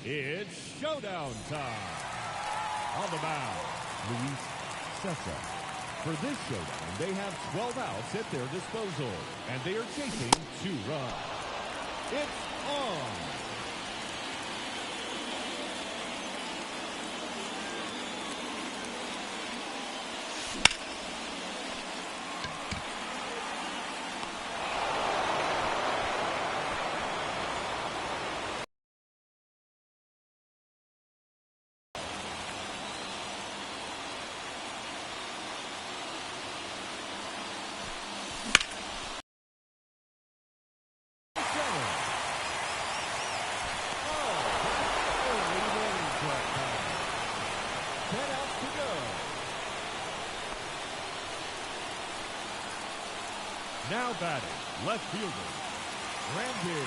It's showdown time. On the mound, Luis Cessa. For this showdown, they have 12 outs at their disposal, and they are chasing 2 runs. It's on. Now batting, left fielder, Randy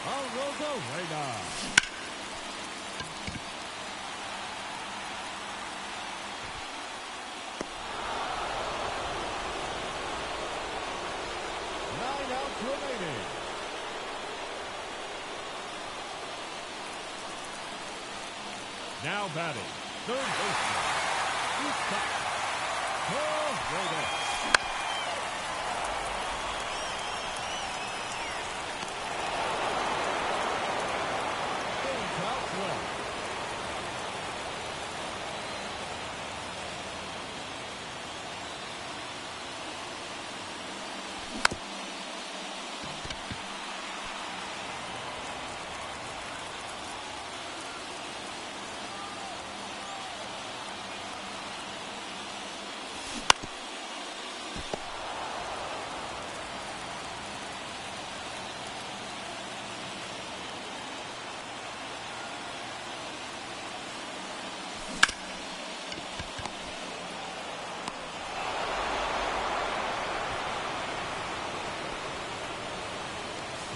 Arozarena. Nine outs remaining. Now batting, third baseman, Cashapp-kidinkedup.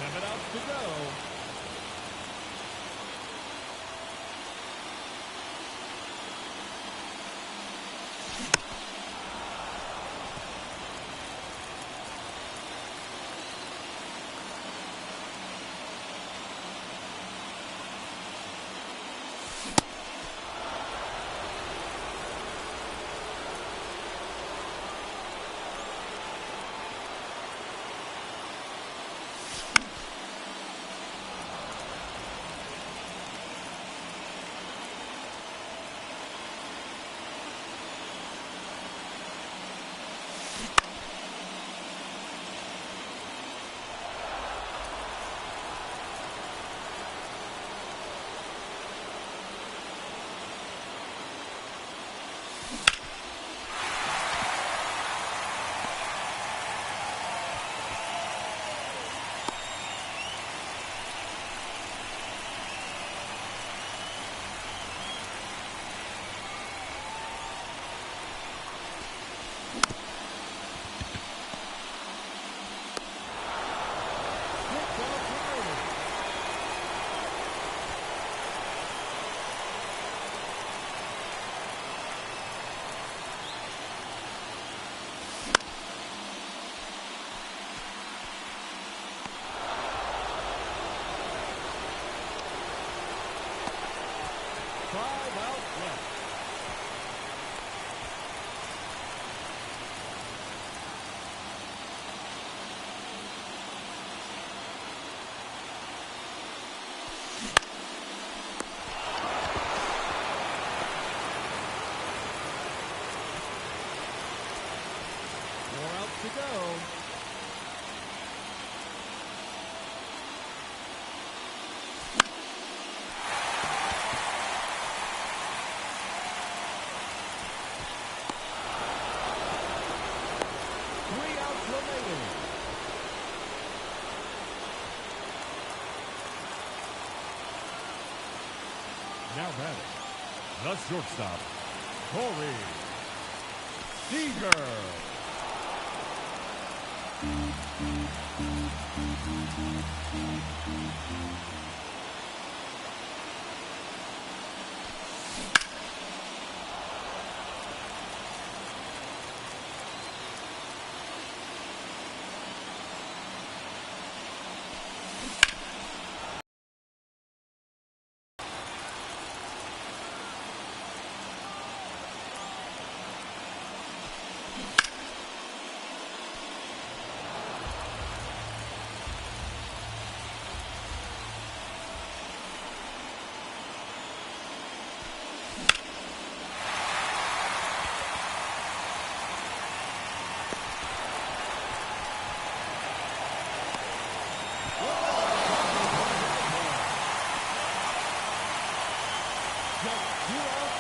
Seven outs to go. To go. remaining. Now batting, the shortstop, Corey Seager.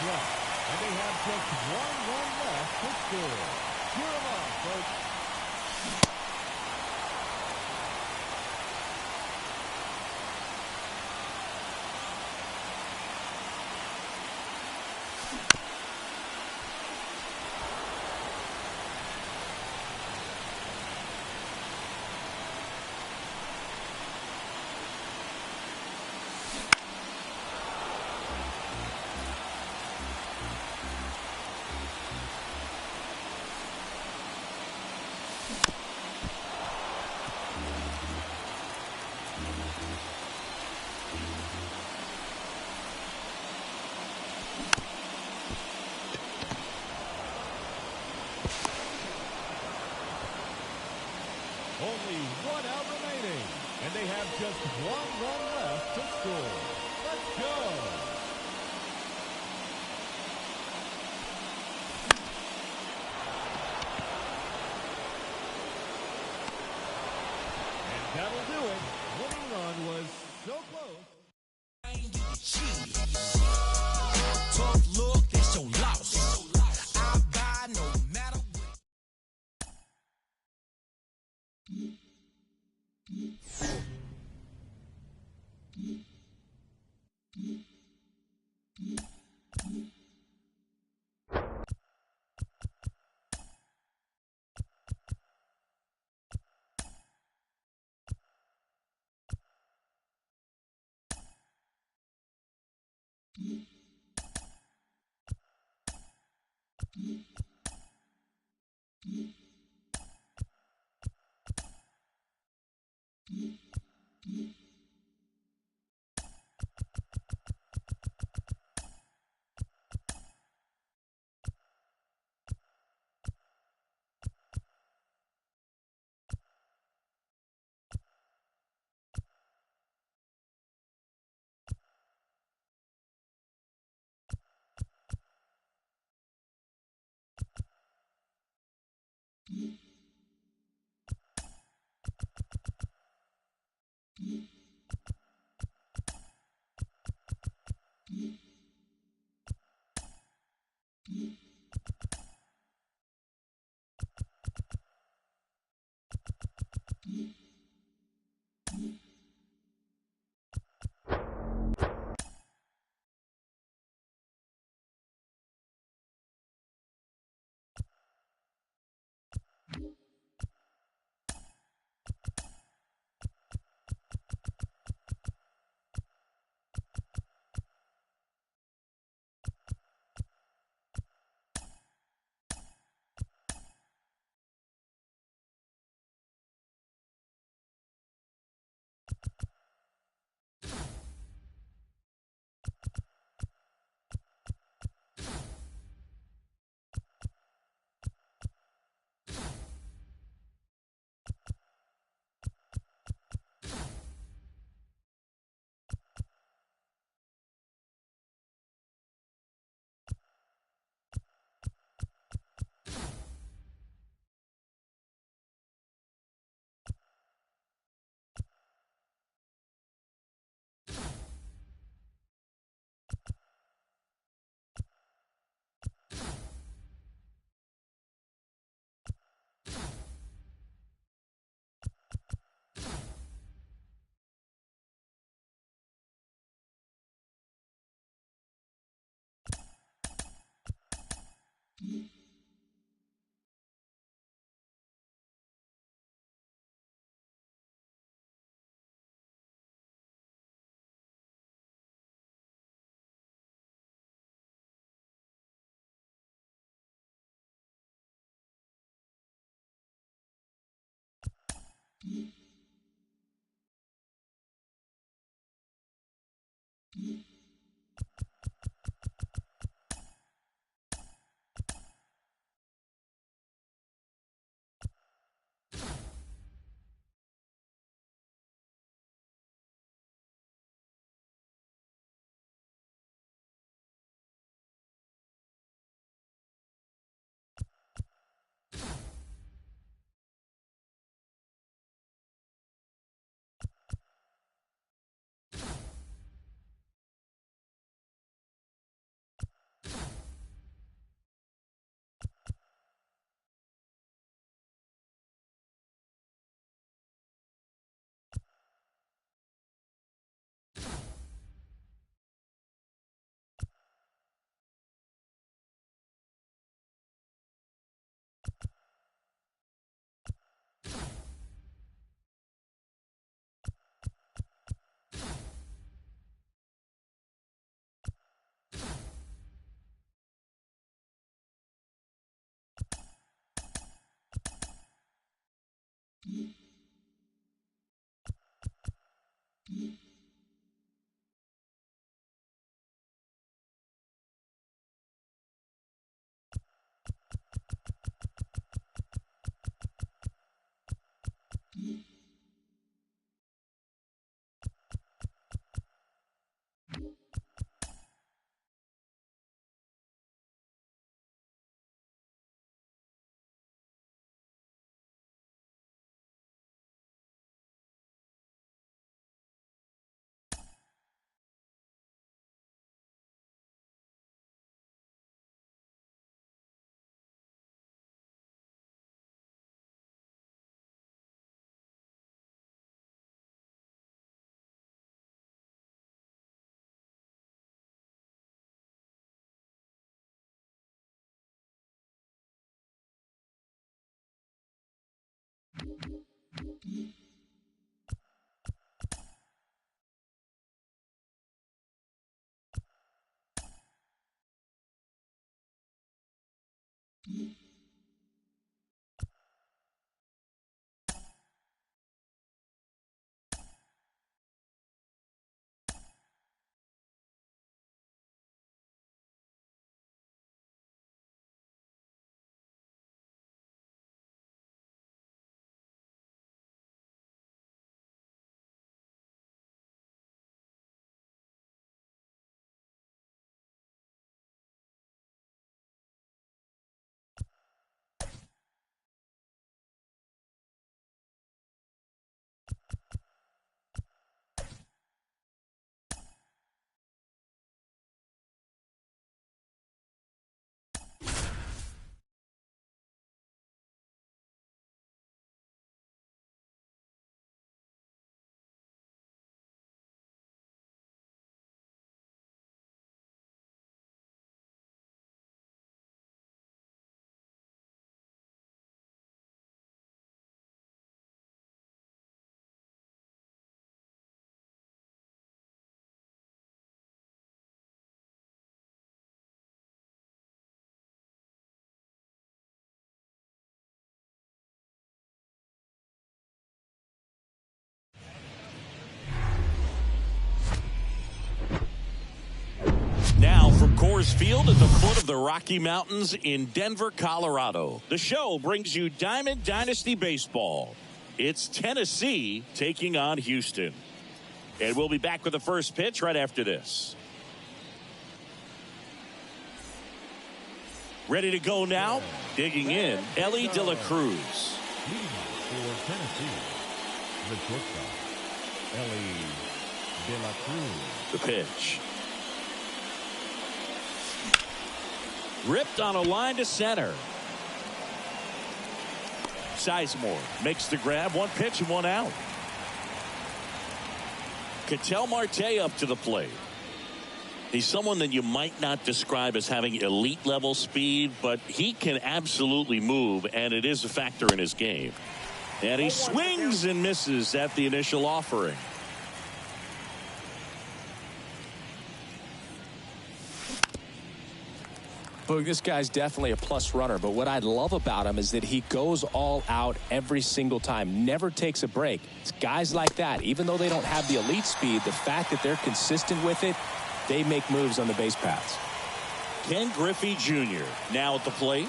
And they have just one run left to score. Cheer them on, folks. Only one out remaining, and they have just one run left to score. Let's go. And that'll do it. Winning run was so close. Tough look, that's your loss. I buy no matter what. Now from Coors Field at the foot of the Rocky Mountains in Denver, Colorado, the show brings you Diamond Dynasty Baseball. It's Tennessee taking on Houston. And we'll be back with the first pitch right after this. Ready to go now? Digging in, Ellie De La Cruz. For Tennessee, the shortstop, Ellie De La Cruz. The pitch. Ripped on a line to center. Sizemore makes the grab. One pitch and one out. Ketel Marte up to the plate. He's someone that you might not describe as having elite level speed, but he can absolutely move, and it is a factor in his game. And he swings and misses at the initial offering. Look, this guy's definitely a plus runner, but what I love about him is that he goes all out every single time, never takes a break. It's guys like that, even though they don't have the elite speed, the fact that they're consistent with it, they make moves on the base paths. Ken Griffey Jr. now at the plate.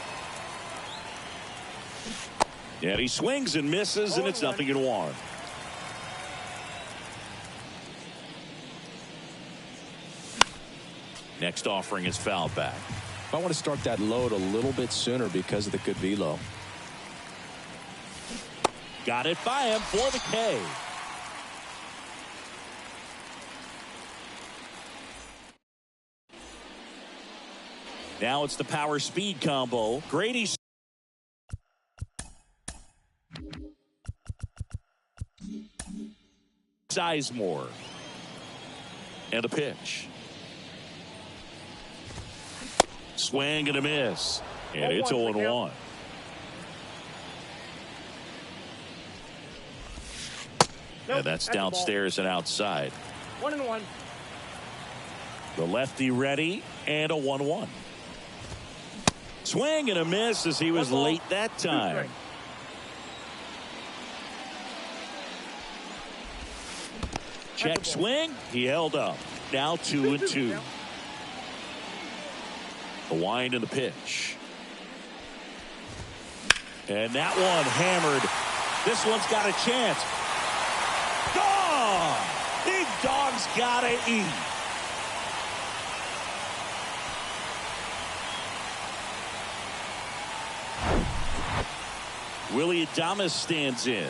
And he swings and misses, and it's 0-1. Next offering is fouled back. I want to start that load a little bit sooner because of the good velo. Got it by him for the K. Now it's the power speed combo. Grady Sizemore. And a pitch. Swing and a miss. And it's 0-1. And that's downstairs and outside. 1-1. The lefty ready and a 1-1. Swing and a miss as he was late that time. Check swing. He held up. Now 2-2. The wind and the pitch. And that one hammered. This one's got a chance. Gone! Big dog's gotta eat. Willie Adames stands in.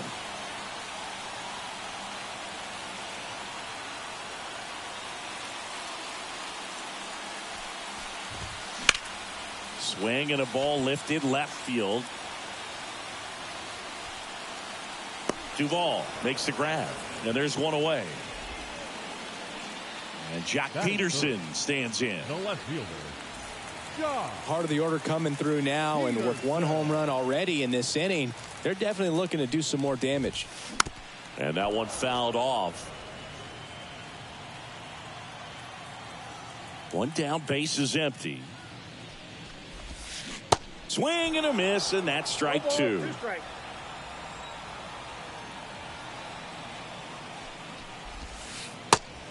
Swing and a ball lifted left field. Duvall makes the grab, and there's one away. And Jack Peterson stands in. The left fielder. Part of the order coming through now, and with one home run already in this inning, they're definitely looking to do some more damage. And that one fouled off. One down, base is empty. Swing and a miss, and that's strike two.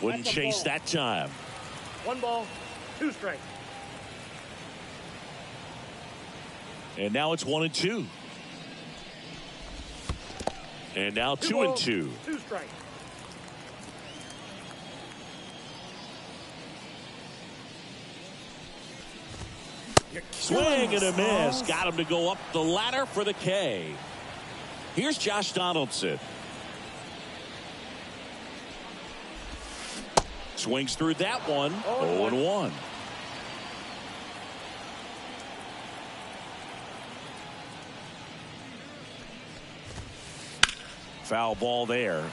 Wouldn't chase that time. 1 ball, 2 strikes. And now it's 1-2. And now 2-2. 2 strikes. Swing and a miss. Got him to go up the ladder for the K. Here's Josh Donaldson. Swings through that one. 0-1. Foul ball there.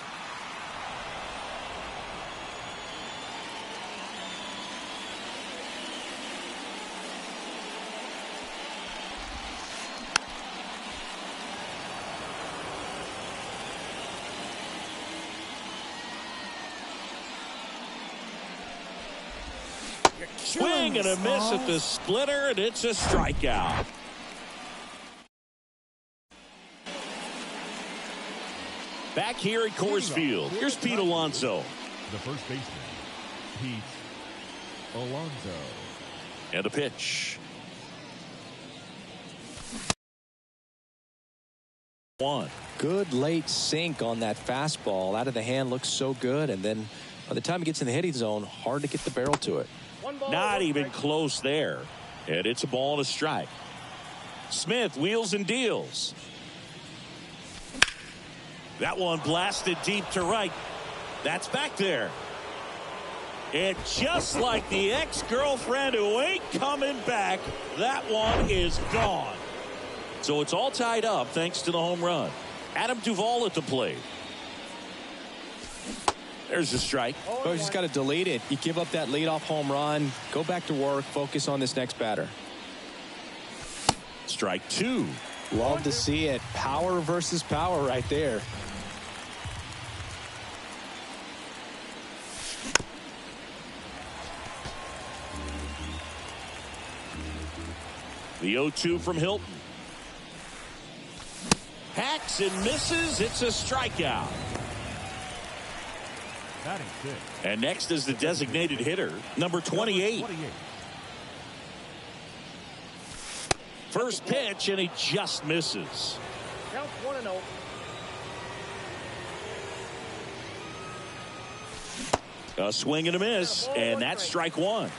Swing and a miss at the splitter, and it's a strikeout. Back here at Coors Field, here's Pete Alonso. The first baseman, Pete Alonso. And a pitch. 1. Good late sink on that fastball. Out of the hand, looks so good, and then by the time it gets in the hitting zone, hard to get the barrel to it. Not even close there. And it's a ball and a strike. Smith wheels and deals. That one blasted deep to right. That's back there. And just like the ex-girlfriend who ain't coming back, that one is gone. So it's all tied up thanks to the home run. Adam Duvall at the plate. There's a strike. Oh, you just got to delete it. You give up that leadoff home run. Go back to work. Focus on this next batter. Strike 2. Love to see it. Power versus power right there. The 0-2 from Hilton. Hacks and misses. It's a strikeout. Batting sixth. And next is the designated hitter, number 28. First pitch, and he just misses. Count 1-0. A swing and a miss, and that's strike one.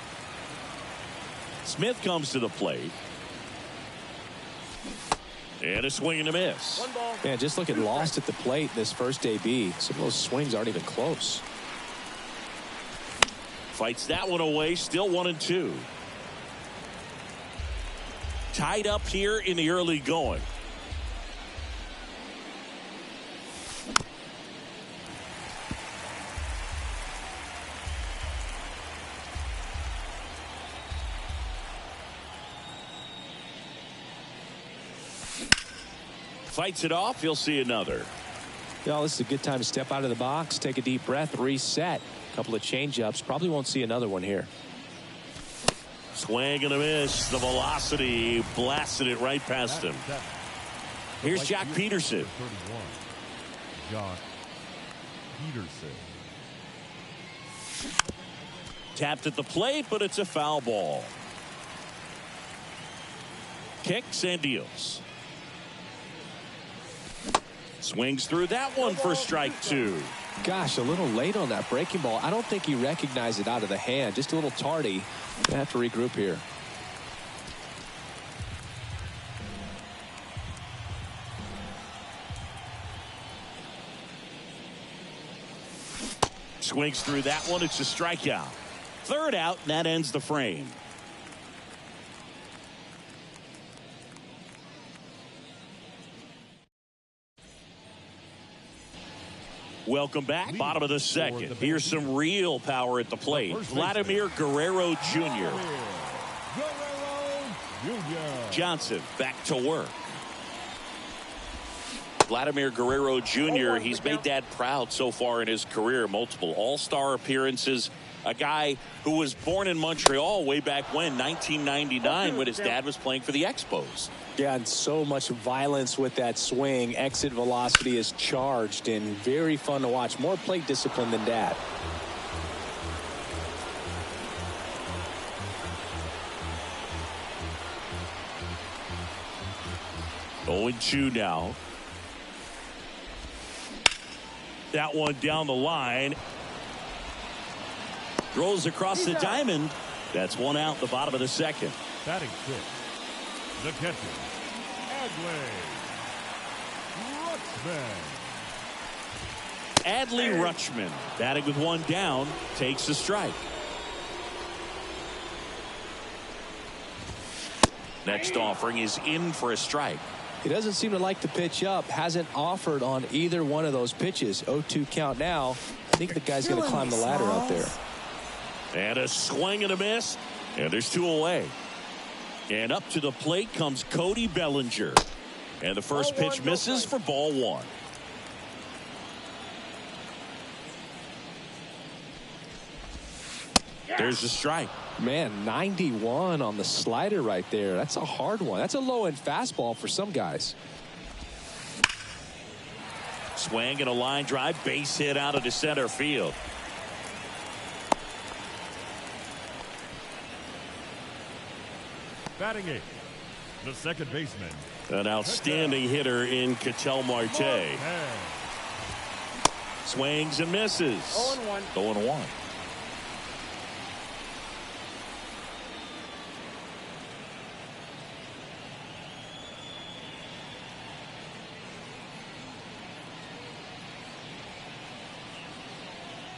Smith comes to the plate. And a swing and a miss. One ball. Yeah, just looking lost at the plate this first AB. Some of those swings aren't even close. Fights that one away, still 1-2. Tied up here in the early going. Fights it off. He'll see another. Well, this is a good time to step out of the box, take a deep breath, reset. A couple of change-ups. Probably won't see another one here. Swing and a miss. The velocity blasted it right past him. Here's Jock Peterson. 31. Jock Peterson. Tapped at the plate, but it's a foul ball. Kicks and deals. Swings through that one for strike two. Gosh, a little late on that breaking ball. I don't think he recognized it out of the hand. Just a little tardy. Gonna have to regroup here. Swings through that one. It's a strikeout. Third out, and that ends the frame. Welcome back. Bottom of the second. Here's some real power at the plate. Vladimir Guerrero Jr. Johnson back to work. Vladimir Guerrero Jr. He's made Dad proud so far in his career. Multiple all-star appearances. A guy who was born in Montreal way back when, 1999, when his dad was playing for the Expos. Yeah, and so much violence with that swing. Exit velocity is charged and very fun to watch. More plate discipline than Dad. Oh, 0-2 now. That one down the line. Throws across the diamond. That's one out, the bottom of the second. Batting sixth. The catcher, Adley Rutschman batting with one down, takes the strike. Next offering is in for a strike. He doesn't seem to like the pitch up. Hasn't offered on either one of those pitches. 0-2 count now. I think the guy's going to climb the ladder out there. And a swing and a miss. And there's two away. And up to the plate comes Cody Bellinger. And the first pitch misses for ball one. There's the strike. Man, 91 on the slider right there. That's a hard one. That's a low-end fastball for some guys. Swing and a line drive. Base hit out of the center field. Batting eighth, the second baseman. An outstanding hitter in Ketel Marte. Swings and misses. 0-1. 0-1.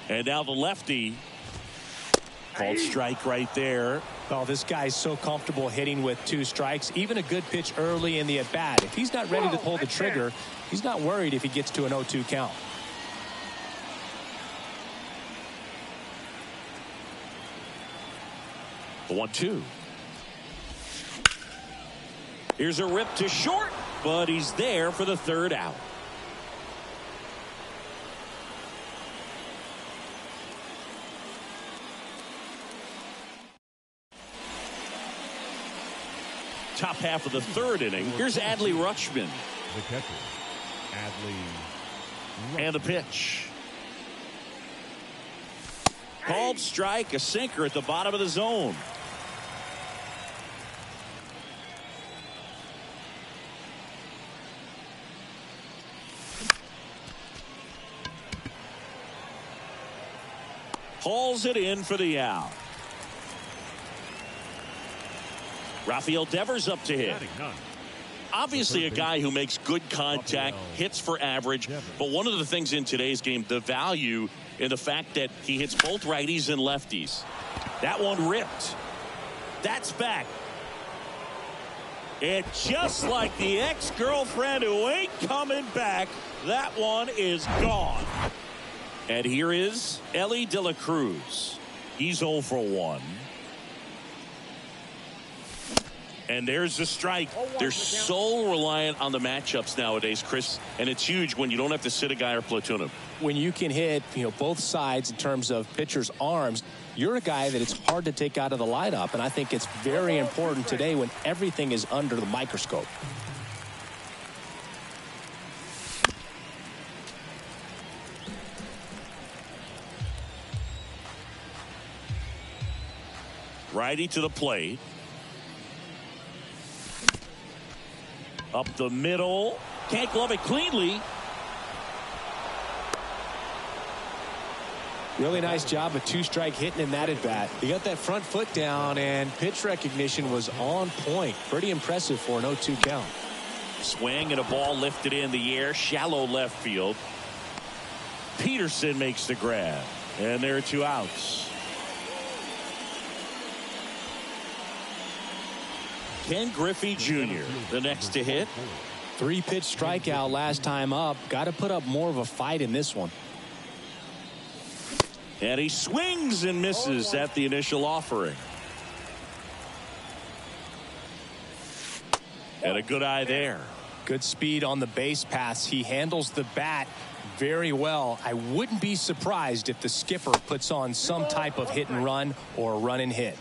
And now the lefty. Called strike right there. Oh, this guy's so comfortable hitting with two strikes. Even a good pitch early in the at-bat. If he's not ready to pull the trigger, he's not worried if he gets to an 0-2 count. The 1-2. Here's a rip to short, but he's there for the third out. top half of the third inning. Here's Adley Rutschman. The catcher, Adley. And the pitch. Called strike, a sinker at the bottom of the zone. Hauls it in for the out. Rafael Devers up to hit. Obviously a guy who makes good contact, hits for average, but one of the things in today's game, the value in the fact that he hits both righties and lefties. That one ripped. That's back. And just like the ex-girlfriend who ain't coming back, that one is gone. And here is Elly De La Cruz. He's 0 for 1. And there's the strike. They're so reliant on the matchups nowadays, Chris, and it's huge when you don't have to sit a guy or platoon him. When you can hit, both sides in terms of pitchers' arms, you're a guy that it's hard to take out of the lineup, and I think it's very important today when everything is under the microscope. Righty to the plate. Up the middle. Can't glove it cleanly. Really nice job of two-strike hitting in that at-bat. He got that front foot down, and pitch recognition was on point. Pretty impressive for an 0-2 count. Swing and a ball lifted in the air. Shallow left field. Peterson makes the grab. And there are 2 outs. Ken Griffey Jr., the next to hit. 3-pitch strikeout last time up. Got to put up more of a fight in this one. And he swings and misses at the initial offering. And a good eye there. Good speed on the base pass. He handles the bat very well. I wouldn't be surprised if the skipper puts on some type of hit and run or run and hit.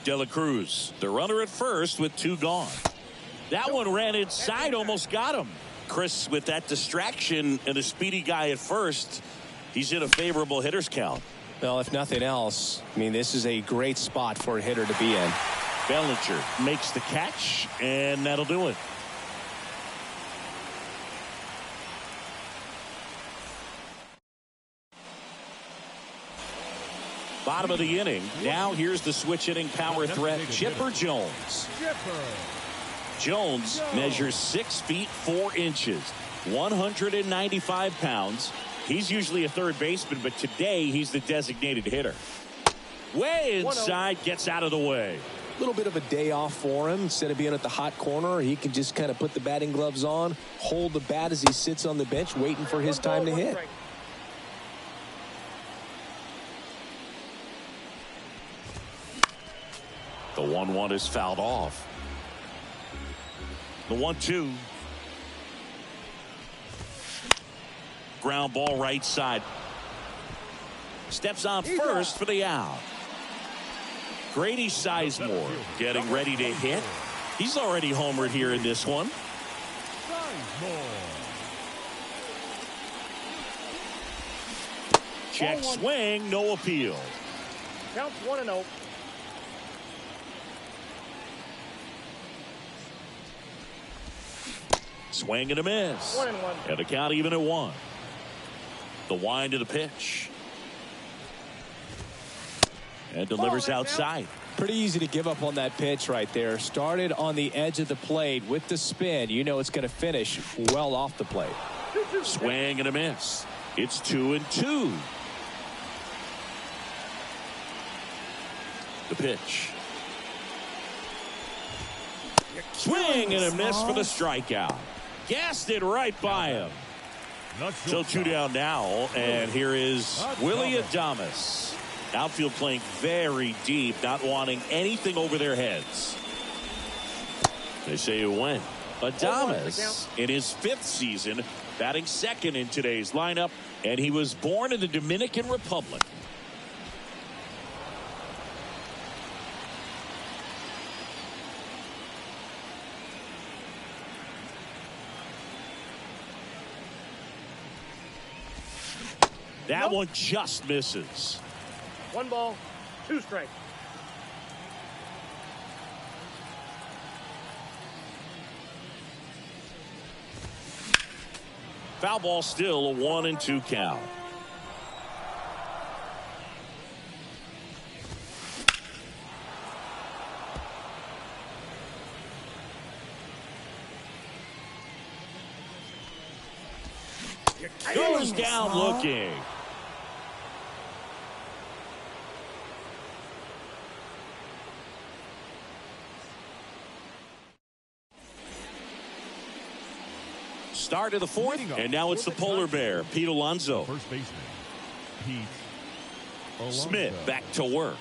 De La Cruz, the runner at first with 2 gone. That one ran inside, almost got him. Chris, with that distraction and a speedy guy at first, he's in a favorable hitter's count. Well, if nothing else, this is a great spot for a hitter to be in. Bellinger makes the catch, and that'll do it. Bottom of the inning. Now here's the switch hitting power threat, Chipper Jones. Jones measures 6 feet 4 inches, 195 pounds. He's usually a third baseman, but today he's the designated hitter. Way inside, gets out of the way. A little bit of a day off for him. Instead of being at the hot corner, he can just kind of put the batting gloves on, hold the bat as he sits on the bench, waiting for his time to hit. The 1-1 is fouled off. The 1-2. Ground ball right side. Steps on first for the out. Grady Sizemore getting ready to hit. He's already homered here in this one. Check swing, no appeal. Counts 1-0. Swing and a miss. 1-1. And a count even at 1. The wind of the pitch. And delivers outside. Pretty easy to give up on that pitch right there. Started on the edge of the plate with the spin. You know it's going to finish well off the plate. Swing and a miss. It's 2-2. The pitch. Swing and a miss for the strikeout. Gassed it right by him. So 2 down now, and here is Willie Adames. Outfield playing very deep, not wanting anything over their heads. They say it went. Adames in his 5th season, batting second in today's lineup, and he was born in the Dominican Republic. That one just misses. 1 ball, 2 strikes. Foul ball, still a 1-2 count. Goes down looking. Start of the 4th, and now it's the polar bear, Pete Alonso. First baseman, Pete Alonso. Smith back to work.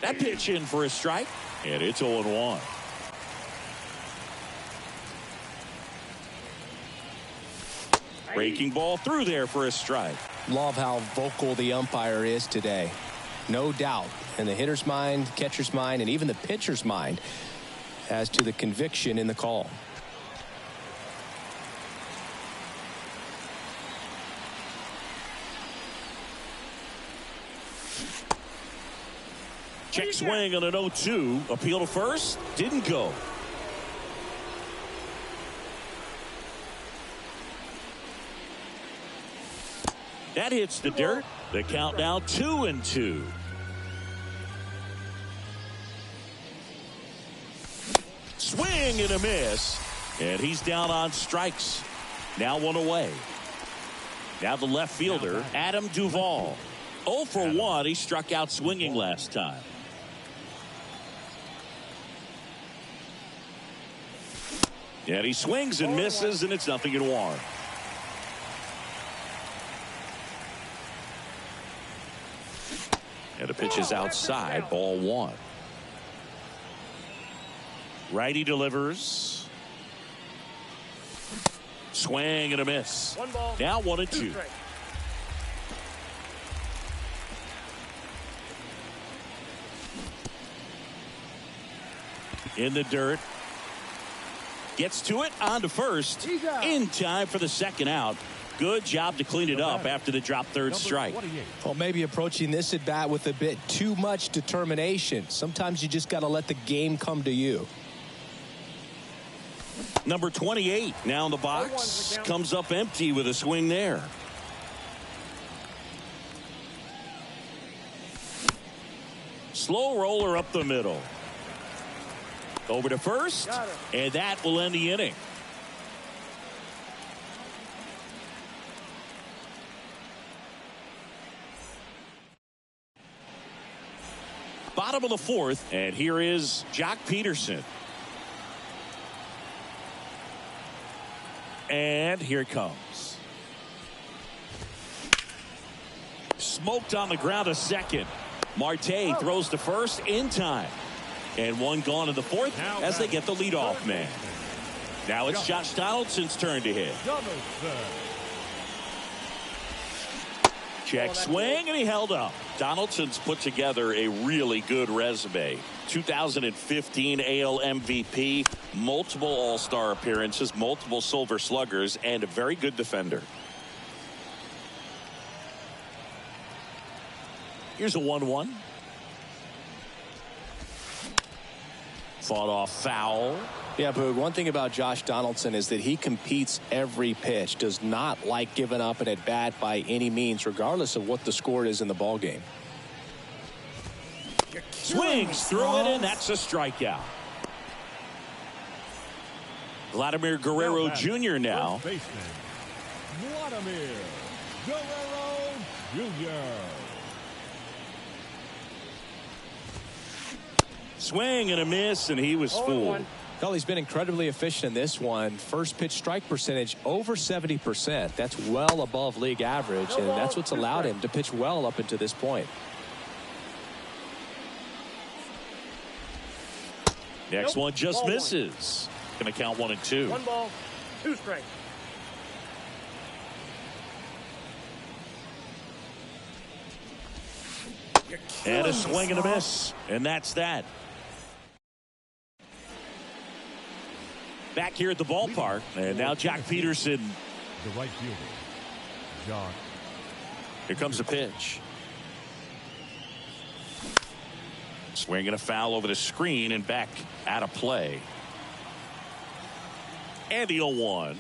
That pitch in for a strike, and it's 0-1. Breaking ball through there for a strike. Love how vocal the umpire is today. No doubt in the hitter's mind, catcher's mind, and even the pitcher's mind as to the conviction in the call. Check swing on an 0-2. Appeal to first. Didn't go. That hits the dirt. The count now 2-2. Swing and a miss. And he's down on strikes. Now 1 away. Now the left fielder, Adam Duvall. 0 for 1. He struck out swinging last time. And he swings and misses, and it's 0-1. And the pitch is outside, ball 1. Righty delivers. Swing and a miss. 1 ball, now 1-2. 2 strikes. In the dirt. Gets to it, on to first. In time for the second out. Good job to clean it up after the drop third strike. Well, maybe approaching this at bat with a bit too much determination. Sometimes you just got to let the game come to you. Number 28 now in the box. Comes up empty with a swing there. Slow roller up the middle. Over to first, and that will end the inning. Bottom of the 4th, and here is Jock Peterson. And here it comes. Smoked on the ground, a second. Marte throws to first in time. And 1 gone in the 4th as they get the leadoff man. Now it's Josh Donaldson's turn to hit. Check swing, and he held up. Donaldson's put together a really good resume. 2015 AL MVP, multiple All-Star appearances, multiple Silver Sluggers, and a very good defender. Here's a 1-1. Fought off foul. Yeah, but one thing about Josh Donaldson is that he competes every pitch, does not like giving up an at-bat by any means, regardless of what the score is in the ball game. Swings through it, and that's a strikeout. Vladimir Guerrero Jr. now. First baseman, Vladimir Guerrero Jr. Swing and a miss, and he was fooled. Well, he's been incredibly efficient in this one. First pitch strike percentage over 70%. That's well above league average, and that's what's allowed him to pitch well up until this point. Next one just misses. Going to count 1-2. 1 ball, 2 strikes. And a swing and a miss, and that's that. Back here at the ballpark, and now Jock Peterson. The right fielder, Jock. Here comes the pitch. Swinging a foul over the screen and back out of play. And the 0-1.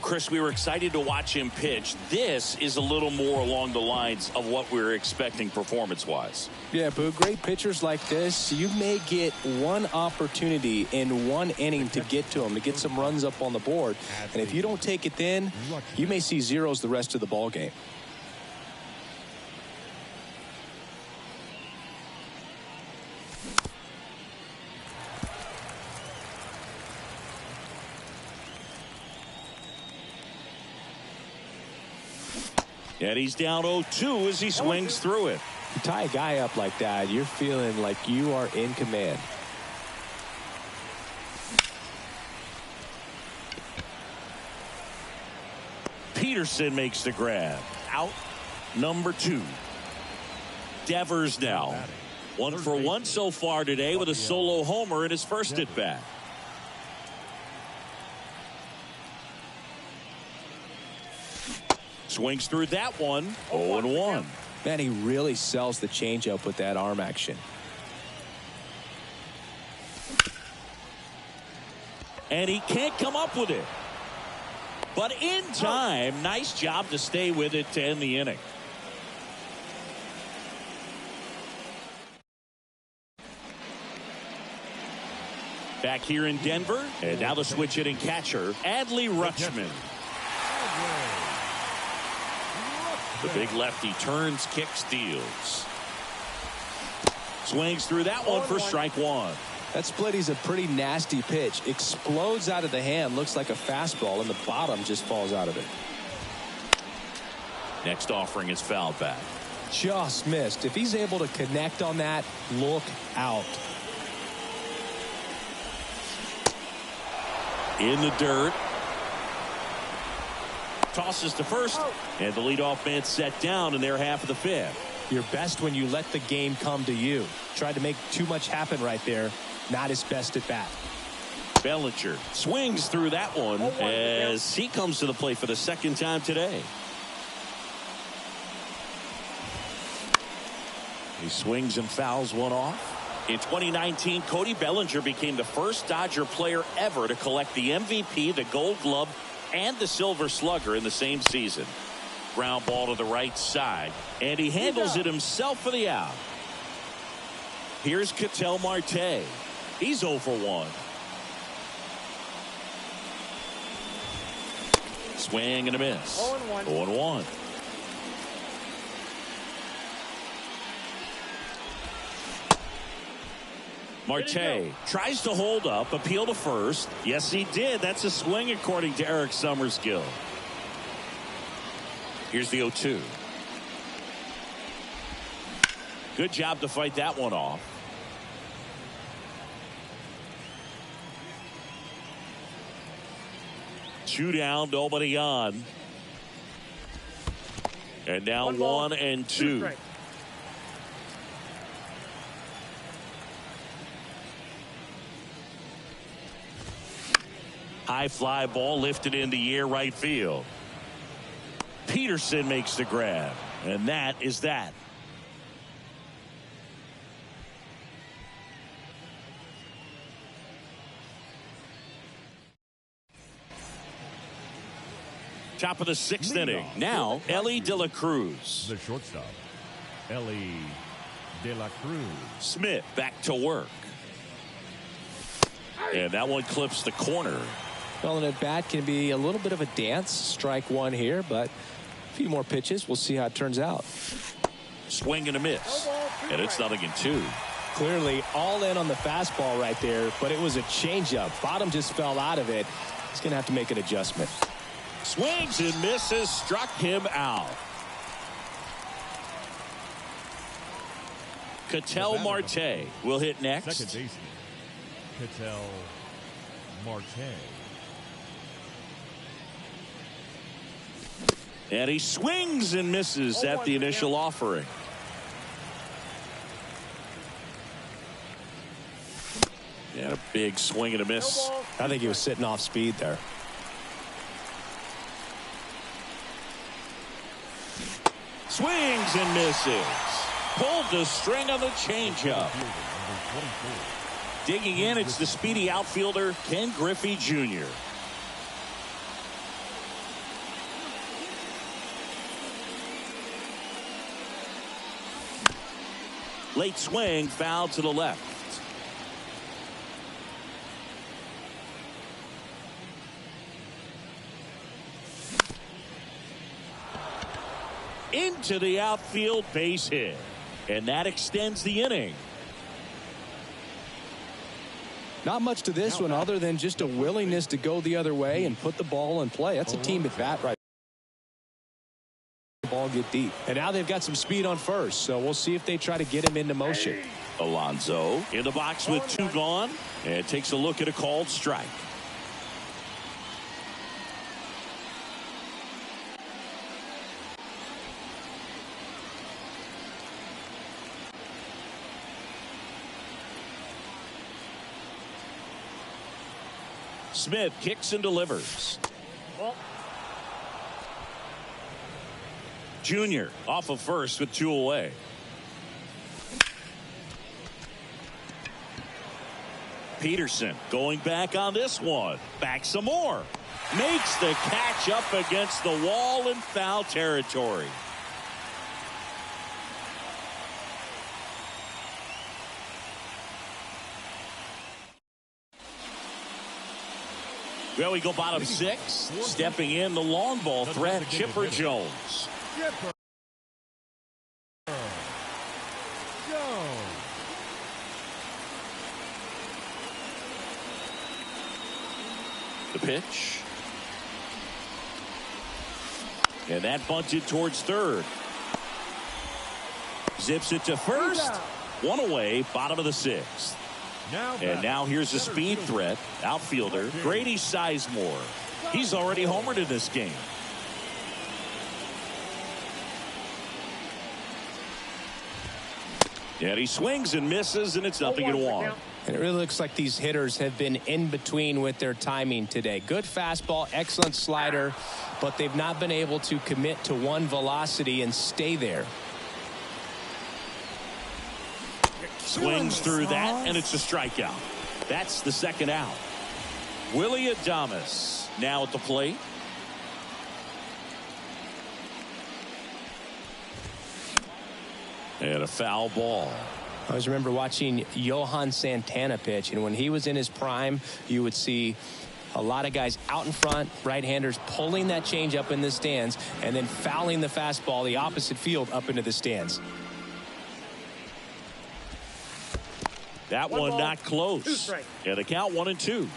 Chris, we were excited to watch him pitch. This is a little more along the lines of what we were expecting performance-wise. Yeah, Boo, great pitchers like this, you may get one opportunity in one inning to get to them, to get some runs up on the board. And if you don't take it then, you may see zeros the rest of the ball game. And he's down 0-2 as he swings through it. You tie a guy up like that, you're feeling like you are in command. Peterson makes the grab. Out number 2. Devers now. 1 for 1 so far today with a solo homer in his first at bat. Swings through that one. 0-1. Man, he really sells the changeup with that arm action. And he can't come up with it. But in time, nice job to stay with it to end the inning. Back here in Denver, and now the switch hitting catcher, Adley Rutschman. The big lefty turns, kicks, steals. Swings through that one for strike 1. That split is a pretty nasty pitch. Explodes out of the hand, looks like a fastball, and the bottom just falls out of it. Next offering is fouled back. Just missed. If he's able to connect on that, look out. In the dirt. Tosses to first, and the leadoff man set down in their half of the 5th. You're best when you let the game come to you. Tried to make too much happen right there. Not his best at bat. Bellinger swings through that one as he comes to the plate for the second time today. He swings and fouls one off. In 2019, Cody Bellinger became the first Dodger player ever to collect the MVP, the Gold Glove, and the Silver Slugger in the same season. Ground ball to the right side, and he handles it himself for the out. Here's Ketel Marte. He's 0 for 1. Swing and a miss. 0-1. Marte tries to hold up, appeal to first. Yes, he did. That's a swing according to Eric Summerskill. Here's the 0-2. Good job to fight that one off. Two down, nobody on. And now 1 and 2. High fly ball lifted in the air right field. Peterson makes the grab, and that is that. Top of the 6th inning. Now, Ellie De La Cruz. The shortstop, Ellie De La Cruz. Smith back to work. And that one clips the corner. Well, an at-bat can be a little bit of a dance. Strike 1 here, but a few more pitches. We'll see how it turns out. Swing and a miss. And it's 0-2. Clearly all in on the fastball right there, but it was a changeup. Bottom just fell out of it. He's going to have to make an adjustment. Swings and misses, struck him out. Ketel Marte will hit next. Second baseman, Ketel Marte. And he swings and misses at the initial offering. And a big swing and a miss. I think he was sitting off speed there. Swings and misses. Pulled the string on the changeup. Digging in, it's the speedy outfielder, Ken Griffey Jr. Late swing, foul to the left. Into the outfield, base hit. And that extends the inning. Not much to this one other than just a willingness to go the other way and put the ball in play. That's a team at bat right. The ball get deep. And now they've got some speed on first, so we'll see if they try to get him into motion. Alonso in the box with 2 gone and takes a look at a called strike. Smith kicks and delivers. Junior off of first with 2 away. Peterson going back on this one. Back some more. Makes the catch up against the wall in foul territory. Well, we go bottom 6. Stepping in the long ball threat, Chipper Jones. The pitch. And that bunted towards third. Zips it to first. 1 away, bottom of the 6th. And now here's a speed threat, outfielder Grady Sizemore. He's already homered in this game. And he swings and misses, and it's 0-1. And it really looks like these hitters have been in between with their timing today. Good fastball, excellent slider, but they've not been able to commit to one velocity and stay there. Swings through that, and it's a strikeout. That's the 2nd out. Willie Adames now at the plate. And a foul ball. I always remember watching Johan Santana pitch, and when he was in his prime, you would see a lot of guys out in front, right-handers pulling that change up in the stands, and then fouling the fastball the opposite field up into the stands. That one not close. And the count 1-2.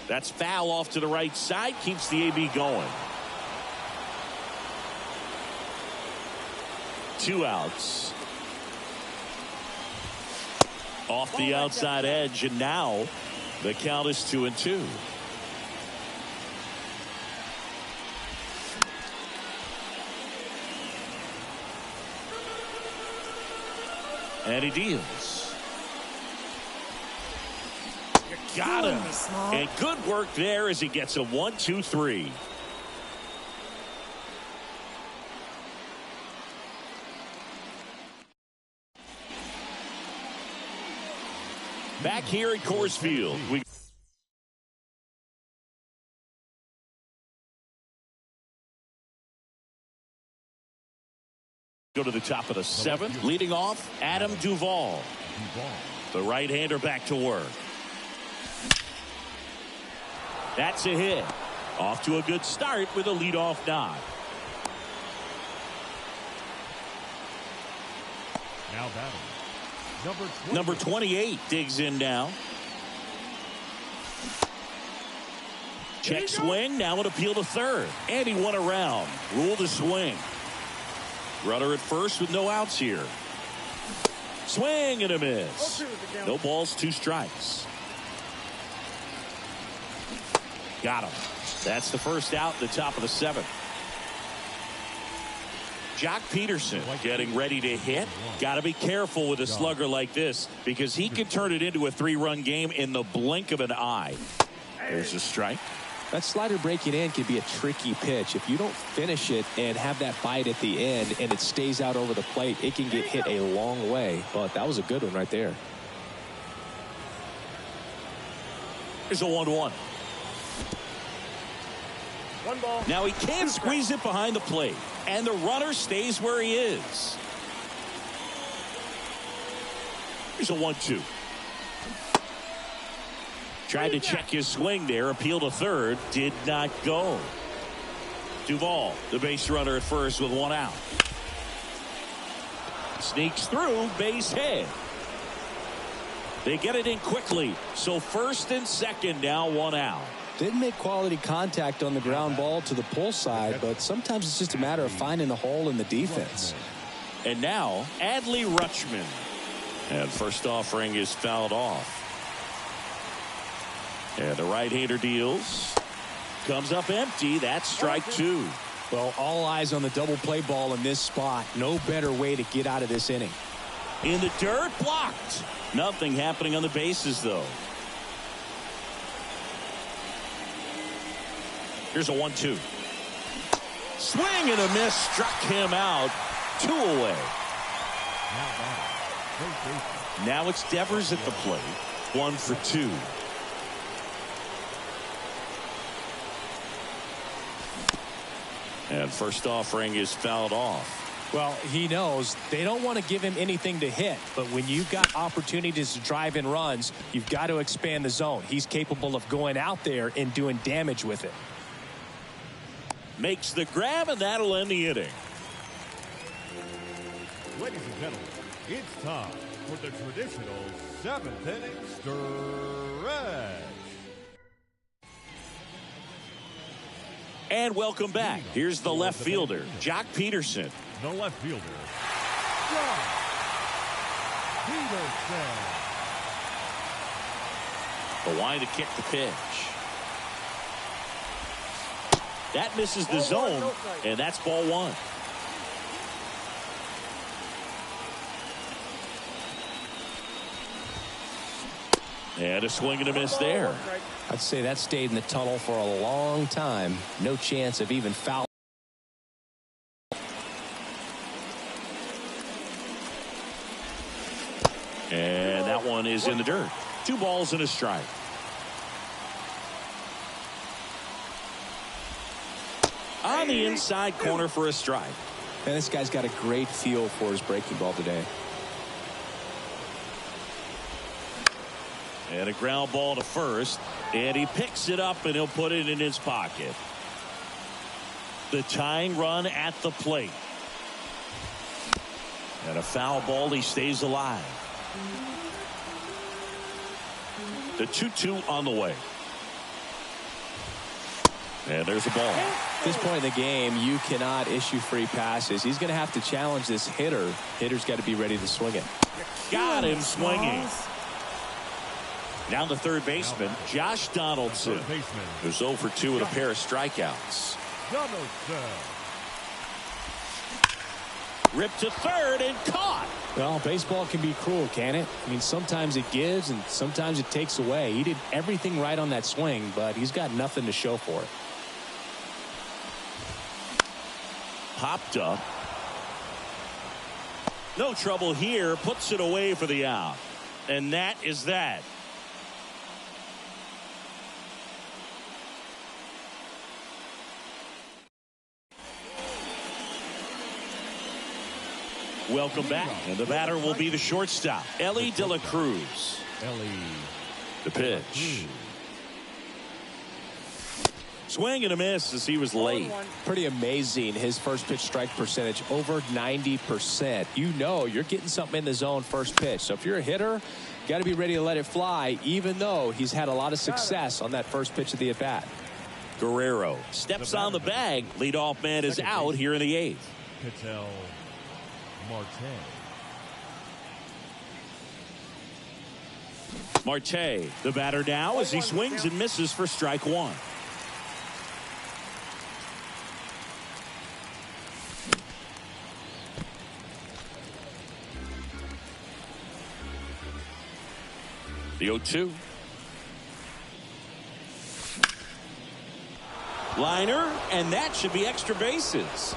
That's foul off to the right side. Keeps the AB going. 2 outs. Off the outside edge, and now the count is 2-2. And he deals. Got him. And good work there as he gets a 1-2-3. Back here at Coors Field, we go to the top of the 7th. Leading off, Adam Duvall. The right-hander back to work. That's a hit. Off to a good start with a leadoff knock. Now batting. Number 28 digs in now. Check swing. Now an appeal to third. And he won around. Ruled a swing. Runner at first with no outs here. Swing and a miss. No balls, 2 strikes. Got him. That's the first out at the top of the 7th. Jock Peterson getting ready to hit. Got to be careful with a slugger like this because he can turn it into a 3-run game in the blink of an eye. There's a strike. That slider breaking in can be a tricky pitch. If you don't finish it and have that bite at the end and it stays out over the plate, it can get hit a long way. But that was a good one right there. Here's a 1-1. One ball. Now he can't squeeze it behind the plate, and the runner stays where he is. Here's a 1-2. Tried to check his swing there, appeal to third, did not go. Duvall, the base runner at first with one out. Sneaks through, base hit. They get it in quickly, so first and second now, one out. Didn't make quality contact on the ground ball to the pull side, but sometimes it's just a matter of finding the hole in the defense. And now, Adley Rutschman. And first offering is fouled off. And the right-hander deals. Comes up empty. That's strike two. Well, all eyes on the double play ball in this spot. No better way to get out of this inning. In the dirt, blocked. Nothing happening on the bases, though. Here's a 1-2. Swing and a miss. Struck him out. 2 away. Now it's Devers at the plate. 1 for 2. And first offering is fouled off. Well, he knows they don't want to give him anything to hit, but when you've got opportunities to drive in runs, you've got to expand the zone. He's capable of going out there and doing damage with it. Makes the grab, and that'll end the inning. Ladies and gentlemen, it's time for the traditional 7th inning stretch. And welcome back. Here's the left fielder, Jock Peterson. The left fielder, Jock Peterson. The line to kick the pitch. That misses the zone, and that's ball 1. And a swing and a miss there. I'd say that stayed in the tunnel for a long time. No chance of even foul. And that one is in the dirt. 2 balls and a strike. On the inside corner for a strike. And this guy's got a great feel for his breaking ball today. And a ground ball to first. And he picks it up and he'll put it in his pocket. The tying run at the plate. And a foul ball. He stays alive. The 2-2 on the way. And there's a ball. At this point in the game, you cannot issue free passes. He's going to have to challenge this hitter. Hitter's got to be ready to swing it. Got him swinging. Now the third baseman, Josh Donaldson, who's 0 for 2 with a pair of strikeouts. Ripped to third and caught. Well, baseball can be cruel, can it? I mean, sometimes it gives and sometimes it takes away. He did everything right on that swing, but he's got nothing to show for it. Popped up. No trouble here. Puts it away for the out. And that is that. Welcome back. And the batter will be the shortstop, Ellie De La Cruz. The pitch. Swing and a miss as he was late. Pretty amazing. His first pitch strike percentage over 90%. You know you're getting something in the zone first pitch. So if you're a hitter, you got to be ready to let it fly, even though he's had a lot of success on that first pitch of the at-bat. Guerrero steps on the bag. Leadoff man is out here in the 8th. Ketel Marte, the batter now as he swings and misses for strike 1. The 0-2. Liner, and that should be extra bases.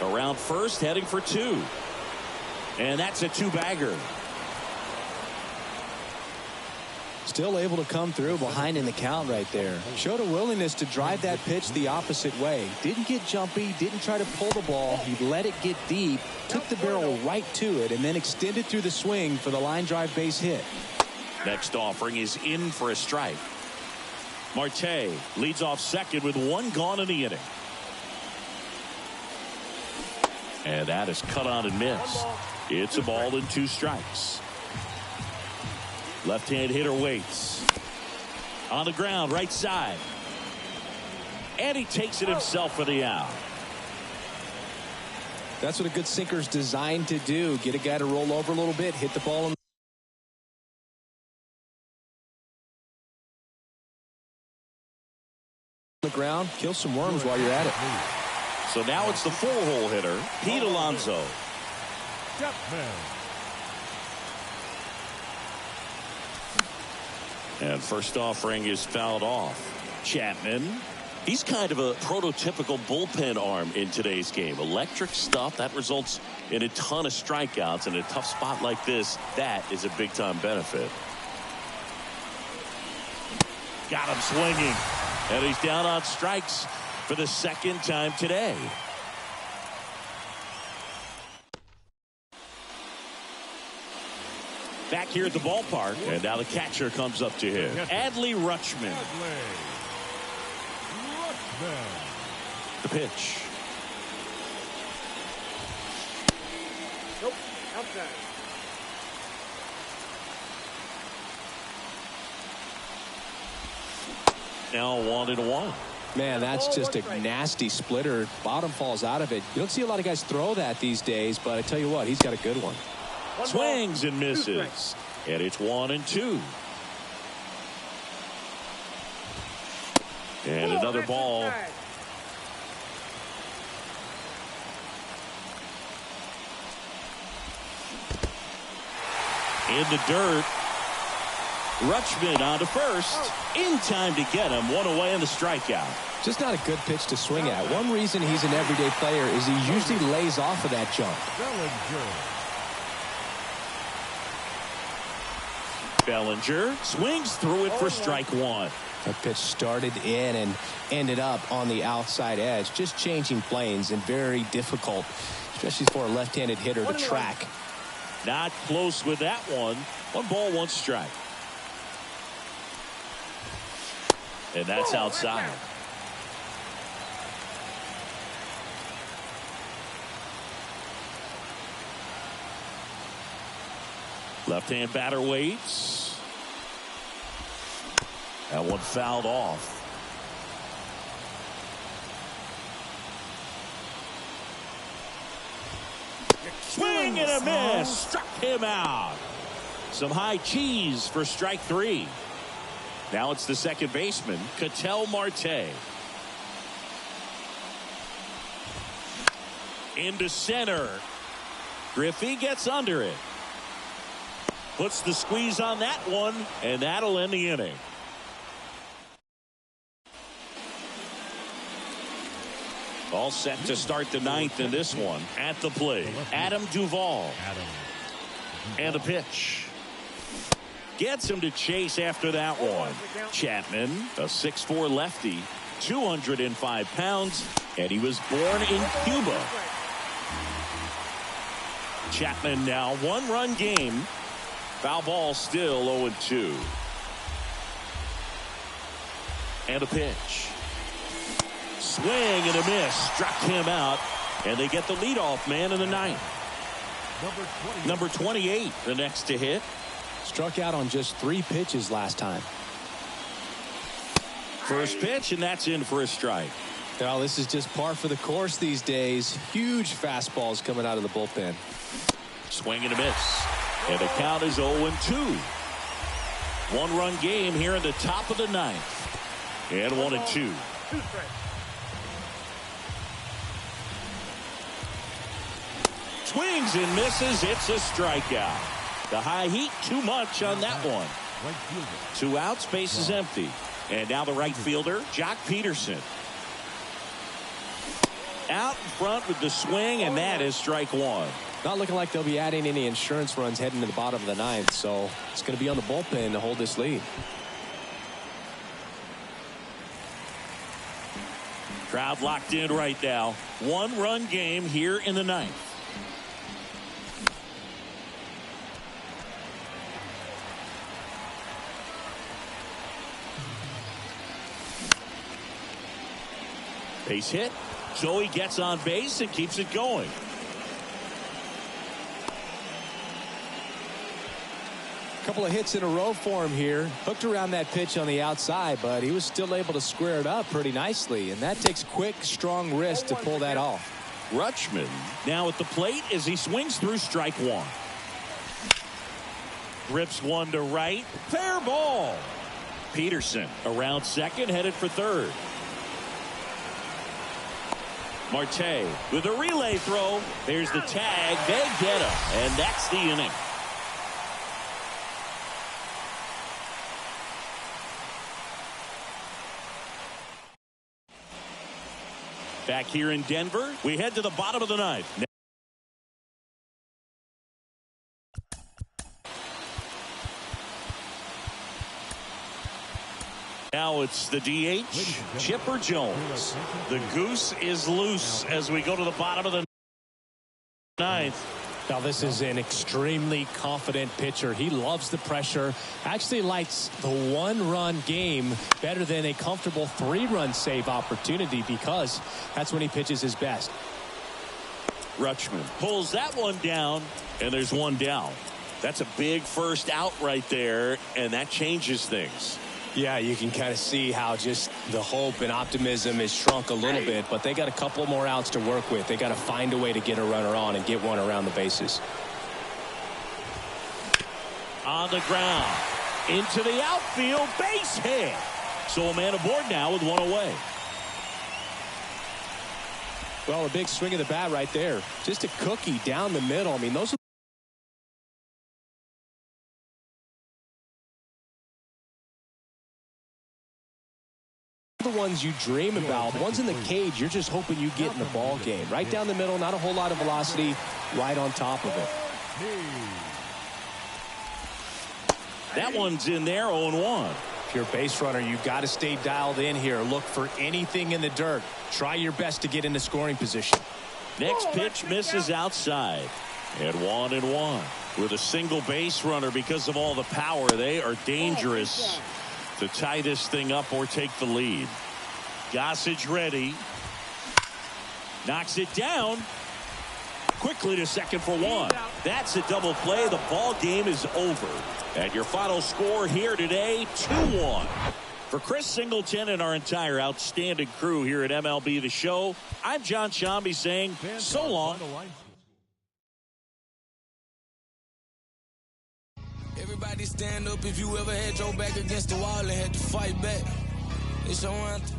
Around first, heading for 2. And that's a 2-bagger. Still able to come through behind in the count right there. Showed a willingness to drive that pitch the opposite way. Didn't get jumpy, didn't try to pull the ball. He let it get deep, took the barrel right to it, and then extended through the swing for the line drive base hit. Next offering is in for a strike. Marte leads off second with 1 gone in the inning. And that is cut on and missed. It's a ball and 2 strikes. Left-hand hitter waits. On the ground, right side. And he takes it himself for the out. That's what a good sinker's designed to do. Get a guy to roll over a little bit, hit the ball in the ground, kill some worms while you're at it. So now it's the 4-hole hitter, Pete Alonso. And first offering is fouled off. Chapman, he's kind of a prototypical bullpen arm in today's game. Electric stuff that results in a ton of strikeouts. In a tough spot like this, that is a big-time benefit. Got him swinging. And he's down on strikes for the 2nd time today. Back here at the ballpark, and now the catcher comes up to him. Adley Rutschman. The pitch. Nope. Outside. Now 1-1. Man, that's just a nasty splitter. Bottom falls out of it. You don't see a lot of guys throw that these days, but I tell you what, he's got a good one. Swings and misses. And it's 1-2. And another ball. In the dirt. Rutschman on to first. In time to get him. 1 away in the strikeout. Just not a good pitch to swing at. One reason he's an everyday player is he usually lays off of that jump. Bellinger swings through it for strike 1. That pitch started in and ended up on the outside edge. Just changing planes and very difficult, especially for a left-handed hitter to track. Not close with that one. 1 ball, 1 strike. And that's outside. Left-hand batter waits. That one fouled off. Swing and a miss. Struck him out. Some high cheese for strike 3. Now it's the second baseman, Ketel Marte. Into center. Griffey gets under it. Puts the squeeze on that one, and that'll end the inning. All set to start the 9th in this one. At the plate, Adam Duvall. And a pitch. Gets him to chase after that one. Chapman, a 6'4" lefty, 205 pounds, and he was born in Cuba. Chapman now 1-run game. Foul ball still 0-2. And a pitch. Swing and a miss. Struck him out. And they get the leadoff man in the 9th. Number 28, the next to hit. Struck out on just 3 pitches last time. First pitch, and that's in for a strike. Well, this is just par for the course these days. Huge fastballs coming out of the bullpen. Swing and a miss. And the count is 0-2. 1-run game here in the top of the 9th. And 1-2. Swings and misses. It's a strikeout. The high heat, too much on that one. 2 outs, base is empty. And now the right fielder, Jock Peterson. Out in front with the swing, and that is strike one. Not looking like they'll be adding any insurance runs heading to the bottom of the ninth, so it's going to be on the bullpen to hold this lead. Crowd locked in right now. 1-run game here in the ninth. Base hit. Joey gets on base and keeps it going. Couple of hits in a row for him here. Hooked around that pitch on the outside, but he was still able to square it up pretty nicely, and that takes quick, strong wrist to pull that off. Rutschman now at the plate as he swings through strike one. Rips one to right. Fair ball. Peterson around second, headed for third. Marte with a relay throw. There's the tag. They get him, and that's the inning. Back here in Denver, we head to the bottom of the ninth. Now it's the DH, Chipper Jones. The goose is loose as we go to the bottom of the ninth. Now this is an extremely confident pitcher. He loves the pressure. Actually likes the 1-run game better than a comfortable 3-run save opportunity because that's when he pitches his best. Rutschman pulls that one down, and there's one down. That's a big first out right there, and that changes things. Yeah, you can kind of see how just the hope and optimism is shrunk a little bit, but they got a couple more outs to work with. They got to find a way to get a runner on and get one around the bases. On the ground, into the outfield, base hit. So a man aboard now with one away. Well, a big swing of the bat right there. Just a cookie down the middle. I mean, those are the ones you dream about. Ones in the cage, you're just hoping you get in the ball game. Right down the middle, not a whole lot of velocity, right on top of it. That one's in there, 0-1. If you're a base runner, you've got to stay dialed in here. Look for anything in the dirt. Try your best to get into scoring position. Next pitch misses outside. And 1-1. With a single base runner because of all the power, they are dangerous to tie this thing up or take the lead. Gossage ready. Knocks it down. Quickly to second for one. That's a double play. The ball game is over. And your final score here today, 2-1. For Chris Singleton and our entire outstanding crew here at MLB The Show, I'm John Shambi saying so long. Everybody stand up if you ever had your back against the wall and had to fight back. It's your anthem.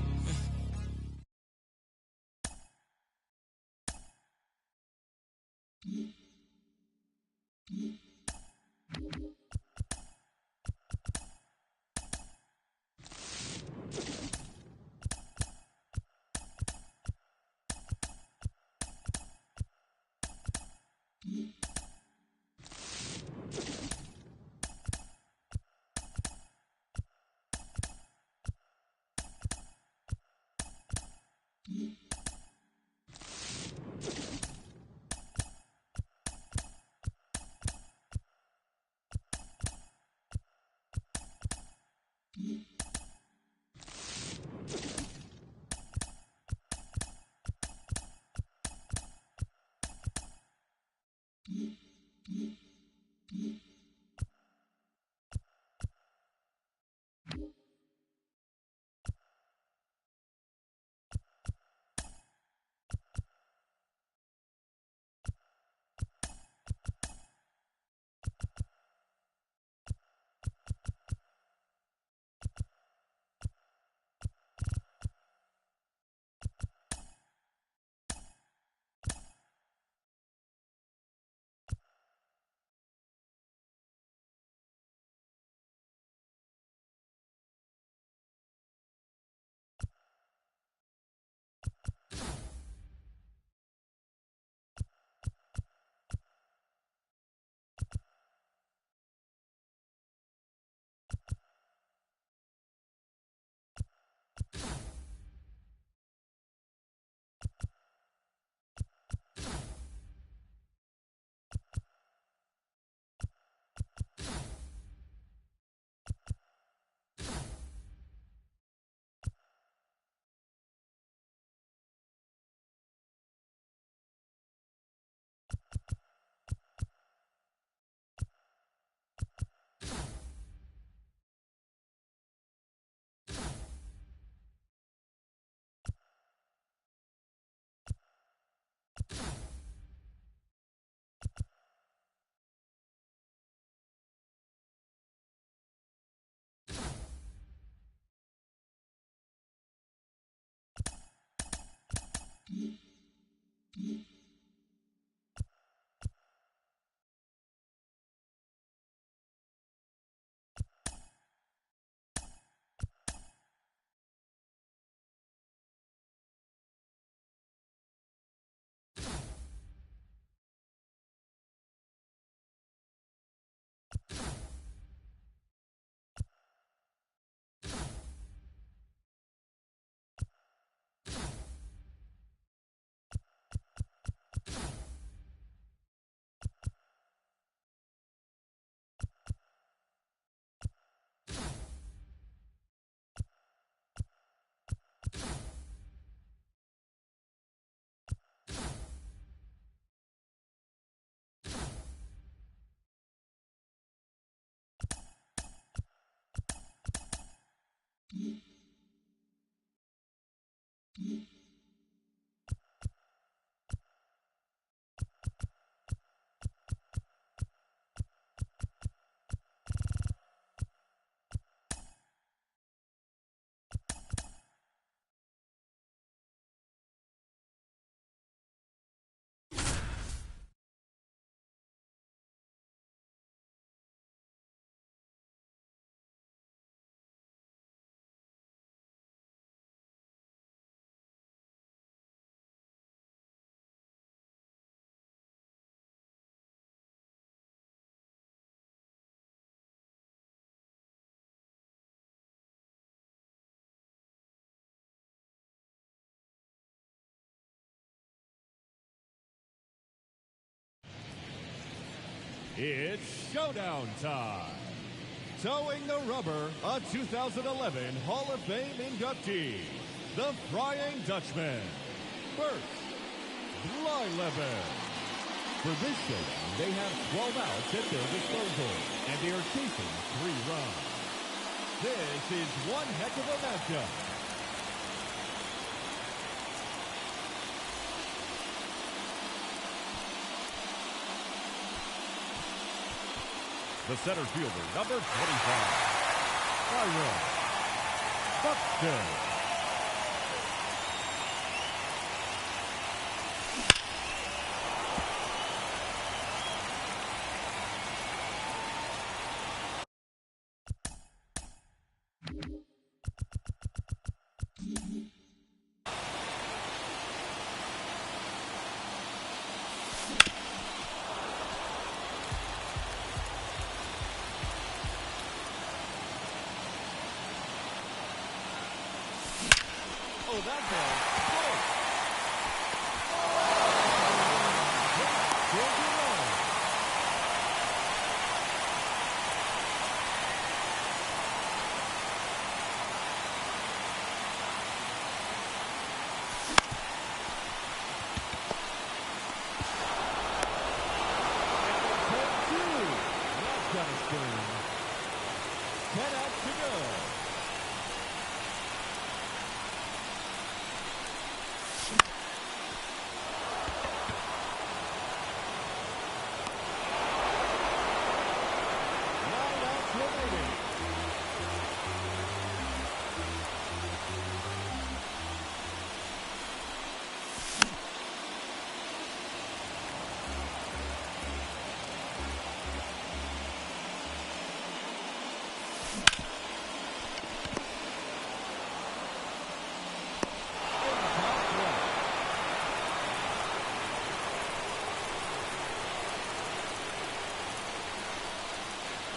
It's showdown time. Towing the rubber, a 2011 Hall of Fame inductee, the Flying Dutchman. First, Blyleven. For this showdown, they have 12 outs at their disposal, and they are chasing 3 runs. This is one heck of a matchup. The center fielder, number 25, Byron Buxton. Oh, that ball. That's got a spin. 10 outs to go.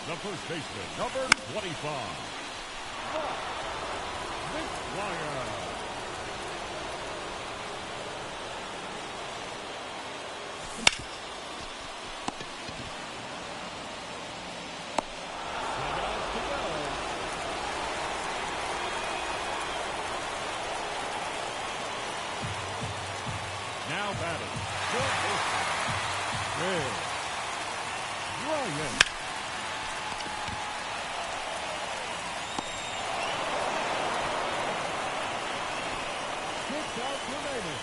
The first baseman, number 25, McGuire. Now batting, short baseman, Ryan. Out remaining.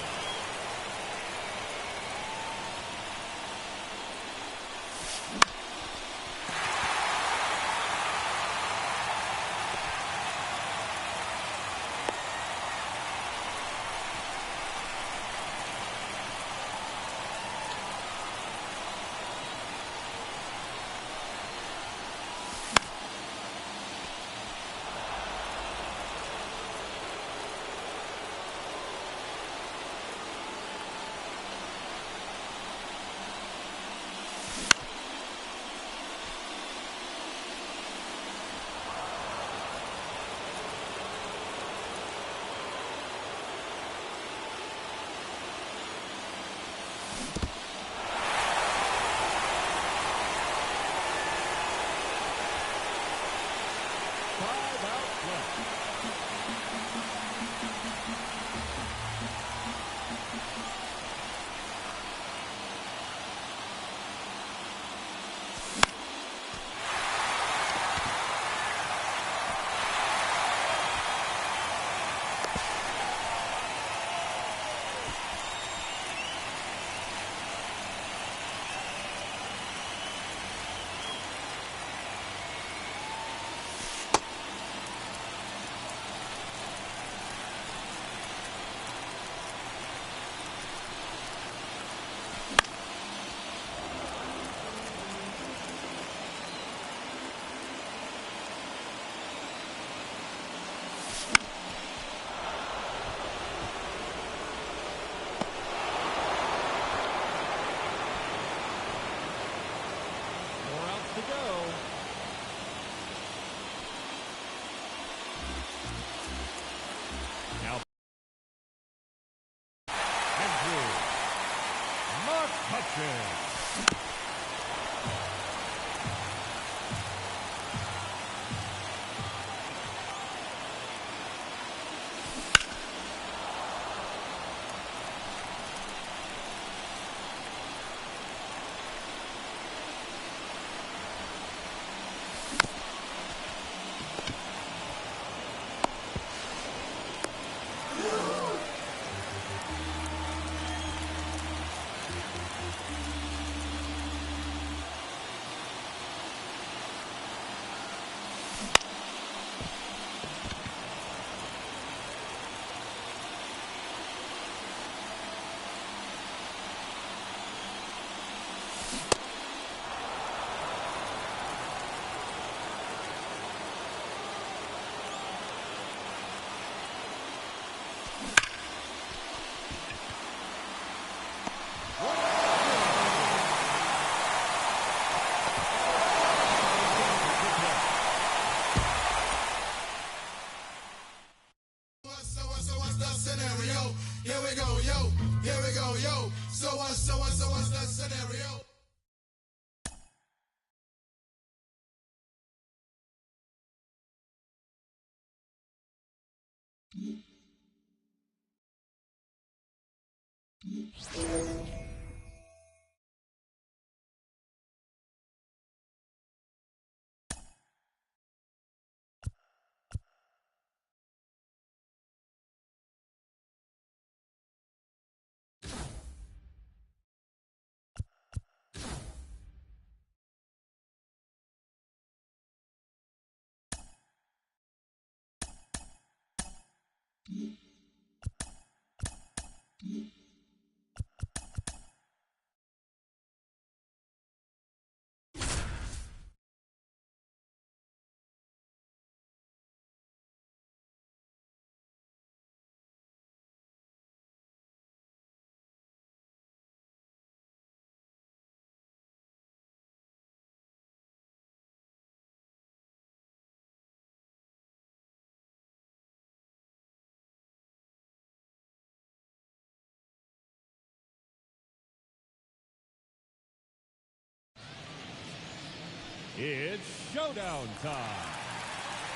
It's showdown time.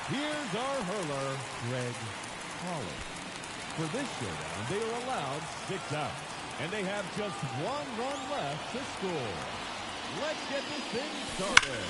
Here's our hurler, Greg Holland. For this showdown, they are allowed 6 outs, and they have just 1 run left to score. Let's get this thing started.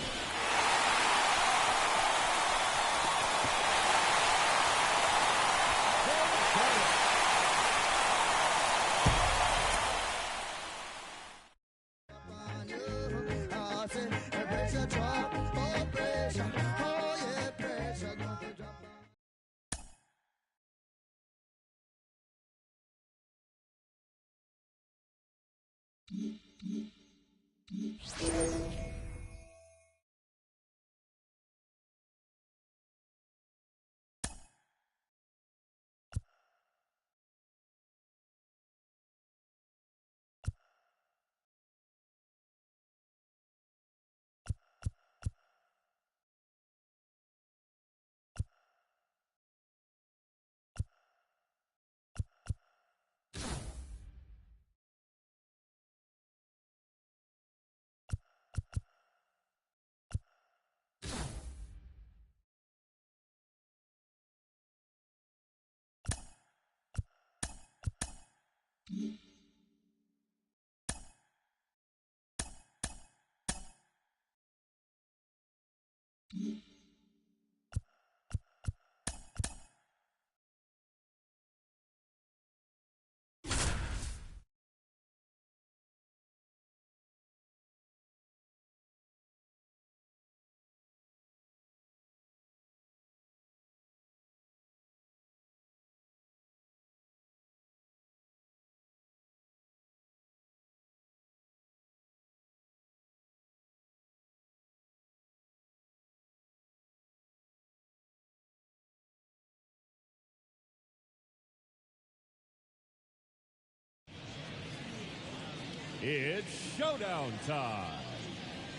It's showdown time.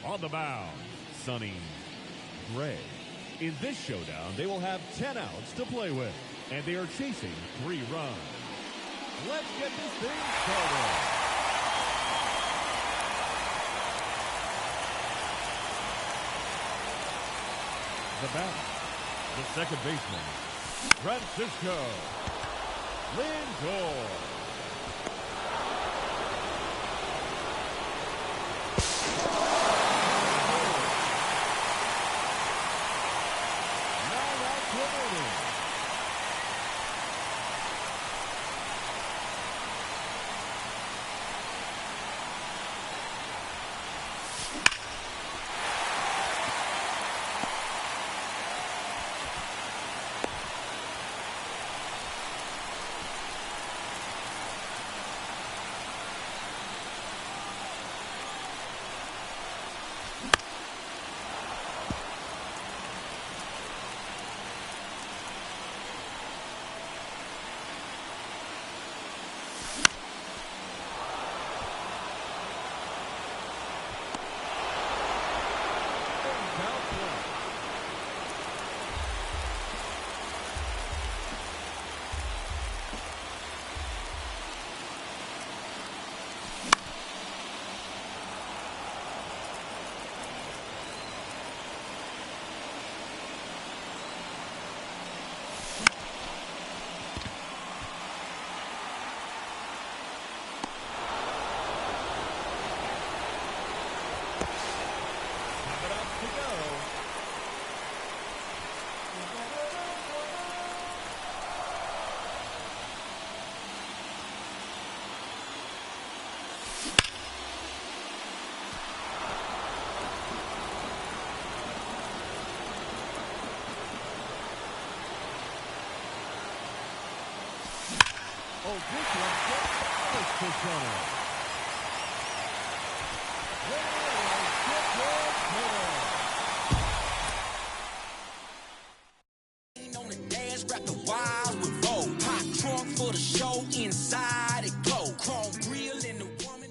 On the mound, Sonny Gray. In this showdown, they will have 10 outs to play with, and they are chasing 3 runs. Let's get this thing started. The batter, the second baseman, Francisco Lindor. Oh, this one's got Dallas push on it. On the dash, wrap the wires with rope. Hot trunk for the show, inside it go. Chrome grill and the woman.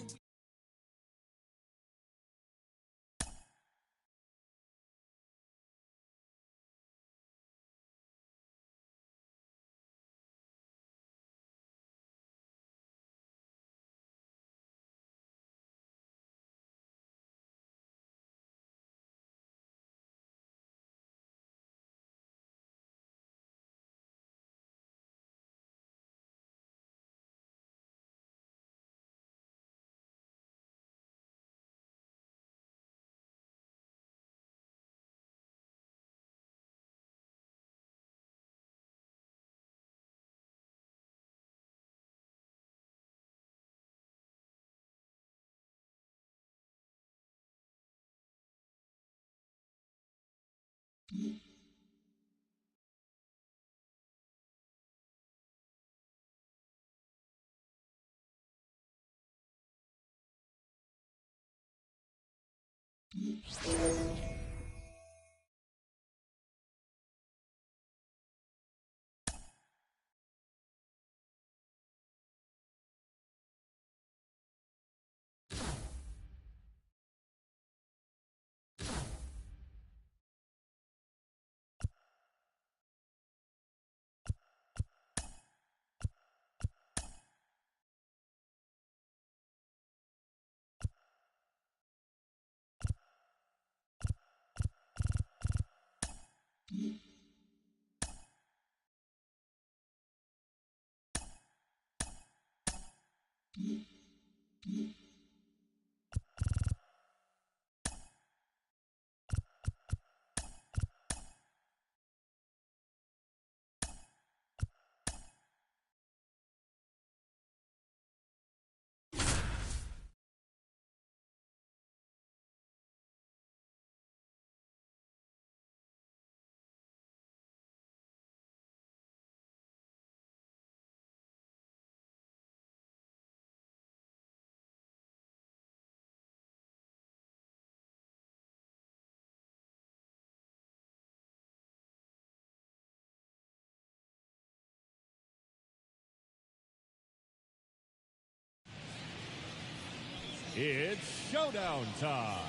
It's showdown time.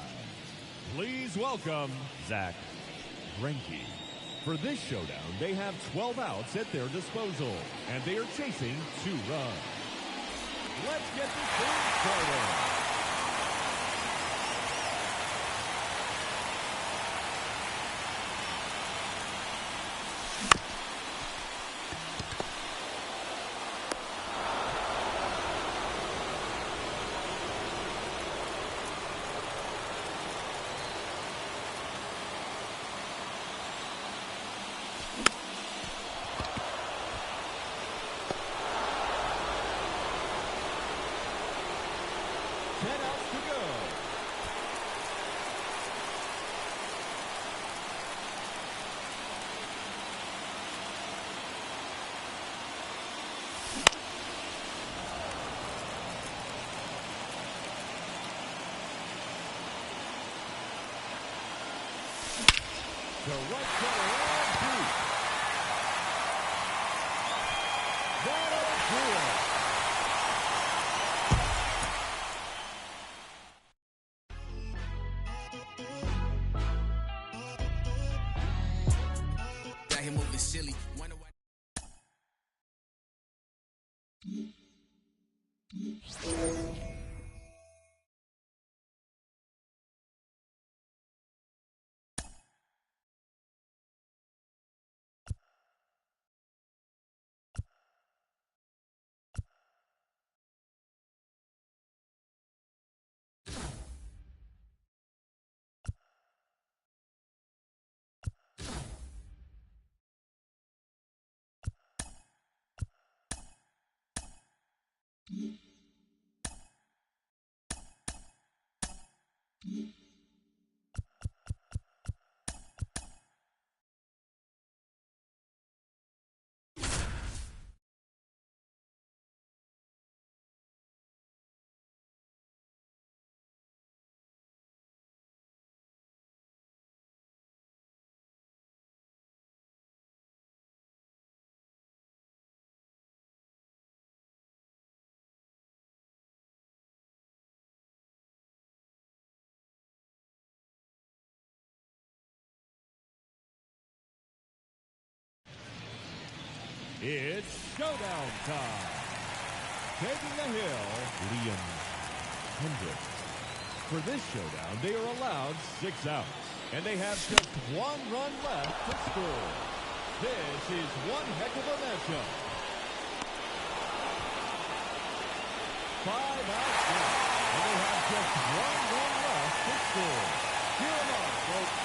Please welcome Zach Greinke. For this showdown, they have 12 outs at their disposal, and they are chasing 2 runs. Let's get this thing started. To right center and deep. That'll do it. Got him moving silly. Wonder why. It's showdown time. Taking the hill, Liam Hendricks. For this showdown, they are allowed 6 outs, and they have just 1 run left to score. This is one heck of a matchup. 5 outs left, and they have just 1 run left to score. Here them are, folks.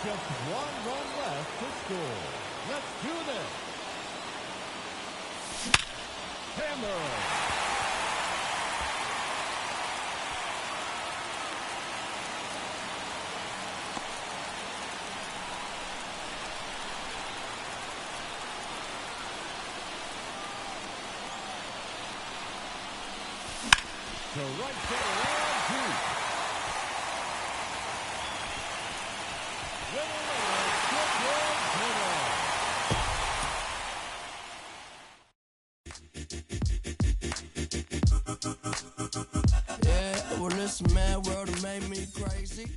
Just 1 run left to score. Let's do this. Hammer. To right center and deep. Yeah, well, this mad world has made me crazy.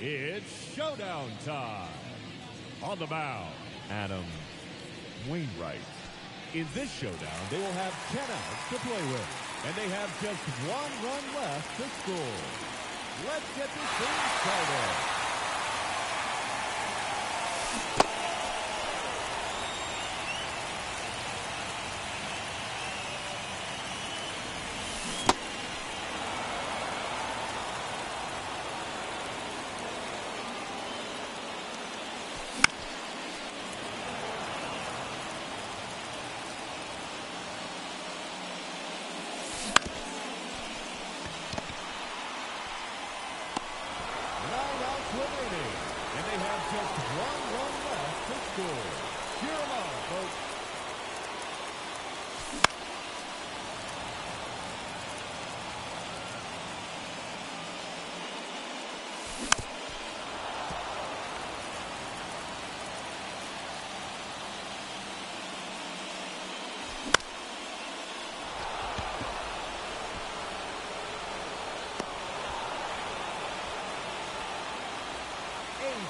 It's showdown time. On the mound, Adam Wainwright. In this showdown, they will have 10 outs to play with, and they have just 1 run left to score. Let's get this thing started. And they have just 1 run left to score. Cheer them on, folks.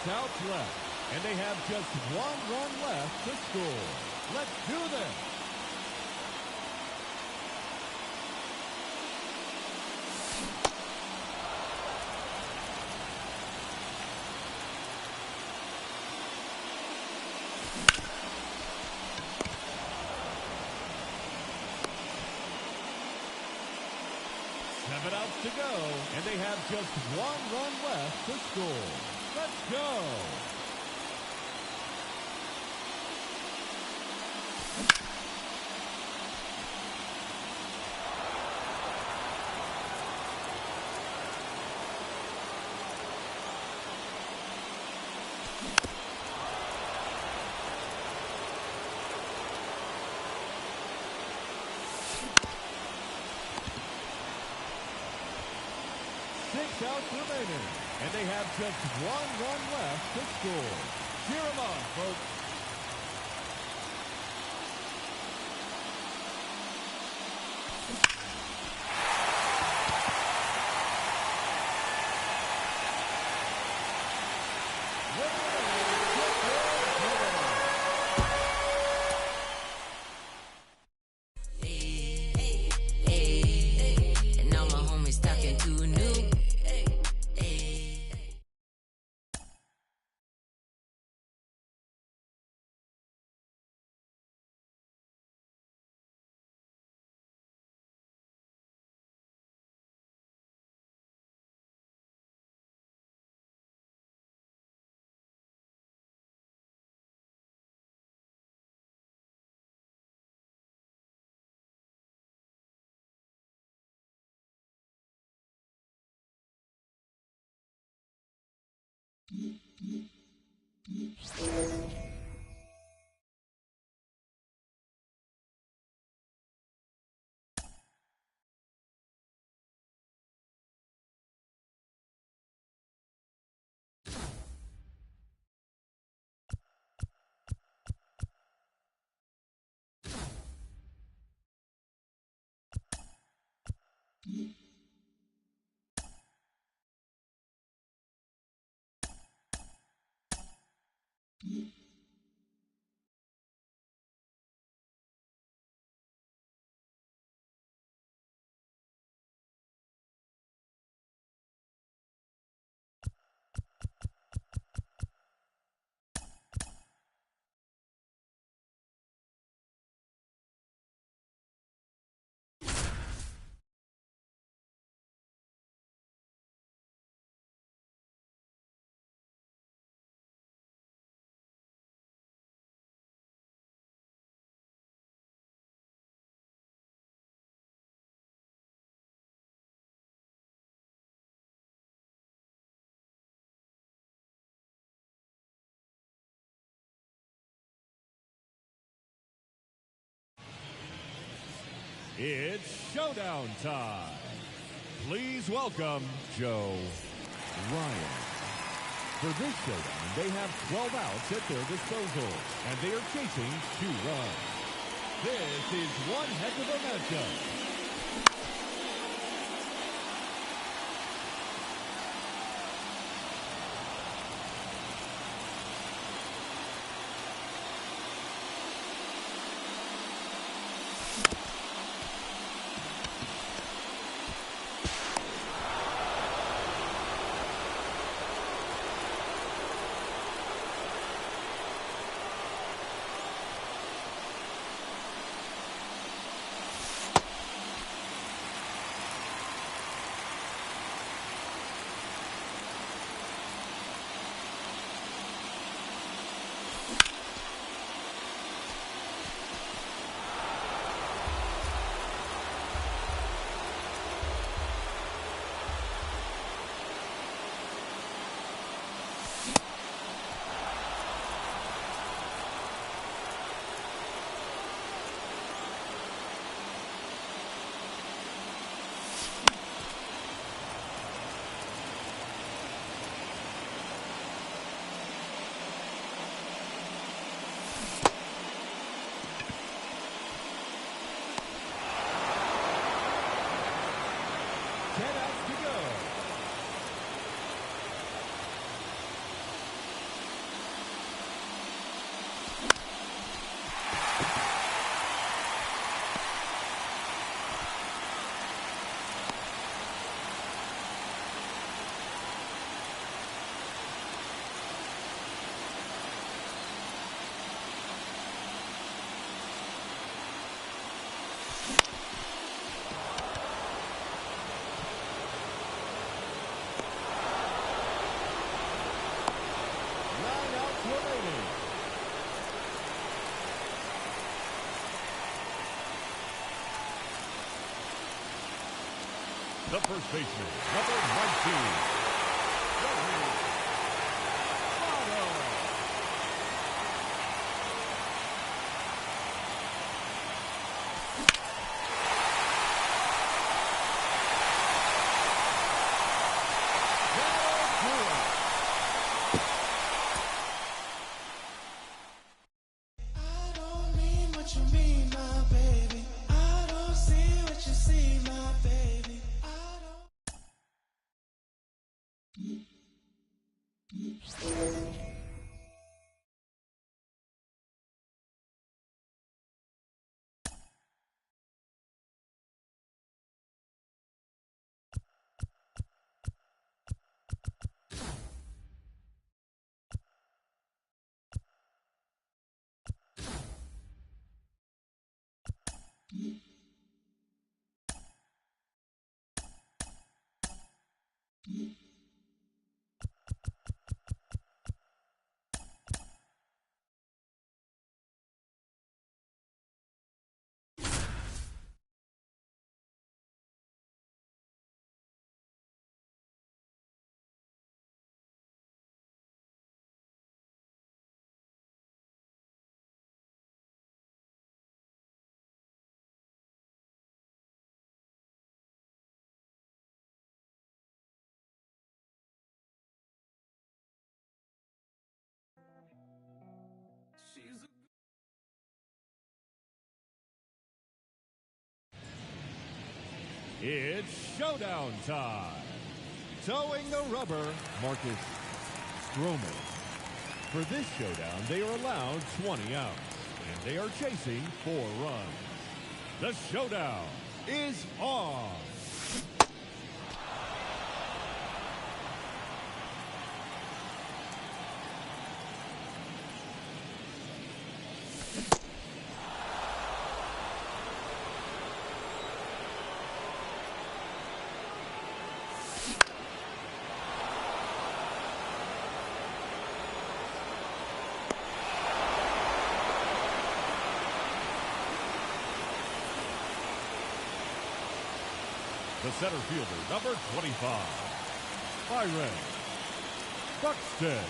Outs left, and they have just 1 run left to score. Let's do this. Seven outs to go, and they have just 1 run left to score. Let's go. Outs remaining, and they have just 1 run left to score. Cheer him on, folks. And now my homies talking too new. It's showdown time. Please welcome Joe Ryan. For this showdown, they have 12 outs at their disposal, and they are chasing 2 runs. This is one heck of a matchup. The first baseman, number 19. It's showdown time. Towing the rubber, Marcus Stroman. For this showdown, they are allowed 20 outs, and they are chasing 4 runs. The showdown is on. The center fielder, number 25, Byron Buxton.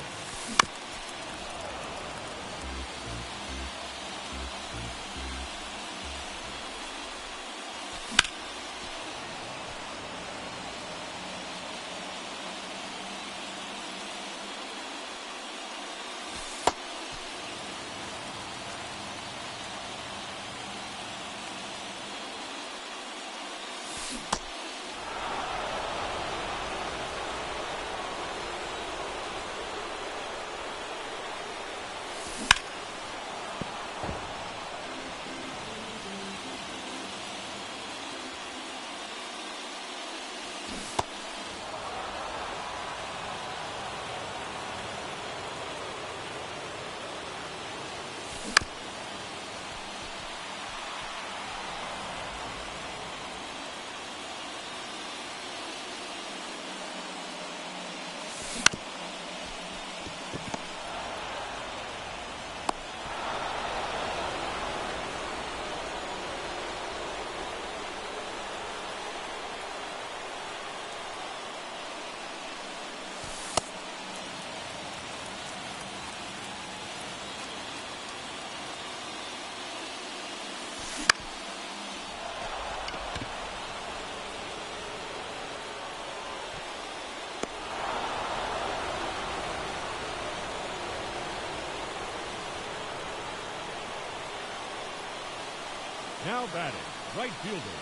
Now batting, right fielder,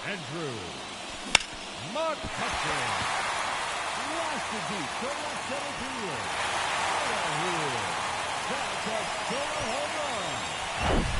Andrew McCutcheon. Blasted deep to left center field. Here. That's a killer home run.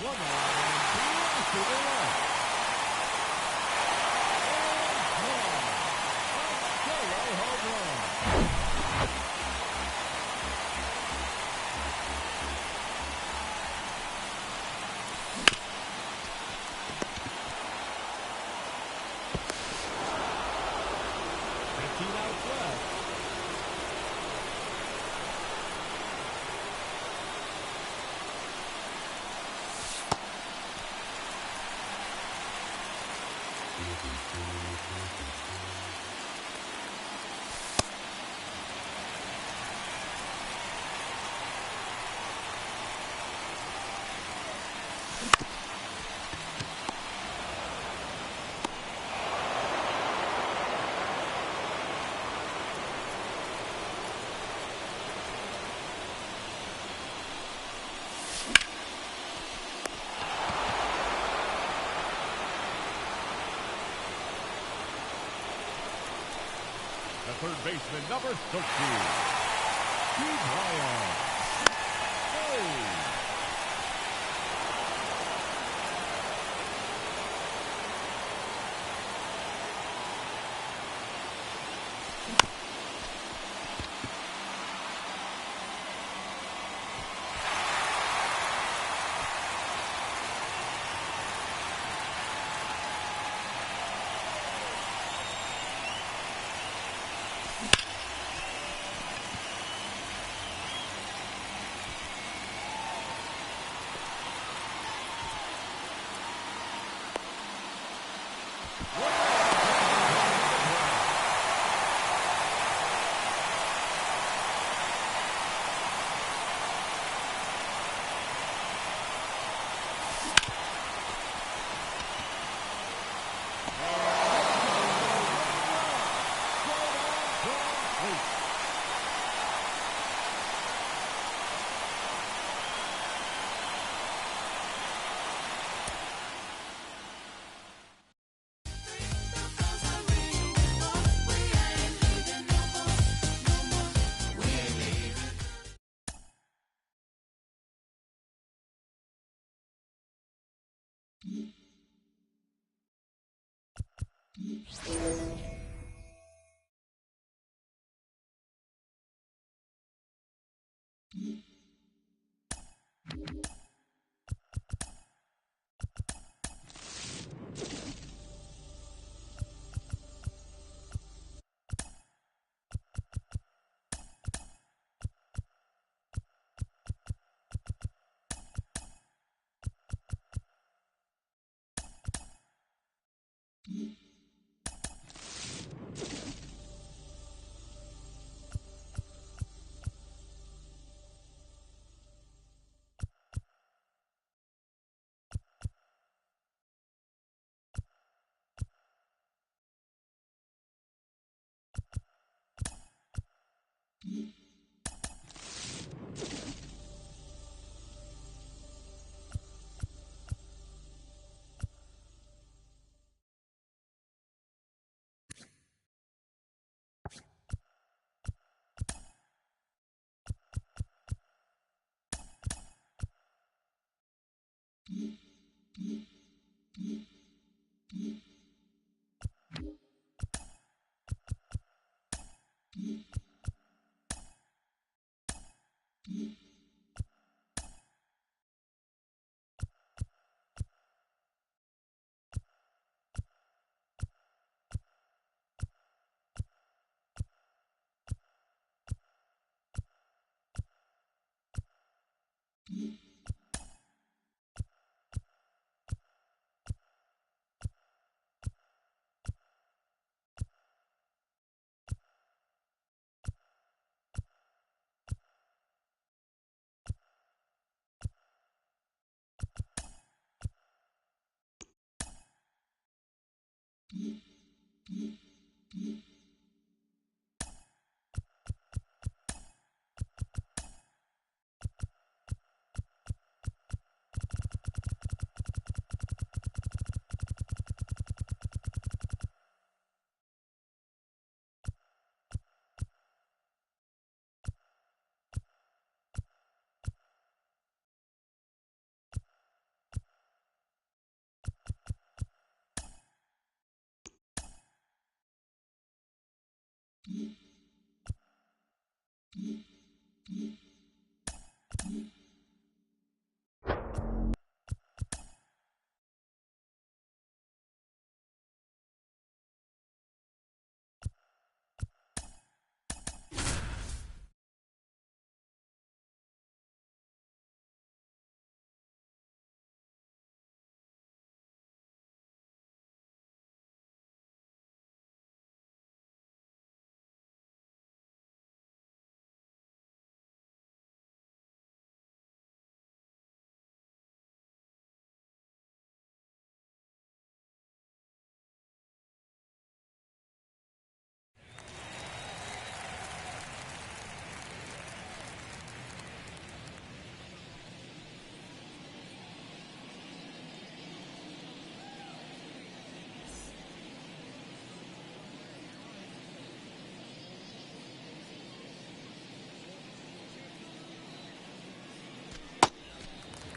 One on, to the left. A solo home run. The third baseman, number 13, Steve Ryan. Oh.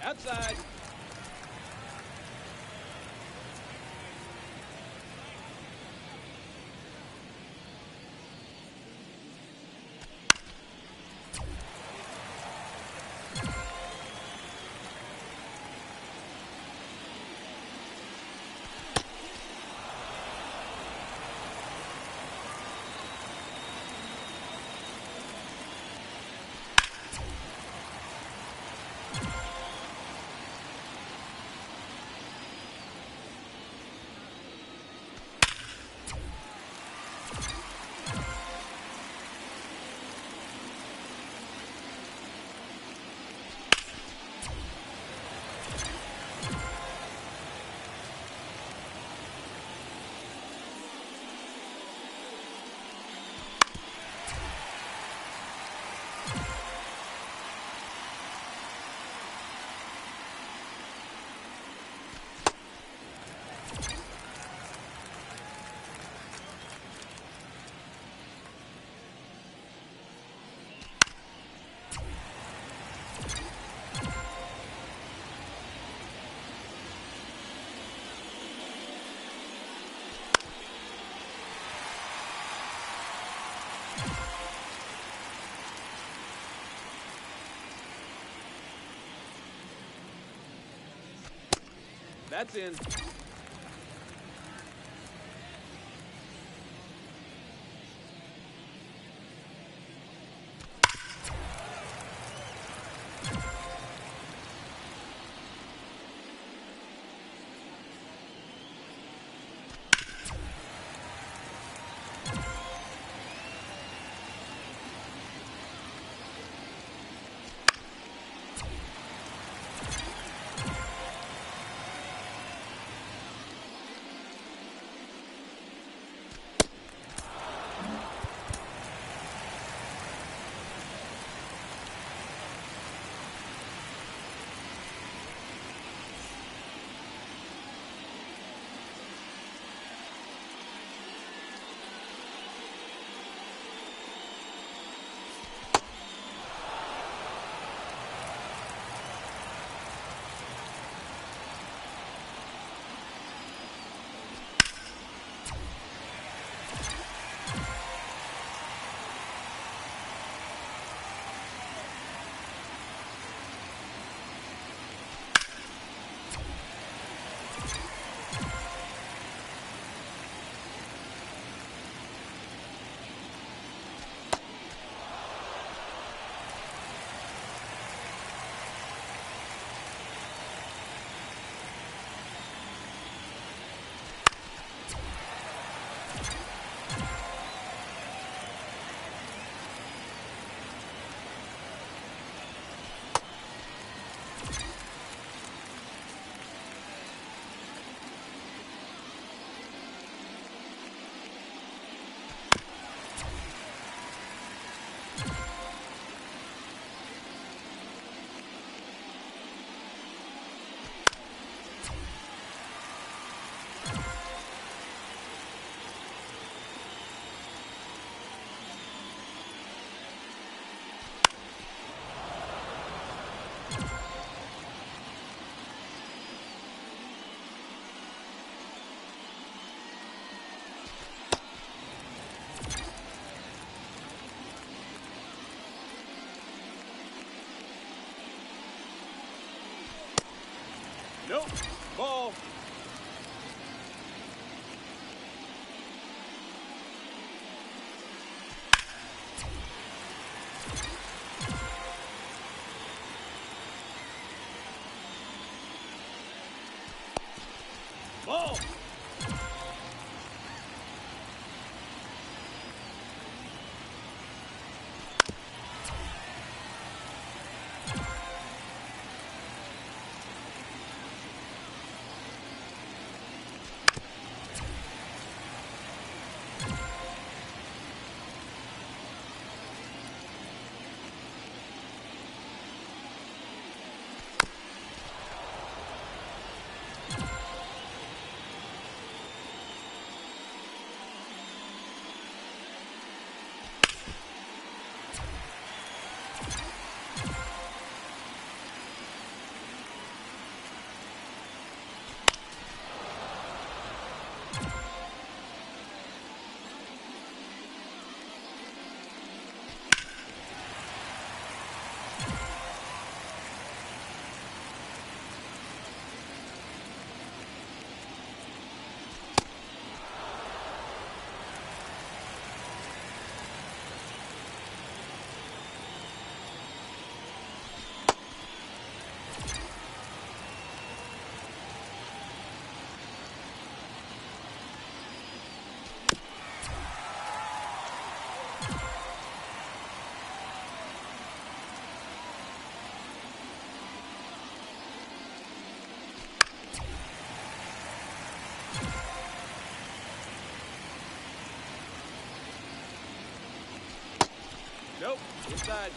Outside. That's in. Nope. Ball. Ball. Nope. Inside.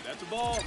That's a ball.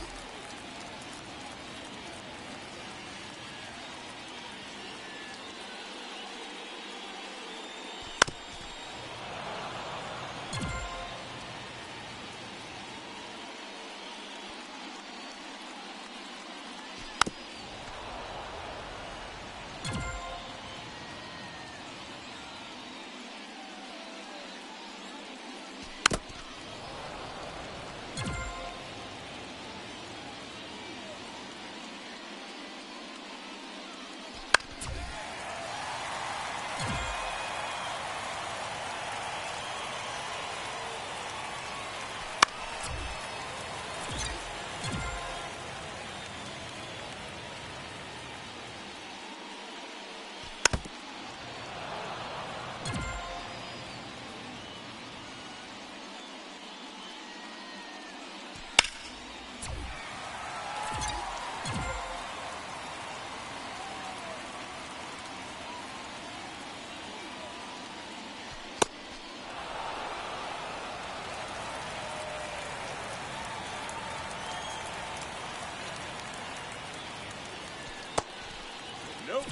Nope.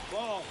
Ball.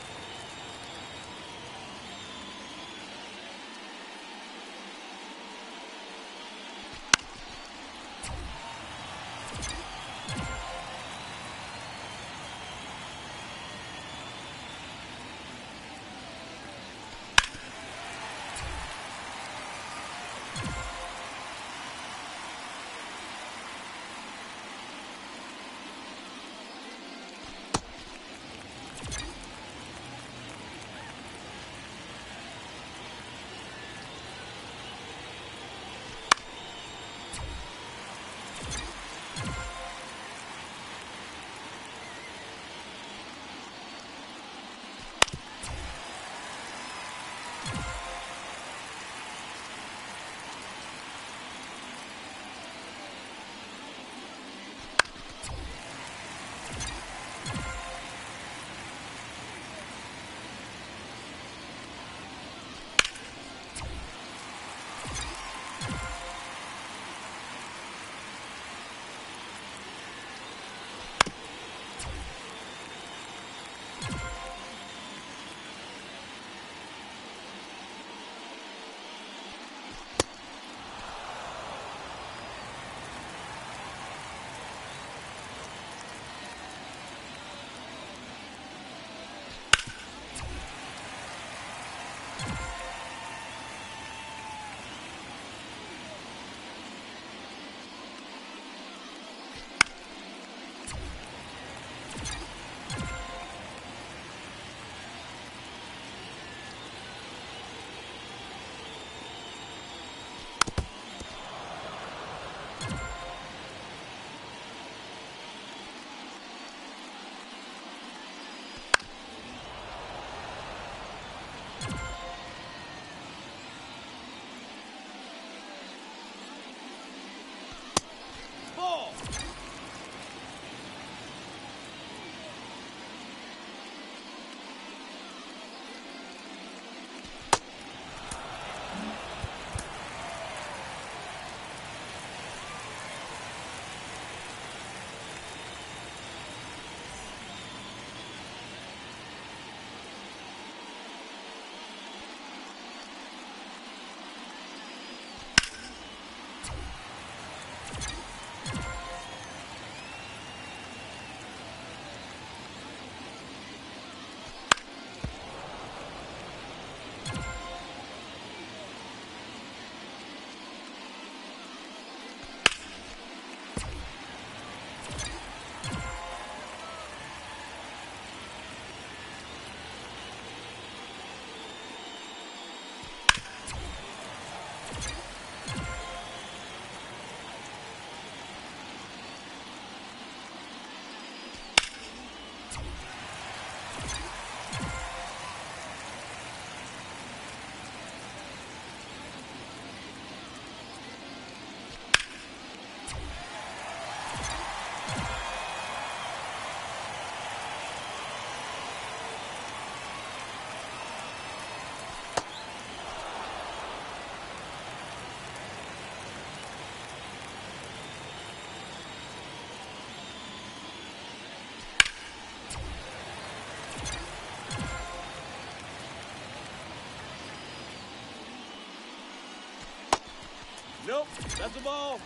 Nope, that's a ball.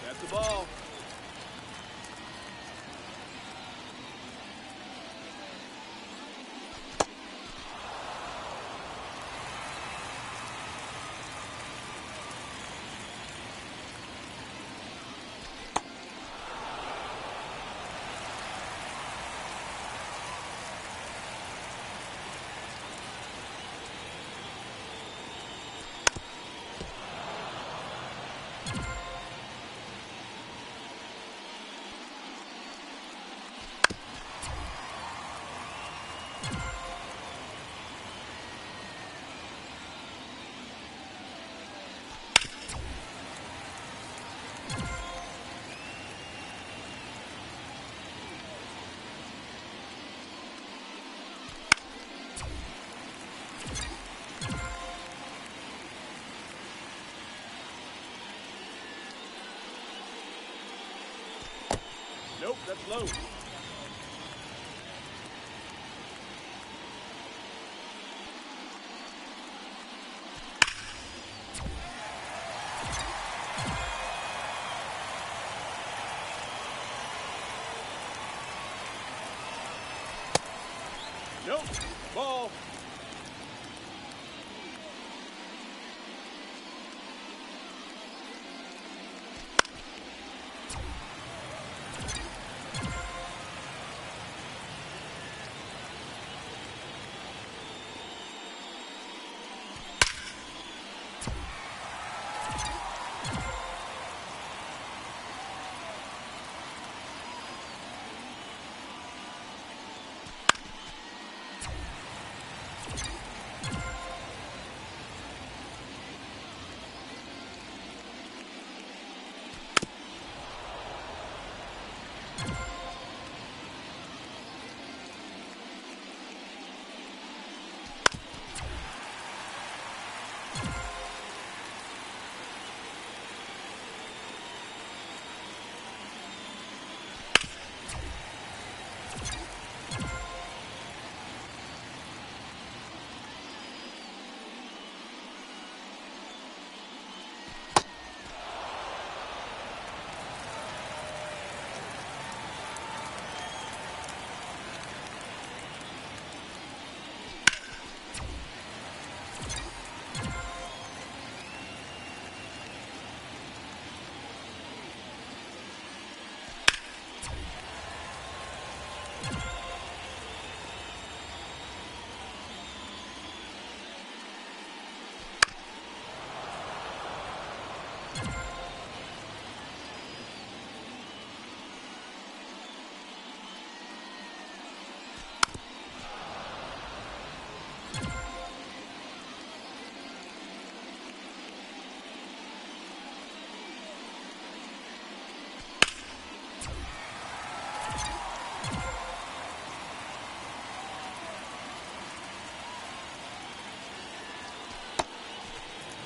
That's the ball. Nope, that's low. Nope, ball.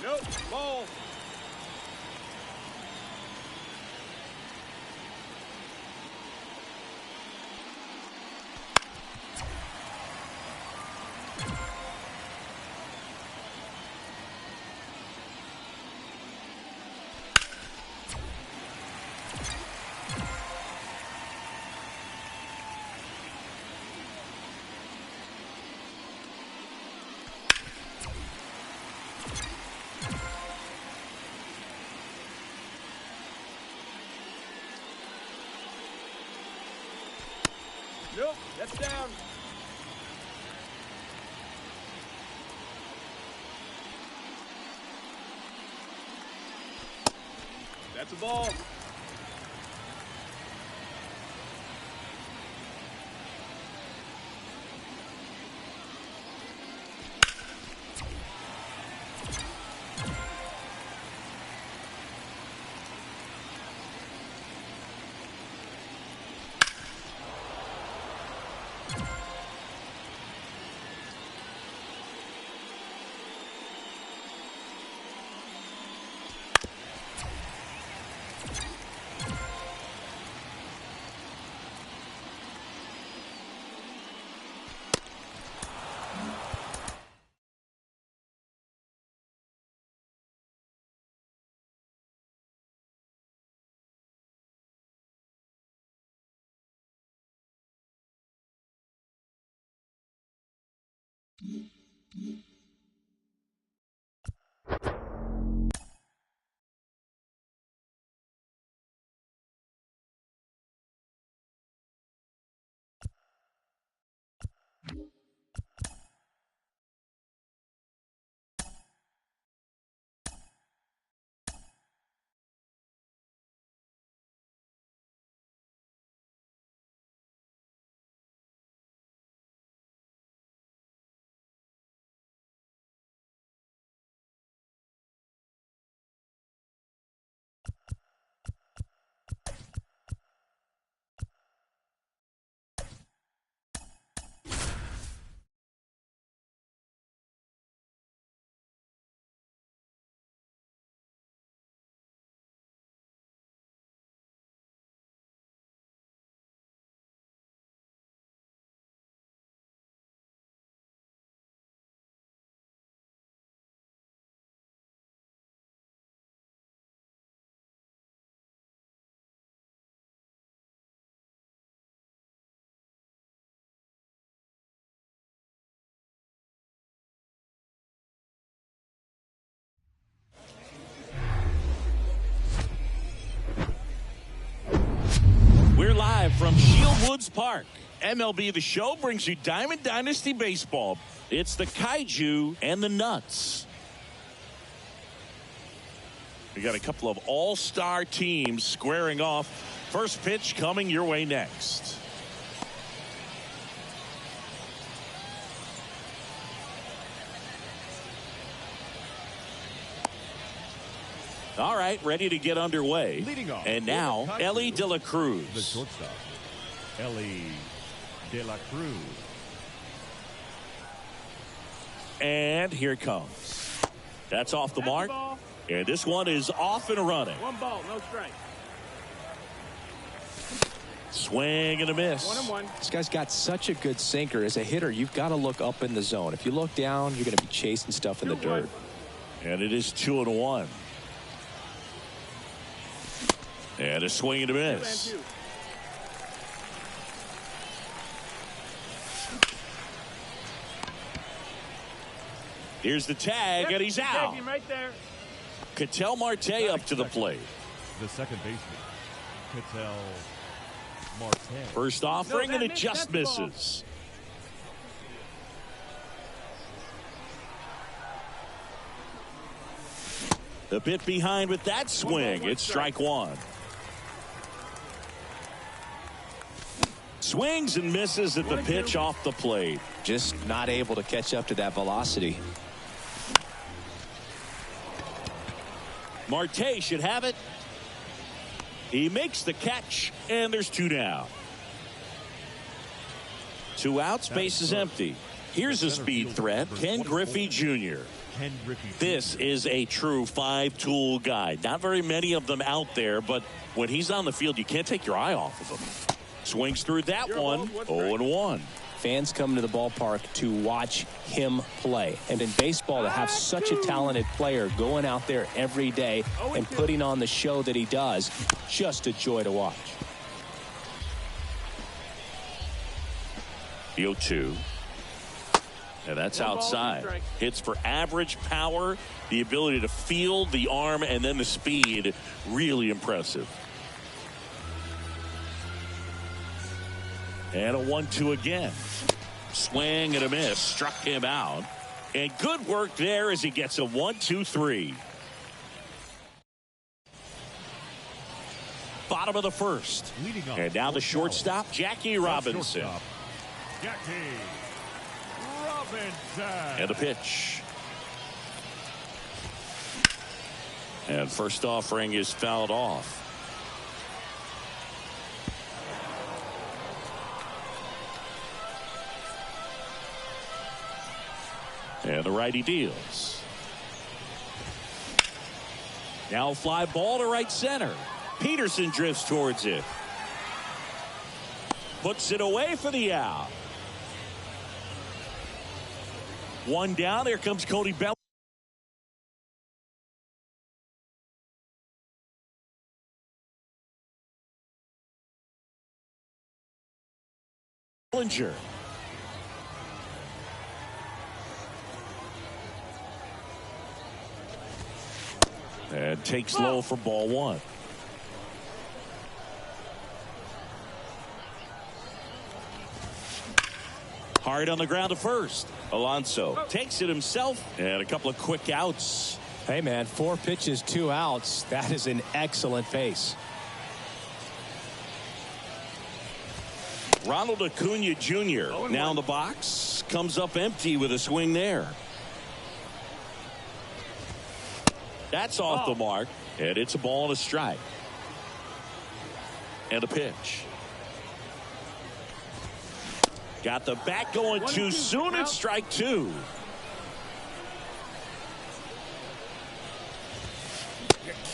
Nope, ball. Nope, that's down. That's a ball. We're live from Shield Woods Park. MLB The Show brings you Diamond Dynasty Baseball. It's the Kaiju and the Nuts. We got a couple of all-star teams squaring off. First pitch coming your way next. All right, ready to get underway. Leading off, and now, Ellie De La the Cruz. shortstop, Ellie De La Cruz. And here it comes. That's off the mark. Ball. And this one is off and running. One ball, no strike. Swing and a miss. 1-1. This guy's got such a good sinker. As a hitter, you've got to look up in the zone. If you look down, you're going to be chasing stuff in the 2-1. dirt. And it is 2-1. And a swing and a miss. 2-2. Here's the tag, and he's out. Take him right there. Ketel Marte up to the plate. The second baseman, Ketel Marte. First offering, No, that and it missed. just That's the ball. misses. A bit behind with that swing. one It's strike. strike one. Swings and misses at the 1-2. pitch off the plate. Just not able to catch up to that velocity. Marte should have it. He makes the catch, and there's two down. 2 outs, base is empty. Here's a speed threat, Ken Griffey Jr. Ken Griffey. This is a true five-tool guy. Not very many of them out there, but when he's on the field, you can't take your eye off of him. Swings through that Your one, ball, 0-1. Fans come to the ballpark to watch him play. And in baseball, to have such a talented player going out there every day and putting on the show that he does, just a joy to watch. The 0-2. And that's One ball, outside. one strike. Hits for average power, the ability to field the arm, and then the speed. Really impressive. And a 1-2 again. Swing and a miss. Struck him out. And good work there as he gets a 1-2-3. Bottom of the first. And now the shortstop, Jackie Robinson. Jackie Robinson. And a pitch. And first offering is fouled off. And the righty deals. Now fly ball to right center. Peterson drifts towards it. Puts it away for the out. One down. There comes Cody Bellinger. And takes low for ball one. Hard on the ground to first. Alonso takes it himself. And a couple of quick outs. Hey, man, 4 pitches, 2 outs. That is an excellent pace. Ronald Acuna Jr. now in the box. Comes up empty with a swing there. That's off the mark. And it's a ball and a strike. And a pitch. Got the bat going too soon. It's strike 2.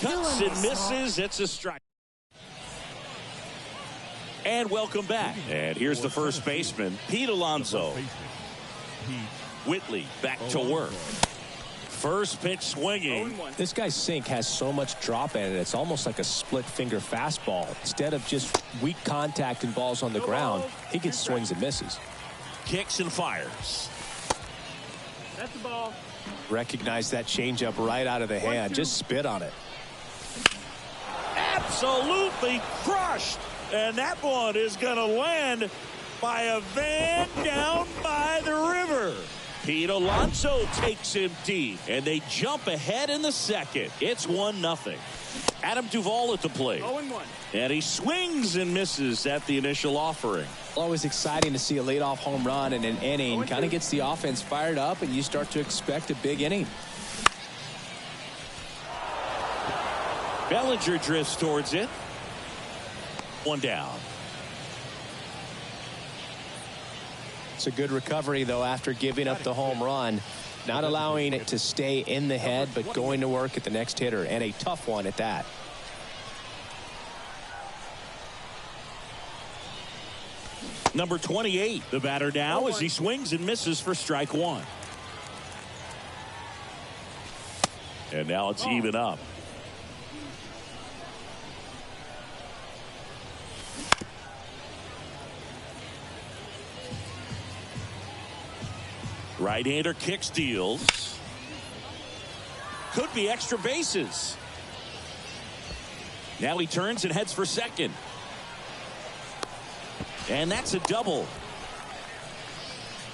Cuts and misses. It's a strike. And welcome back. And here's the first baseman, Pete Alonso. Whitley back to work. First pitch swinging. This guy's sink has so much drop in it. It's almost like a split finger fastball. Instead of just weak contact and balls on the ground, he gets swings and misses. Kicks and fires. That's the ball. Recognize that changeup right out of the hand. Just spit on it. Absolutely crushed. And that one is going to land by a van down by the river. Pete Alonso takes him deep, and they jump ahead in the second. It's 1-0. Adam Duvall at the plate. 0-1. And he swings and misses at the initial offering. Always exciting to see a leadoff home run in an inning. Kind of gets the offense fired up, and you start to expect a big inning. Bellinger drifts towards it. One down. It's a good recovery, though, after giving up the home run. Not allowing it to stay in the head, but going to work at the next hitter, and a tough one at that. Number 28, the batter now as he swings and misses for strike 1. And now it's even up. Right-hander kicks, deals. Could be extra bases. Now he turns and heads for second. And that's a double.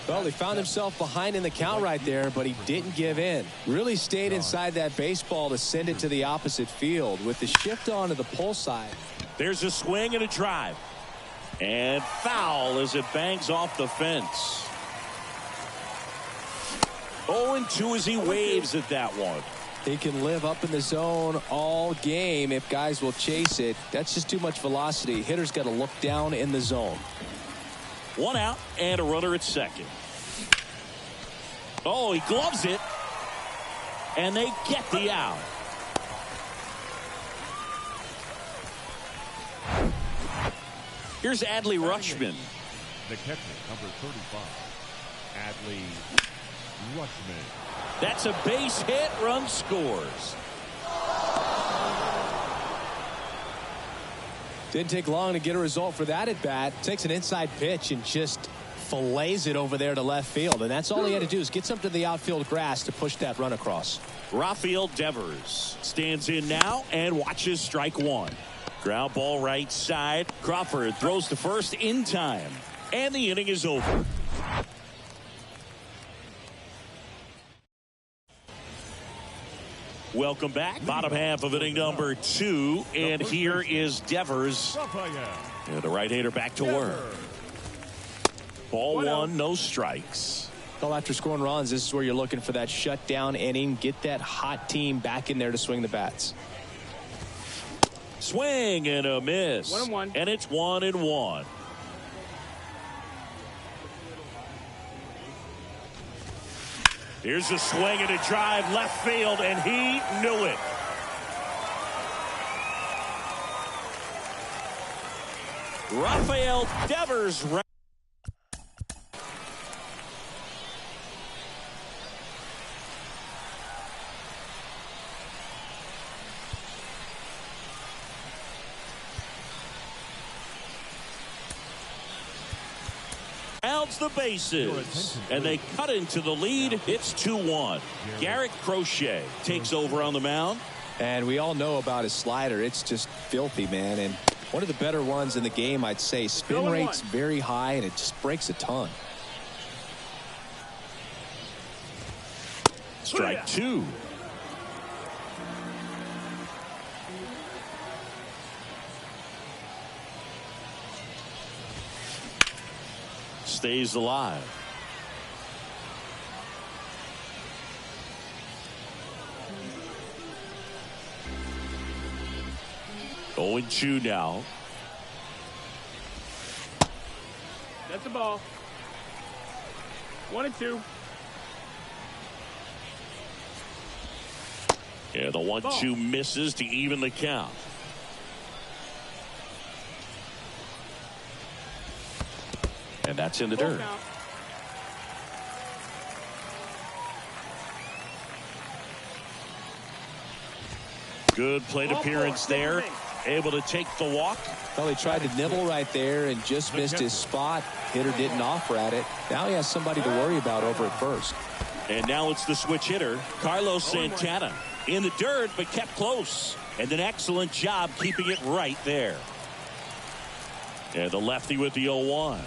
Well, he found himself behind in the count right there, but he didn't give in. Really stayed inside that baseball to send it to the opposite field. With the shift onto the pull side. There's a swing and a drive. And foul as it bangs off the fence. 0-2 as he waves at that one. He can live up in the zone all game if guys will chase it. That's just too much velocity. Hitter's got to look down in the zone. 1 out and a runner at second. Oh, he gloves it. And they get the out. Here's Adley Rutschman. The catcher, number 35, Adley Rutschman. That's a base hit. Run scores. Didn't take long to get a result for that at bat. Takes an inside pitch and just fillets it over there to left field. And that's all he had to do is get something to the outfield grass to push that run across. Rafael Devers stands in now and watches strike 1. Ground ball right side. Crawford throws to first in time. And the inning is over. Welcome back. Bottom half of inning number 2. And here is Devers. And the right-hander back to work. Ball 1, no strikes. Well, after scoring runs, this is where you're looking for that shutdown inning. Get that hot team back in there to swing the bats. Swing and a miss. 1-1. And it's 1-1. Here's a swing and a drive left field, and he knew it. Rafael Devers. Rounds the bases, and they cut into the lead. It's 2-1. Garrett Crochet takes over on the mound. And we all know about his slider. It's just filthy, man. And one of the better ones in the game, I'd say. Spin rate's very high, and it just breaks a ton. Strike 2. Stays alive. Oh, 0-2 now. That's the ball. 1-2. Yeah, the 1-2 misses to even the count. And that's in the dirt. Good plate appearance there. Able to take the walk. Well, he tried to nibble right there and just missed his spot. Hitter didn't offer at it. Now he has somebody to worry about over at first. And now it's the switch hitter, Carlos Santana. In the dirt, but kept close. And an excellent job keeping it right there. And the lefty with the 0-1.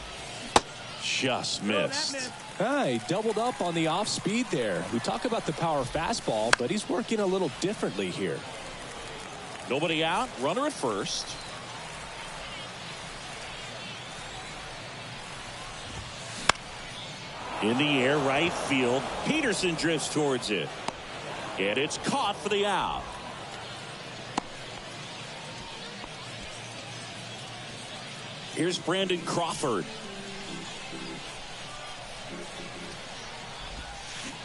Just missed. He doubled up on the off speed there. We talk about the power fastball, but he's working a little differently here. Nobody out. Runner at first. In the air, right field. Peterson drifts towards it. And it's caught for the out. Here's Brandon Crawford.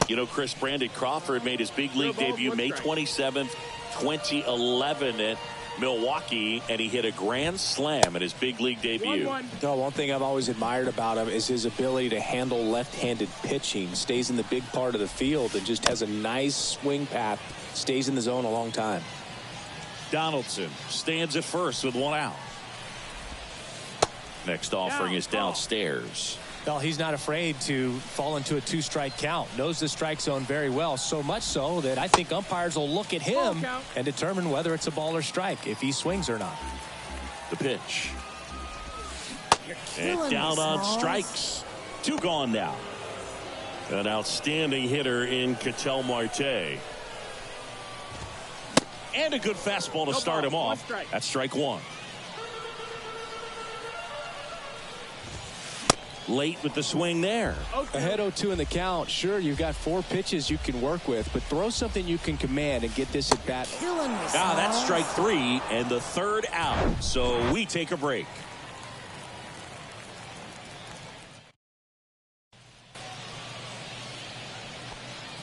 You know, Chris, Brandon Crawford made his big league debut May 27th, 2011 at Milwaukee, and he hit a grand slam at his big league debut. One thing I've always admired about him is his ability to handle left-handed pitching. Stays in the big part of the field and just has a nice swing path. Stays in the zone a long time. Donaldson stands at first with 1 out. Next offering is downstairs. Well, he's not afraid to fall into a 2-strike count. Knows the strike zone very well, so much so that I think umpires will look at him and determine whether it's a ball or strike, if he swings or not. The pitch. And down on strikes. 2 gone now. An outstanding hitter in Ketel Marte. And a good fastball to start him off. That's strike 1. Late with the swing there. Ahead 0-2 in the count. Sure, you've got 4 pitches you can work with, but throw something you can command and get this at bat. That's strike 3 and the 3rd out. So we take a break.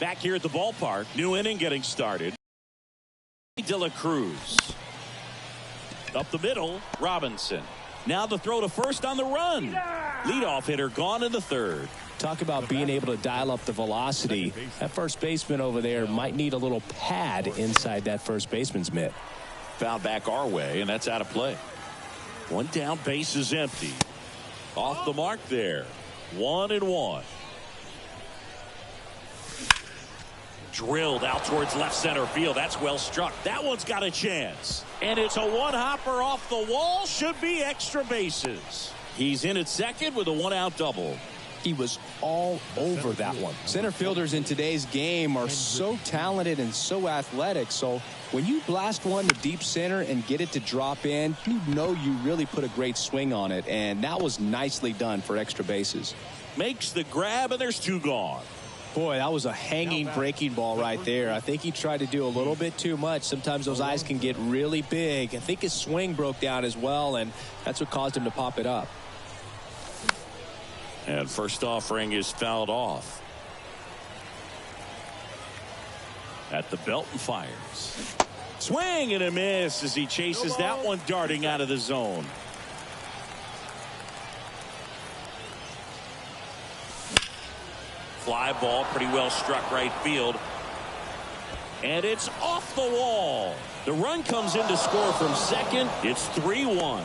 Back here at the ballpark, new inning getting started. De La Cruz. Up the middle, Robinson. Now the throw to first on the run. Leadoff hitter gone in the 3rd. Talk about being able to dial up the velocity. That first baseman over there might need a little pad inside that first baseman's mitt. Foul back our way, and that's out of play. 1 down, base is empty. Off the mark there. 1-1. Drilled out towards left center field. That's well struck. That one's got a chance. And it's a one-hopper off the wall. Should be extra bases. He's in at second with a one-out double. He was all over that one. Center fielders in today's game are so talented and so athletic. So when you blast one to deep center and get it to drop in, you know you really put a great swing on it. And that was nicely done for extra bases. Makes the grab, and there's two gone. Boy, that was a hanging breaking ball right there. I think he tried to do a little bit too much. Sometimes those eyes can get really big. I think his swing broke down as well, and that's what caused him to pop it up. And first offering is fouled off. At the belt and fires. Swing and a miss as he chases that one darting out of the zone. Fly ball, pretty well struck right field. And it's off the wall. The run comes in to score from second. It's 3-1.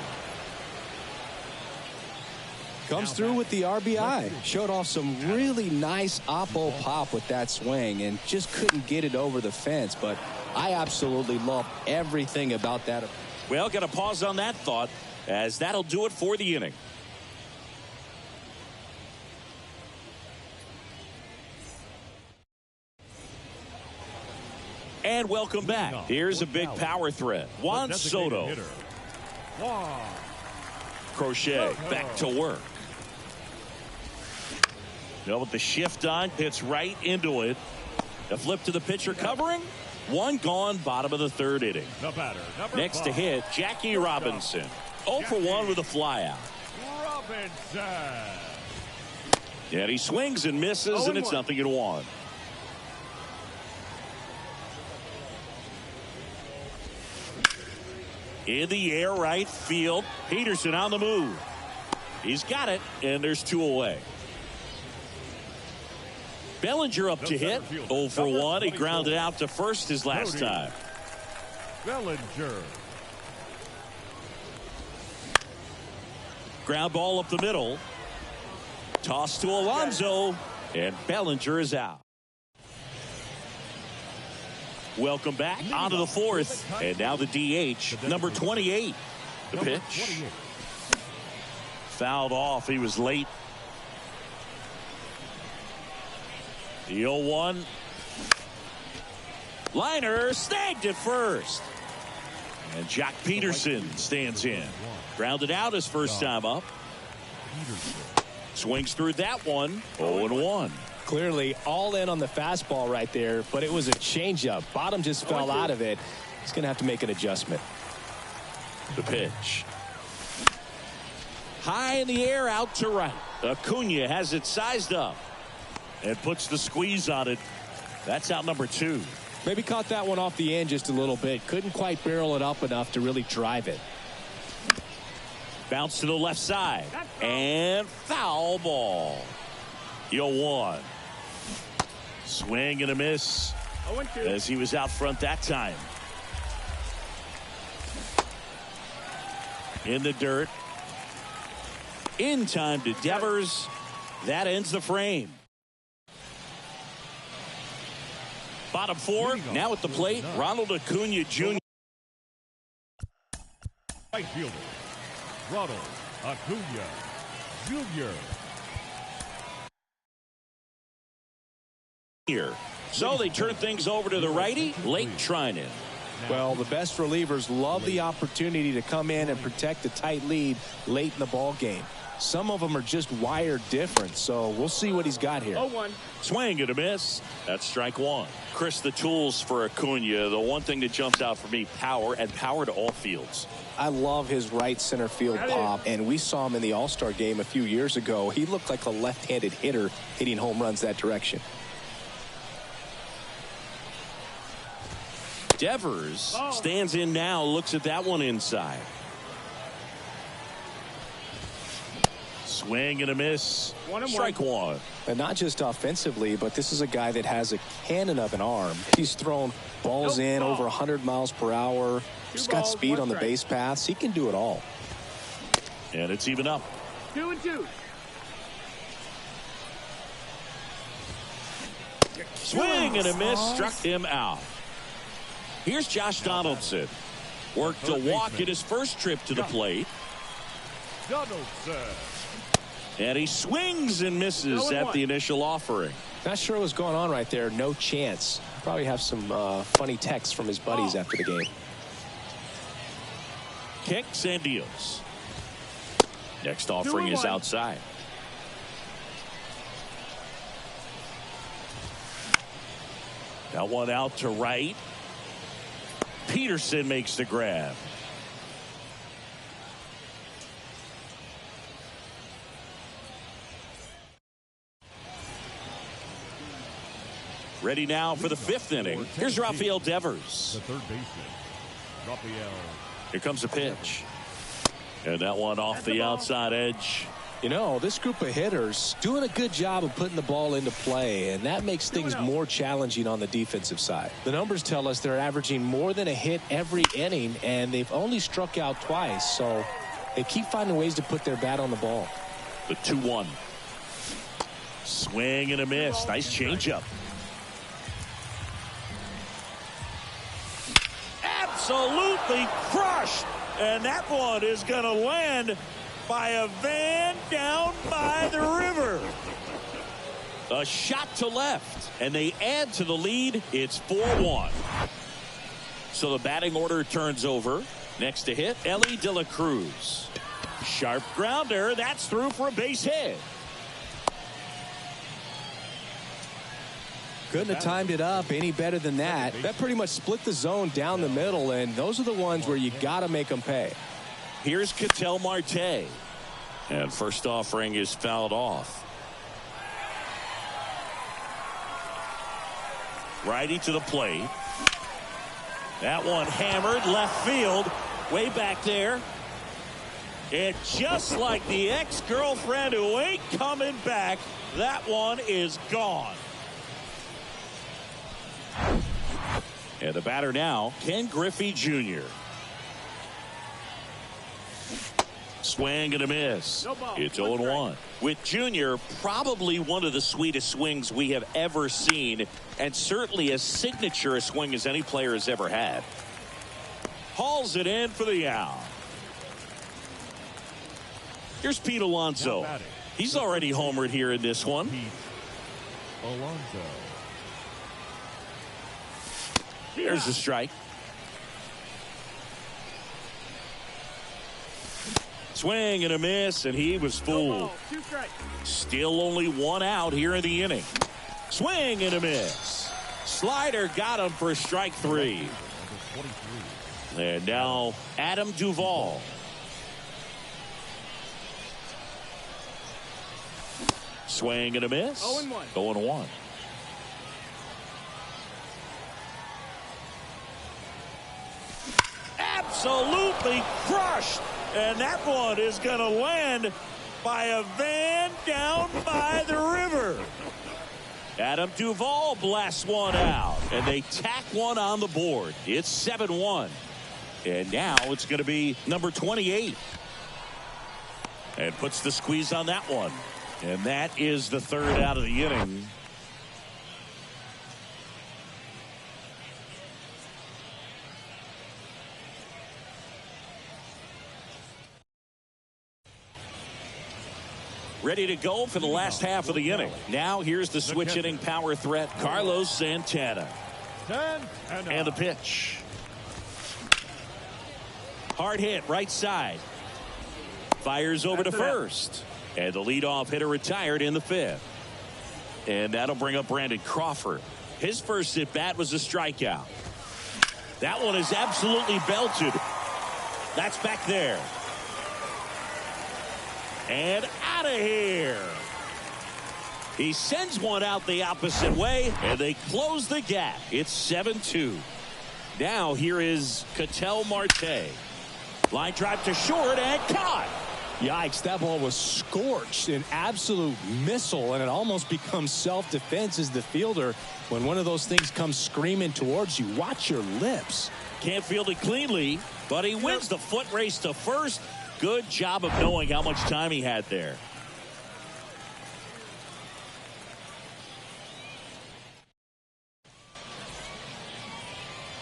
Comes through with the RBI. Showed off some really nice oppo pop with that swing and just couldn't get it over the fence. But I absolutely love everything about that. Well, got to pause on that thought, as that'll do it for the inning. And welcome back. Here's a big power threat. Juan Soto. Crochet back to work. Now with the shift on, hits right into it. The flip to the pitcher covering. One gone, bottom of the third inning. Next to hit, Jackie Robinson. 0 for 1 with a flyout. And he swings and misses, and it's 0-1. In the air, right field. Peterson on the move. He's got it, and there's 2 away. Bellinger up to hit. 0 for 1. He grounded out to first his last time. Bellinger. Ground ball up the middle. Toss to Alonso, and Bellinger is out. Welcome back onto the fourth, and now the DH, number 28. The pitch. Fouled off. He was late. The 0-1. Liner snagged at first. And Jack Peterson stands in. Grounded out his first time up. Swings through that one. 0-1. Clearly all in on the fastball right there, but it was a changeup. Bottom just fell out of it. He's going to have to make an adjustment. The pitch. High in the air, out to right. Acuna has it sized up and puts the squeeze on it. That's out number 2. Maybe caught that one off the end just a little bit. Couldn't quite barrel it up enough to really drive it. Bounce to the left side. And foul ball. 0-1. Swing and a miss as he was out front that time. In the dirt. In time to Devers. That ends the frame. Bottom 4. Now at the plate, Ronald Acuna Jr. Right fielder, Ronald Acuna Jr. So they turn things over to the righty, Lake Trinan. Well, the best relievers love the opportunity to come in and protect a tight lead late in the ball game. Some of them are just wired different, so we'll see what he's got here. 0-1. Swing and a miss. That's strike 1. Chris, the tools for Acuna, the one thing that jumps out for me, power, and power to all fields. I love his right center field pop, and we saw him in the All-Star game a few years ago. He looked like a left-handed hitter hitting home runs that direction. Devers stands in now, looks at that one inside. Swing and a miss. Strike 1. And not just offensively, but this is a guy that has a cannon of an arm. He's thrown balls in over 100 miles per hour. He's got speed on the base paths. He can do it all. And it's even up. 2-2. Swing and a miss, struck him out. Here's Josh Donaldson. Worked to walk at his first trip to the plate. Donaldson. And he swings and misses at the initial offering. Not sure what's going on right there. No chance. Probably have some funny texts from his buddies after the game. Kicks and deals. Next offering is outside. That one out to right. Peterson makes the grab. Ready now for the fifth inning. Here's Rafael Devers. The third baseman, Rafael. Here comes a pitch. And that one off the outside edge. You know, this group of hitters doing a good job of putting the ball into play, and that makes things more challenging on the defensive side. The numbers tell us they're averaging more than a hit every inning, and they've only struck out twice, so they keep finding ways to put their bat on the ball. The 2-1. Swing and a miss. Nice changeup. Absolutely crushed. And that one is going to land by a van down by the river. A shot to left. And they add to the lead. It's 4-1. So the batting order turns over. Next to hit, Ellie De La Cruz. Sharp grounder. That's through for a base hit. Couldn't have timed it up any better than that. That pretty much split the zone down the middle, and those are the ones where you got to make them pay. Here's Ketel Marte. And first offering is fouled off. Righty to the plate. That one hammered left field. Way back there. And just like the ex-girlfriend who ain't coming back, that one is gone. And the batter now, Ken Griffey Jr. Swing and a miss. It's 0-1. With Jr., probably one of the sweetest swings we have ever seen, and certainly as signature a swing as any player has ever had. Hauls it in for the out. Here's Pete Alonso. He's already homered here in this one. Pete Alonso. Here's the strike. Swing and a miss, and he was fooled. Still only one out here in the inning. Swing and a miss. Slider got him for strike 3. And now Adam Duvall. Swing and a miss. 0-1. 0-1. Absolutely crushed. And that one is going to land by a van down by the river. Adam Duvall blasts one out. And they tack one on the board. It's 7-1. And now it's going to be number 28. And puts the squeeze on that one. And that is the third out of the inning. Ready to go for the last half of the inning. Now here's the switch hitting power threat, Carlos Santana. And the pitch. Hard hit right side. Fires over to first. And the leadoff hitter retired in the fifth. And that'll bring up Brandon Crawford. His first at bat was a strikeout. That one is absolutely belted. That's back there. And out of here. He sends one out the opposite way, and they close the gap. It's 7-2. Now here is Ketel Marte. Line drive to short and caught. Yikes, that ball was scorched, an absolute missile, and it almost becomes self-defense as the fielder. When one of those things comes screaming towards you, watch your lips. Can't field it cleanly, but he wins the foot race to first. Good job of knowing how much time he had there.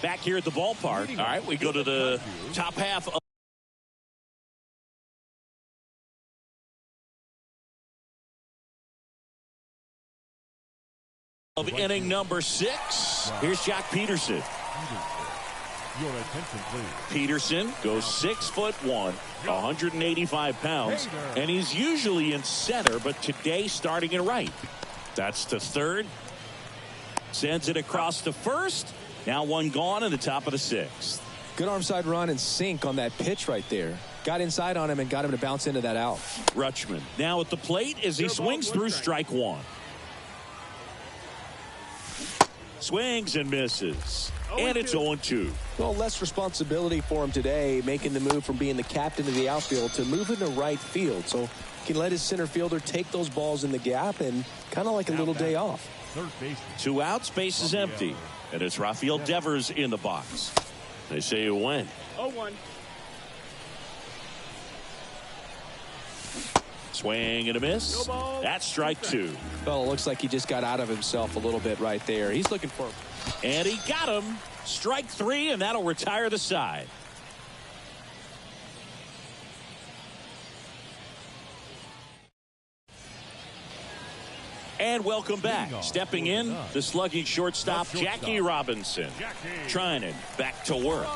Back here at the ballpark. All right, we go to the top half of inning number 6. Here's Jock Peterson. Your attention, please. Peterson goes 6'1", 185 pounds, and he's usually in center, but today starting in right. That's to third. Sends it across to first. Now one gone in the top of the 6th. Good arm side run and sink on that pitch right there. Got inside on him and got him to bounce into that out. Rutschman now at the plate as he swings through strike 1. Swings and misses. And it's 0-2. Well, less responsibility for him today, making the move from being the captain of the outfield to moving to right field. So he can let his center fielder take those balls in the gap and kind of like a little day off. 2 outs, base is empty. And it's Rafael Devers in the box. They say you win. 0-1. Swing and a miss. That's strike 2. Well, it looks like he just got out of himself a little bit right there. He's looking for him. And he got him. Strike 3, and that'll retire the side. And welcome back. Stepping in, the slugging shortstop, Jackie Robinson. Treinen back to work.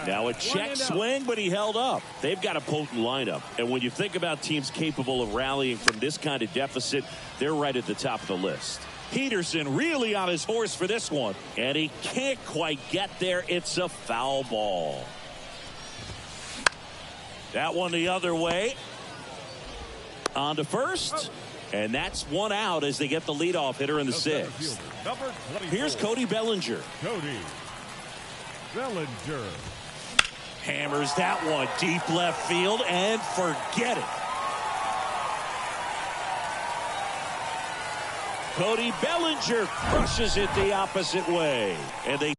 Now a check swing, but he held up. They've got a potent lineup. And when you think about teams capable of rallying from this kind of deficit, they're right at the top of the list. Peterson really on his horse for this one. And he can't quite get there. It's a foul ball. That one the other way. On to first. And that's 1 out as they get the leadoff hitter in the 6th. Here's Cody Bellinger. Cody Bellinger. Hammers that one deep left field and forget it. Cody Bellinger crushes it the opposite way. And they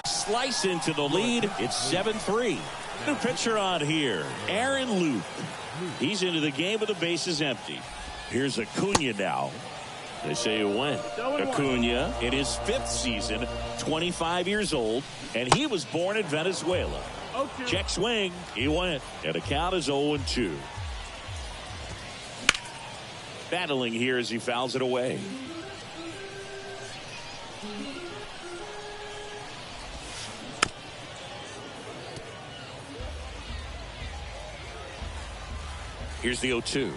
slice into the lead. It's 7-3. New pitcher on here, Aaron Loop. He's into the game with the bases empty. Here's Acuna now. They say you win. Acuna in his 5th season, 25 years old, and he was born in Venezuela. Check swing. He went. And the count is 0-2. Battling here as he fouls it away. Here's the 0-2.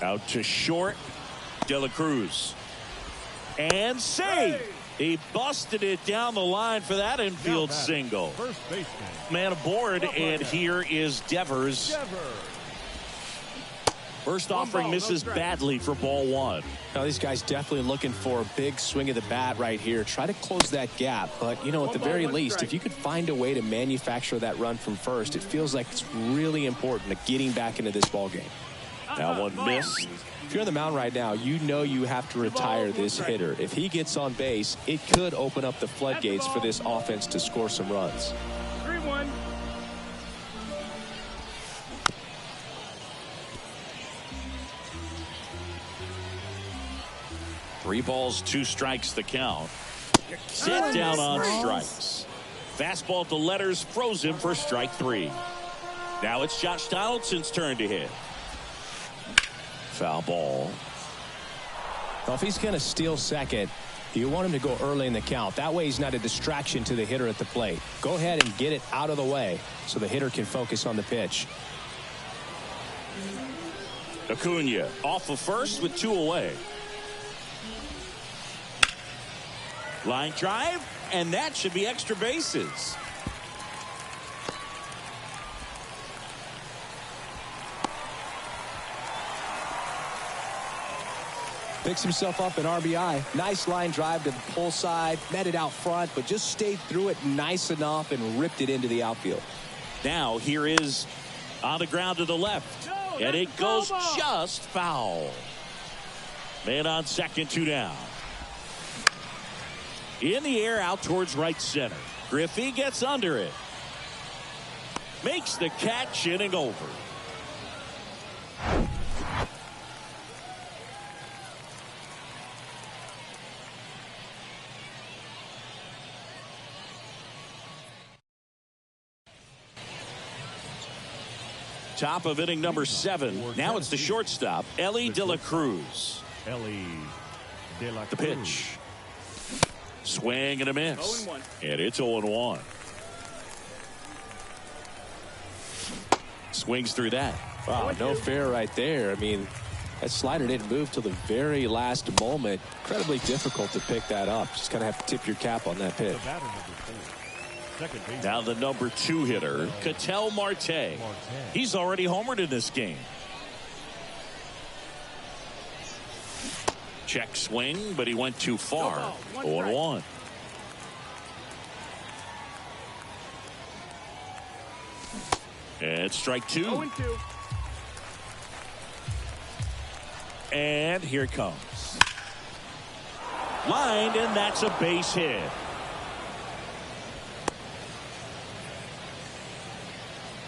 Out to short. De La Cruz. And save. He busted it down the line for that infield single. First baseman. Man aboard, and here is Devers. First offering misses badly for ball 1. Now these guys definitely looking for a big swing of the bat right here. Try to close that gap. But, you know, at the very least, if you could find a way to manufacture that run from first, it feels like it's really important to getting back into this ball game. Now one missed. If you're on the mound right now, you know you have to retire this hitter. If he gets on base, it could open up the floodgates for this offense to score some runs. 3-1. Three balls, 2 strikes the count. Set down on strikes. Fastball to letters froze him for strike 3. Now it's Josh Donaldson's turn to hit. Foul ball. Well, if he's going to steal second, you want him to go early in the count. That way he's not a distraction to the hitter at the plate. Go ahead and get it out of the way so the hitter can focus on the pitch. Acuna off of first with 2 away. Line drive, and that should be extra bases. Picks himself up an RBI. Nice line drive to the pull side, met it out front, but just stayed through it nice enough and ripped it into the outfield. Now here is on the ground to the left, and it goes just foul. Man on second, 2 down. In the air out towards right center. Griffey gets under it. Makes the catch, inning over. Top of inning number 7. Now it's the shortstop, Ellie De La Cruz. Ellie De La Cruz. The pitch. Swing and a miss. 0-1. And it's 0-1. Swings through that. Wow, no fair right there. I mean, that slider didn't move till the very last moment. Incredibly difficult to pick that up. Just kind of have to tip your cap on that pitch. Now the number 2 hitter, Ketel Marte. He's already homered in this game. Check swing, but he went too far. 0-1. And strike 2. 0-2. And here it comes. Lined, and that's a base hit.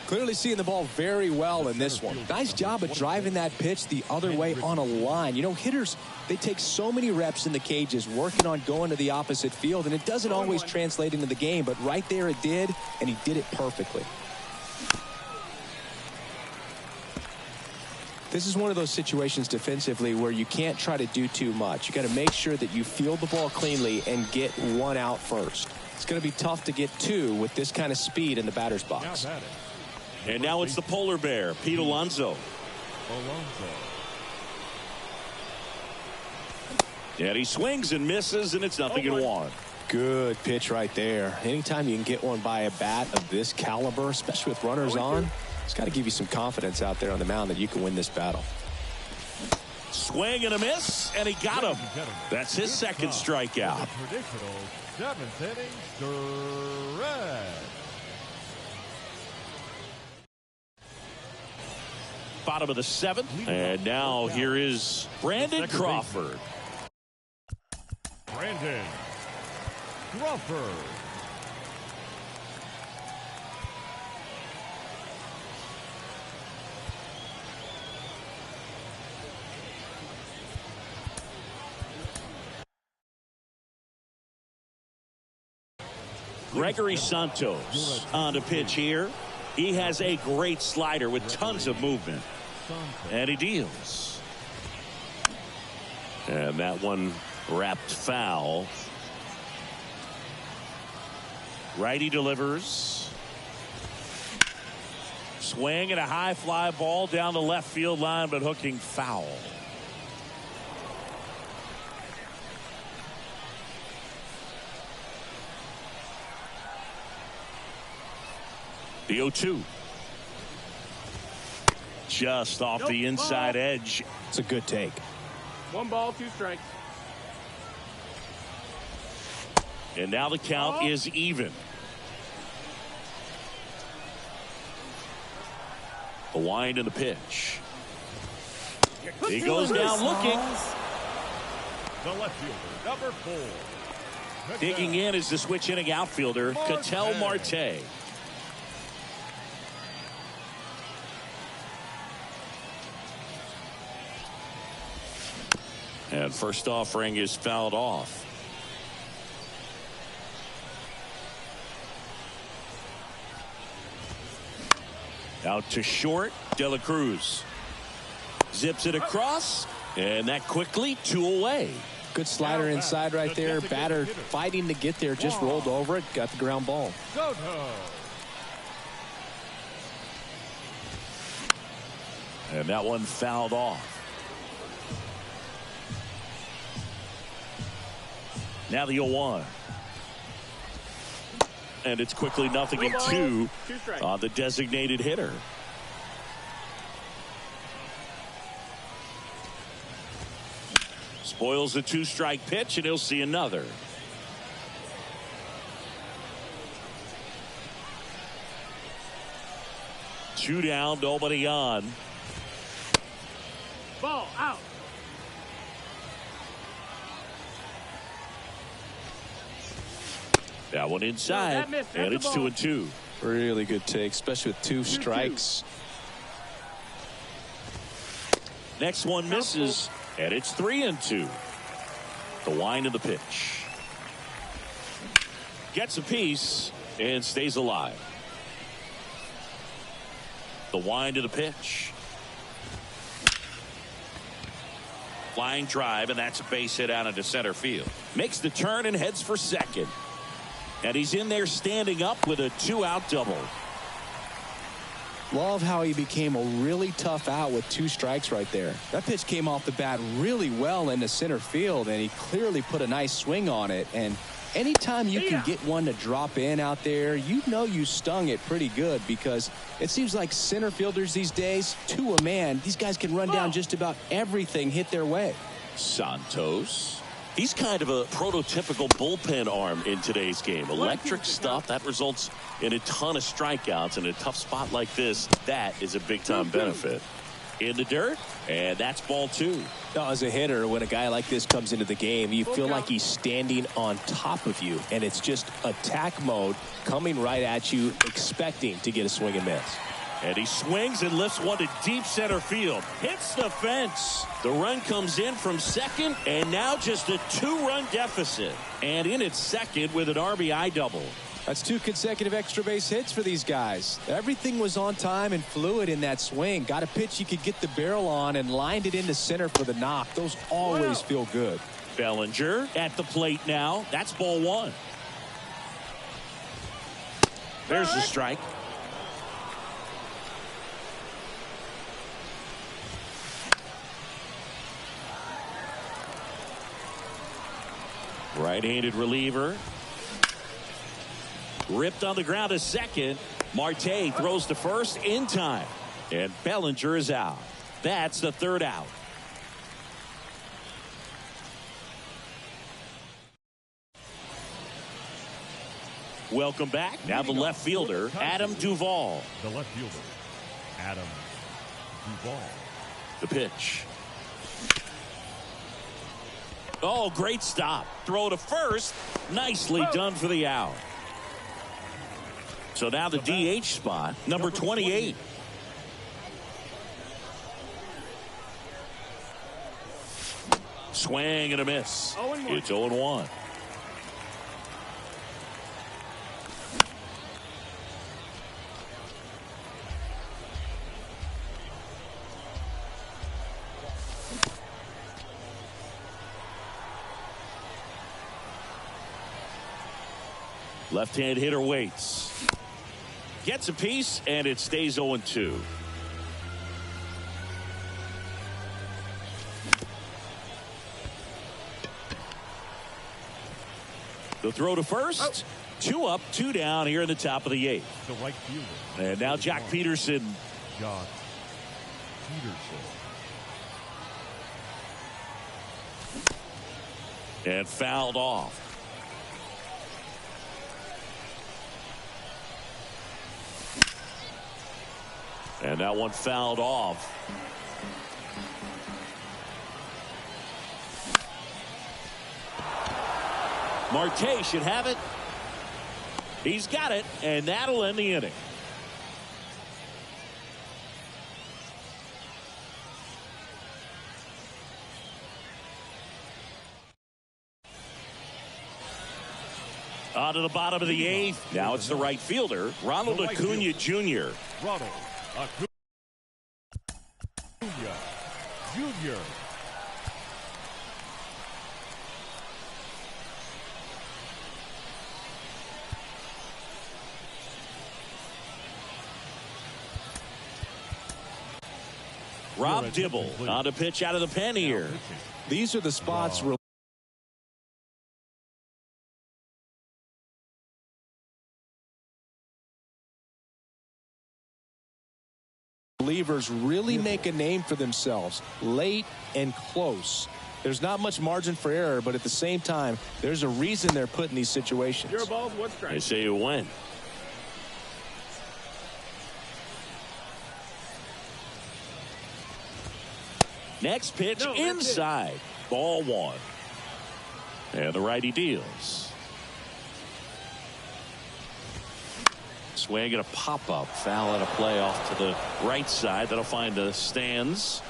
Clearly seeing the ball very well in this one. Nice job of driving that pitch the other way on a line. You know, hitters, they take so many reps in the cages working on going to the opposite field, and it doesn't always translate into the game, but right there it did, and he did it perfectly. This is one of those situations defensively where you can't try to do too much. You got to make sure that you field the ball cleanly and get one out first. It's going to be tough to get 2 with this kind of speed in the batter's box. And now it's the polar bear, Pete Alonso. And he swings and misses, and it's 0-1. Good pitch right there. Anytime you can get one by a bat of this caliber, especially with runners on, it's got to give you some confidence out there on the mound that you can win this battle. Swing and a miss, and he got him. That's his second strikeout. Traditional 7th inning stretch. Bottom of the 7th, and now here is Brandon Crawford. Brandon Crawford. Gregory Santos on the pitch here. He has a great slider with tons of movement. And he deals. And that one wrapped foul. Righty delivers. Swing and a high fly ball down the left field line, but hooking foul. The 0-2. Just off the inside edge. It's a good take. 1 ball, 2 strikes. And now the count is even. A wind in the pitch. He goes down looking. The left fielder, number 4. Digging in is the switch inning outfielder, Ketel Marte. And first offering is fouled off. Out to short, De La Cruz. Zips it across, and that quickly 2 away. Good slider inside right there. Batter fighting to get there, just rolled over it, got the ground ball. And that one fouled off. Now the 0-1. And it's quickly 0-2 on the designated hitter. Spoils the 2-strike pitch, and he'll see another. Two down, nobody on. Ball out. That one inside, and it's 2-2. Really good take, especially with 2 strikes. Next one misses, and it's 3-2. The wind of the pitch. Gets a piece and stays alive. The wind to the pitch. Flying drive, and that's a base hit out into center field. Makes the turn and heads for second. And he's in there standing up with a 2-out double. Love how he became a really tough out with 2 strikes right there. That pitch came off the bat really well into center field, and he clearly put a nice swing on it. And anytime you can get one to drop in out there, you know you stung it pretty good, because it seems like center fielders these days, to a man, these guys can run down just about everything hit their way. Santos. He's kind of a prototypical bullpen arm in today's game. Electric stuff that results in a ton of strikeouts. In a tough spot like this, that is a big-time benefit. In the dirt, and that's ball 2. Now, as a hitter, when a guy like this comes into the game, you feel like he's standing on top of you, and it's just attack mode coming right at you, expecting to get a swing and miss. And he swings and lifts one to deep center field. Hits the fence. The run comes in from second, and now just a 2-run deficit. And in at second with an RBI double. That's 2 consecutive extra base hits for these guys. Everything was on time and fluid in that swing. Got a pitch you could get the barrel on and lined it into center for the knock. Those always feel good. Bellinger at the plate now. That's ball 1. There's the strike. Right-handed reliever. Ripped on the ground to second. Marte throws to first in time. And Bellinger is out. That's the 3rd out. Welcome back. Now the left fielder, Adam Duvall. The left fielder, Adam Duvall. The pitch. Oh, great stop. Throw to first. Nicely done for the out. So now the DH spot, number 28. Swing and a miss. It's 0-1. Left-hand hitter waits. Gets a piece, and it stays 0-2. The throw to first. 2 up, 2 down here in the top of the 8th. The right fielder. And now Jock Peterson. Jock Peterson. And fouled off. And that one fouled off. Marte should have it. He's got it, and that'll end the inning. On to the bottom of the 8th. Now it's the right fielder, Ronald Acuna Jr. Ronald Acuna Jr. Rob Dibble on to pitch out of the pen here. These are the spots where relievers really make a name for themselves, late and close. There's not much margin for error, but at the same time, there's a reason they're put in these situations. 0 balls, 1 strike. They say you win. Next pitch inside. Ball 1. And the righty deals. Swing and a pop-up. Foul and a play off to the right side. That'll find the stands.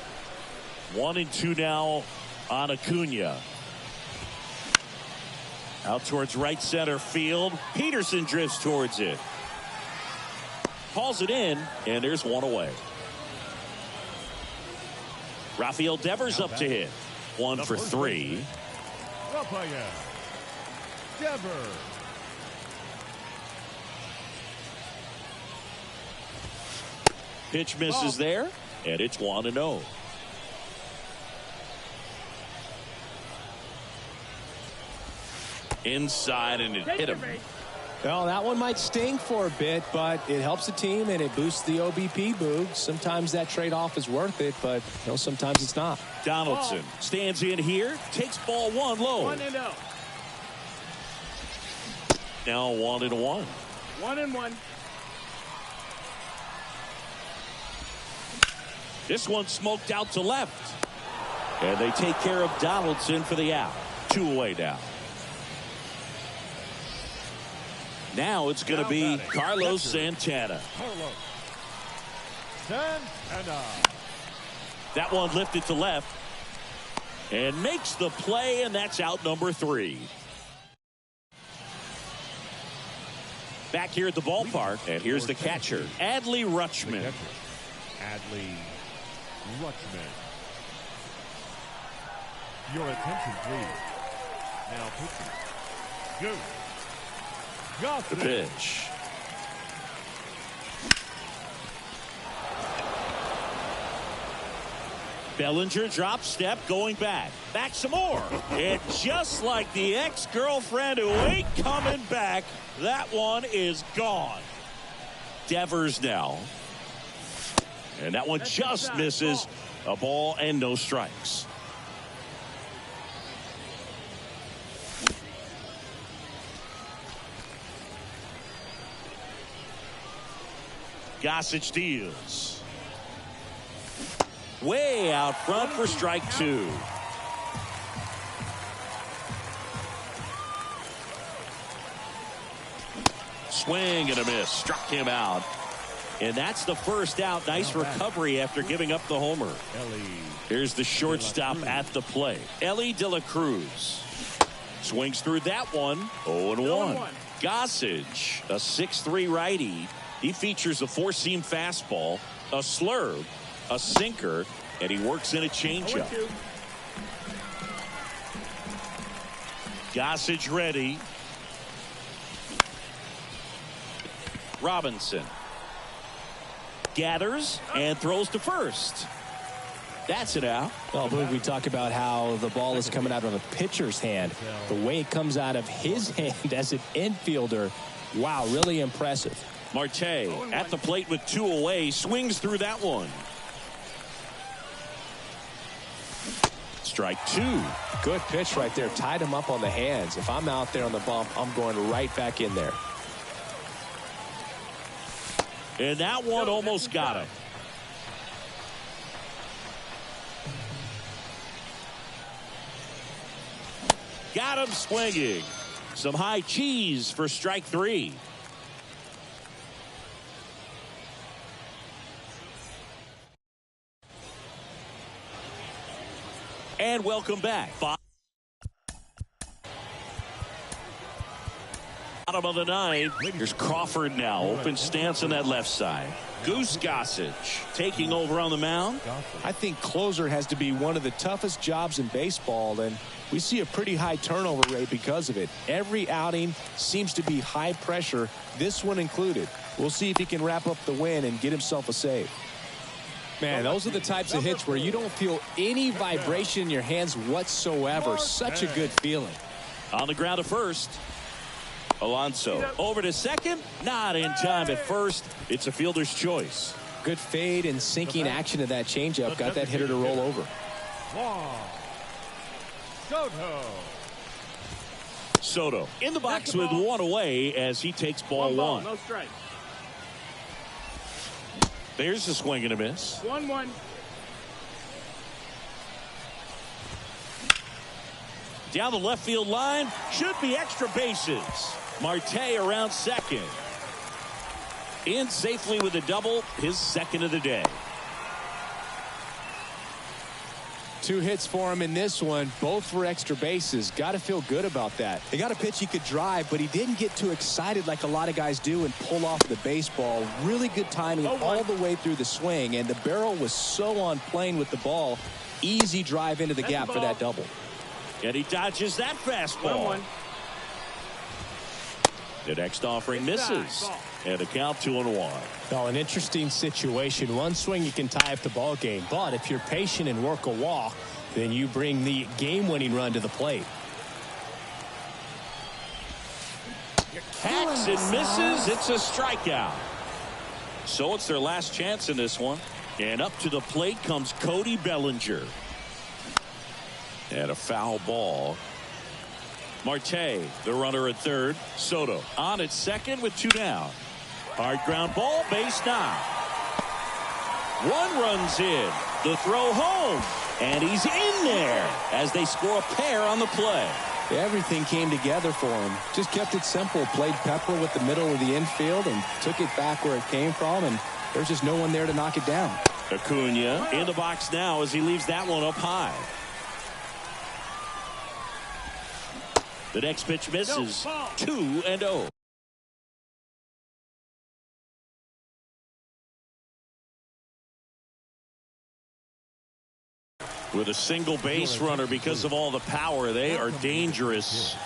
1-2 now on Acuna. Out towards right center field. Peterson drifts towards it. Hauls it in, and there's one away. Rafael Devers up to hit. 1 for 3. Rafael Devers. Pitch misses there, and it's 1-0. Inside, and it hit him. Well, that one might sting for a bit, but it helps the team and it boosts the OBP boog. Sometimes that trade-off is worth it, but sometimes it's not. Donaldson stands in here, takes ball 1 low. 1-0. Now 1-1. 1-1. This one smoked out to left. And they take care of Donaldson for the out. 2 away now. Now it's going to be Carlos Santana. Carlos Santana. That one lifted to left and makes the play, and that's out number 3. Back here at the ballpark, and here's the catcher, Adley Rutschman. Adley Rutschman. Your attention, please. Now pitching. Go. The pitch. Bellinger drop step going back. Back some more. And just like the ex-girlfriend who ain't coming back, that one is gone. Devers now. And that one just misses. A ball and no strikes. Gossage deals. Way out front for strike 2. Swing and a miss. Struck him out. And that's the first out. Nice recovery after giving up the homer. Here's the shortstop at the plate. Ellie De La Cruz. Swings through that one. 0-1. Gossage, a 6'3" righty. He features a 4-seam fastball, a slurve, a sinker, and he works in a changeup. Gossage ready. Robinson gathers and throws to first. That's it out. Well, we talk about how the ball is coming out of a pitcher's hand. The way it comes out of his hand as an infielder, wow, really impressive. Marte at the plate with 2 away, swings through that one. Strike 2. Good pitch right there. Tied him up on the hands. If I'm out there on the bump, I'm going right back in there. And that one almost got him. Got him swinging. Some high cheese for strike 3. And welcome back. Bottom of the 9th. Here's Crawford now. Open stance on that left side. Goose Gossage taking over on the mound. I think closer has to be one of the toughest jobs in baseball, and we see a pretty high turnover rate because of it. Every outing seems to be high pressure, this one included. We'll see if he can wrap up the win and get himself a save. Man, those are the types of hits where you don't feel any vibration in your hands whatsoever. Such a good feeling. On the ground at first. Alonso over to second. Not in time at first. It's a fielder's choice. Good fade and sinking action of that changeup. Got that hitter to roll over. Soto in the box with 1 away as he takes ball 1. No strike. There's a swing and a miss. 1-1. Down the left field line. Should be extra bases. Marte around second. In safely with a double. His second of the day. 2 hits for him in this one, both for extra bases. Got to feel good about that. He got a pitch he could drive, but he didn't get too excited like a lot of guys do and pull off the baseball. Really good timing all the way through the swing, and the barrel was so on plane with the ball. Easy drive into the gap for that double. And he dodges that fastball. The next offering misses. And a count 2-1. Well, an interesting situation. One swing you can tie up the ball game, but if you're patient and work a walk, then you bring the game-winning run to the plate. Hacks and misses. It's a strikeout. So it's their last chance in this one. And up to the plate comes Cody Bellinger. And a foul ball. Marte, the runner at third. Soto on at second with 2 down. Hard ground ball, base knock. 1 runs in. The throw home. And he's in there as they score a pair on the play. Everything came together for him. Just kept it simple. Played pepper with the middle of the infield and took it back where it came from. And there's just no one there to knock it down. Acuna in the box now as he leaves that one up high. The next pitch misses. 2-0. With a single base runner because of all the power, they are dangerous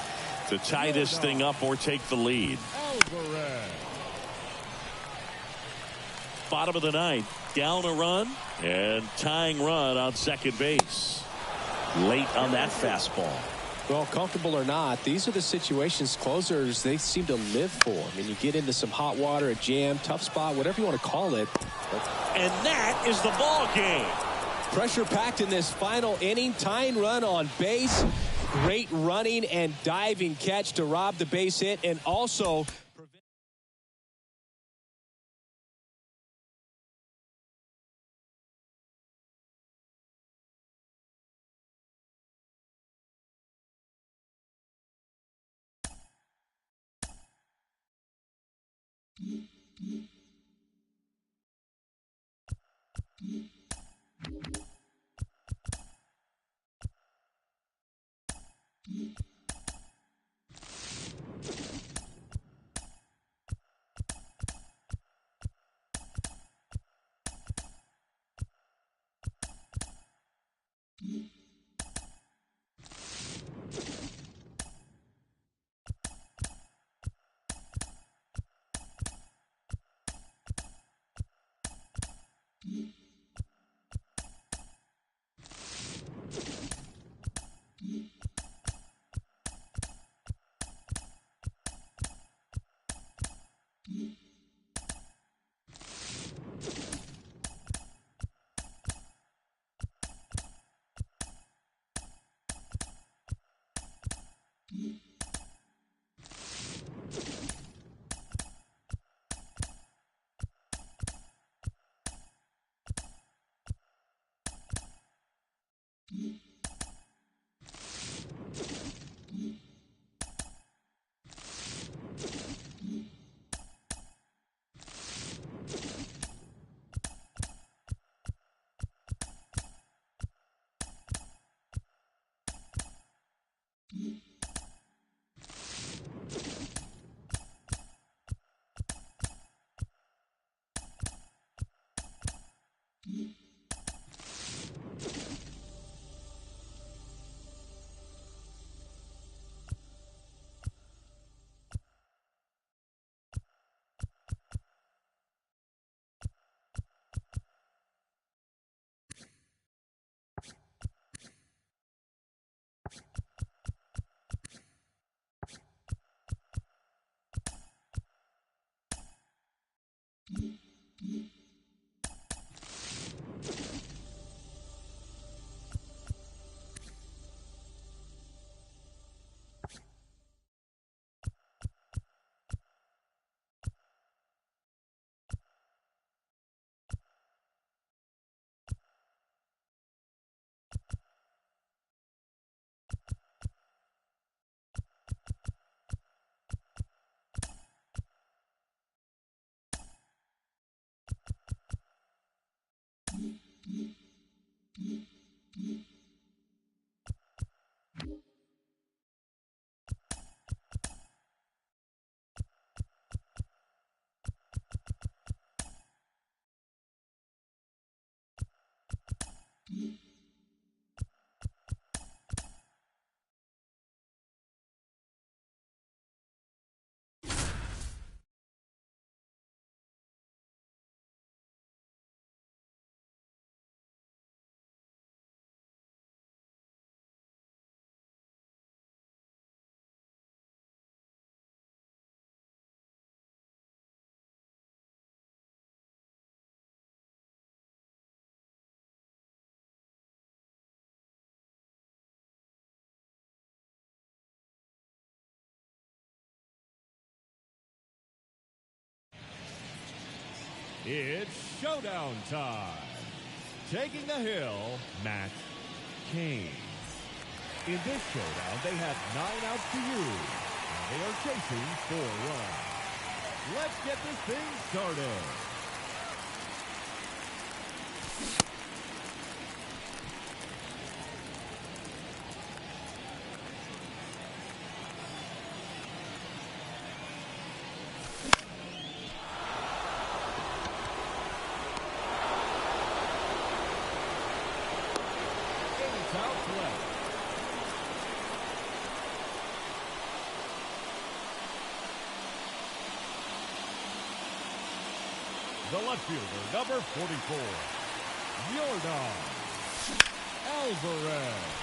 to tie this thing up or take the lead. Bottom of the ninth, down a run and tying run on second base. Late on that fastball. Well, comfortable or not, these are the situations closers they seem to live for. I mean, you get into some hot water, a jam, tough spot, whatever you want to call it. And that is the ball game. Pressure packed in this final inning. Tying run on base. Great running and diving catch to rob the base hit and also It's showdown time. Taking the hill, Matt Cain. In this showdown, they have 9 outs to use. And they are chasing 4 runs. Let's get this thing started. The left fielder, number 44, Yordan Alvarez.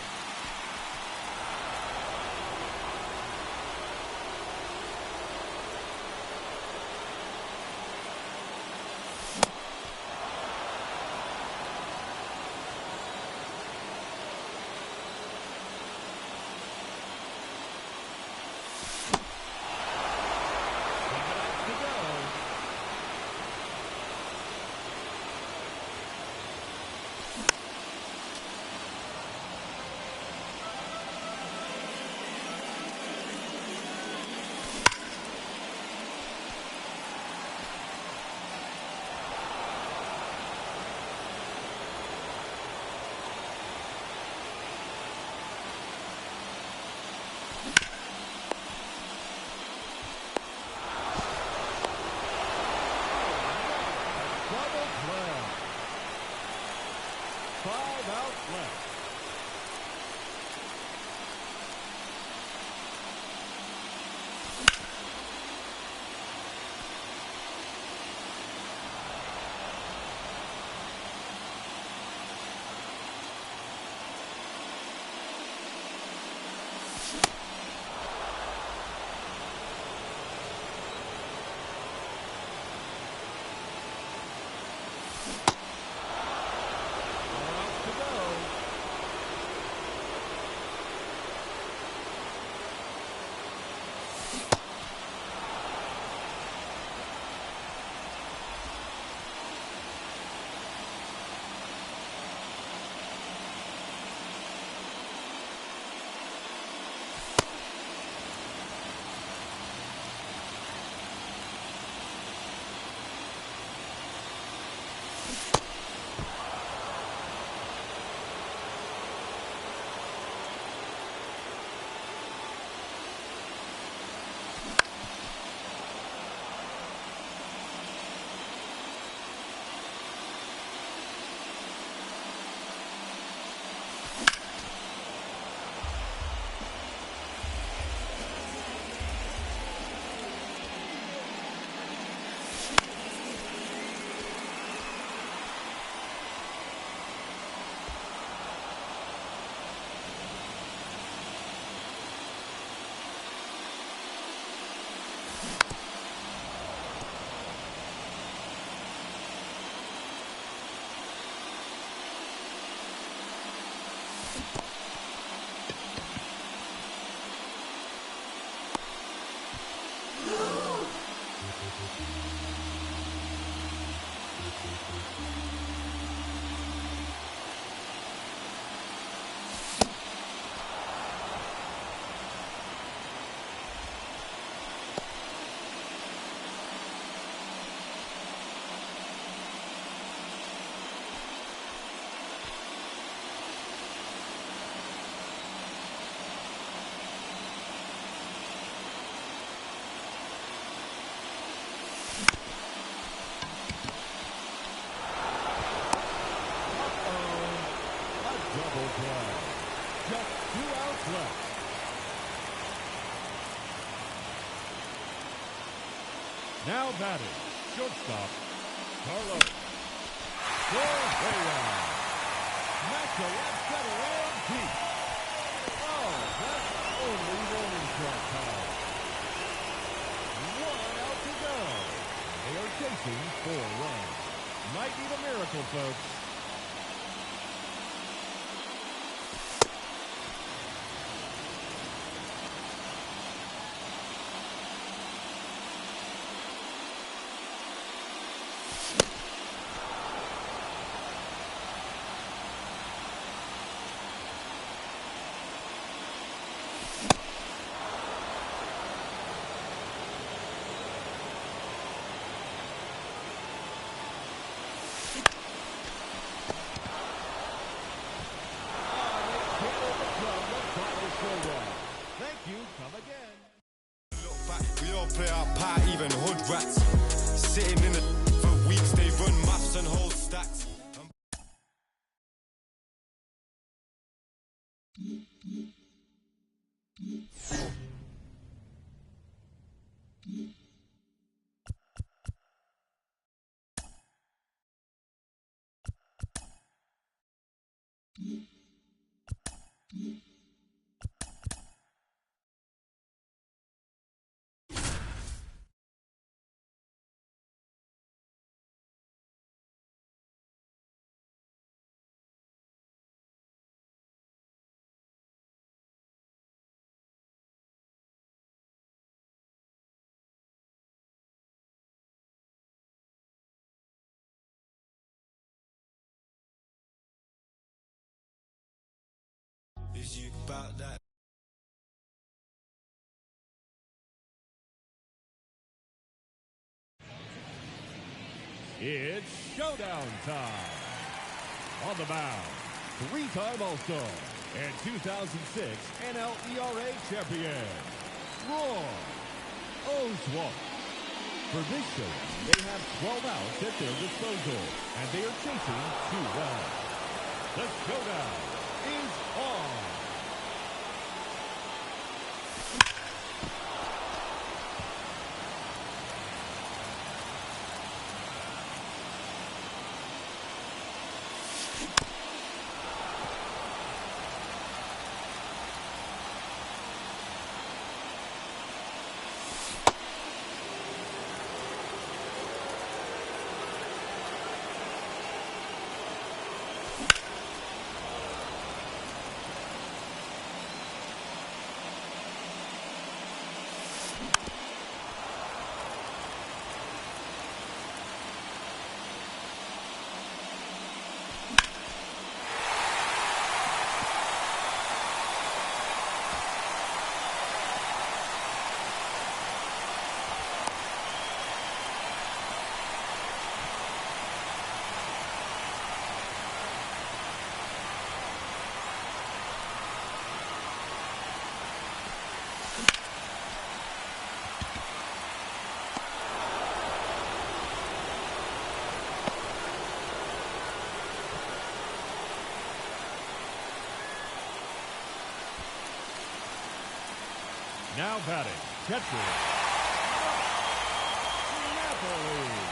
Now batting, shortstop, Carlos Correa. That's a left center and deep. Oh, that's only warning shot time. 1 out to go. They are chasing 4 runs. Might need a miracle, folks. about that. It's showdown time. On the mound, three-time All-Star and 2006 NL ERA champion, Roy Oswalt. For this showdown, they have 12 outs at their disposal, and they are chasing 2 runs. The showdown is on. Now batting, catcher, Napoli.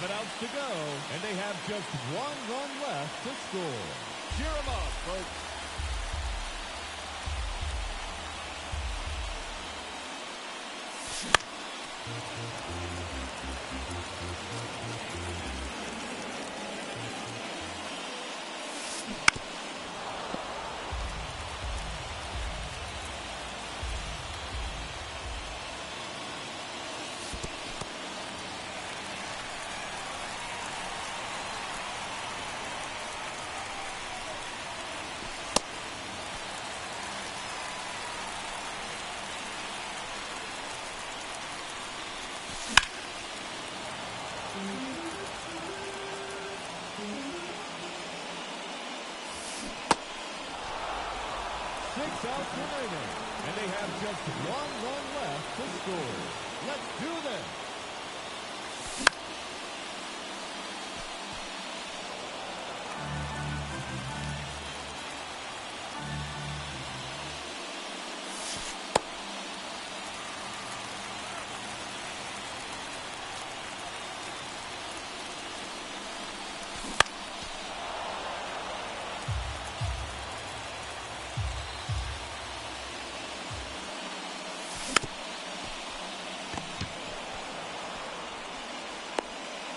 Outs to go, and they have just 1 run left to score. Cheer them up, folks. Outs remaining, and they have just 1 run left to score. Let's do this.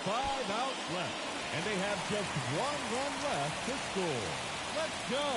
5 outs left, and they have just 1 run left to score. Let's go.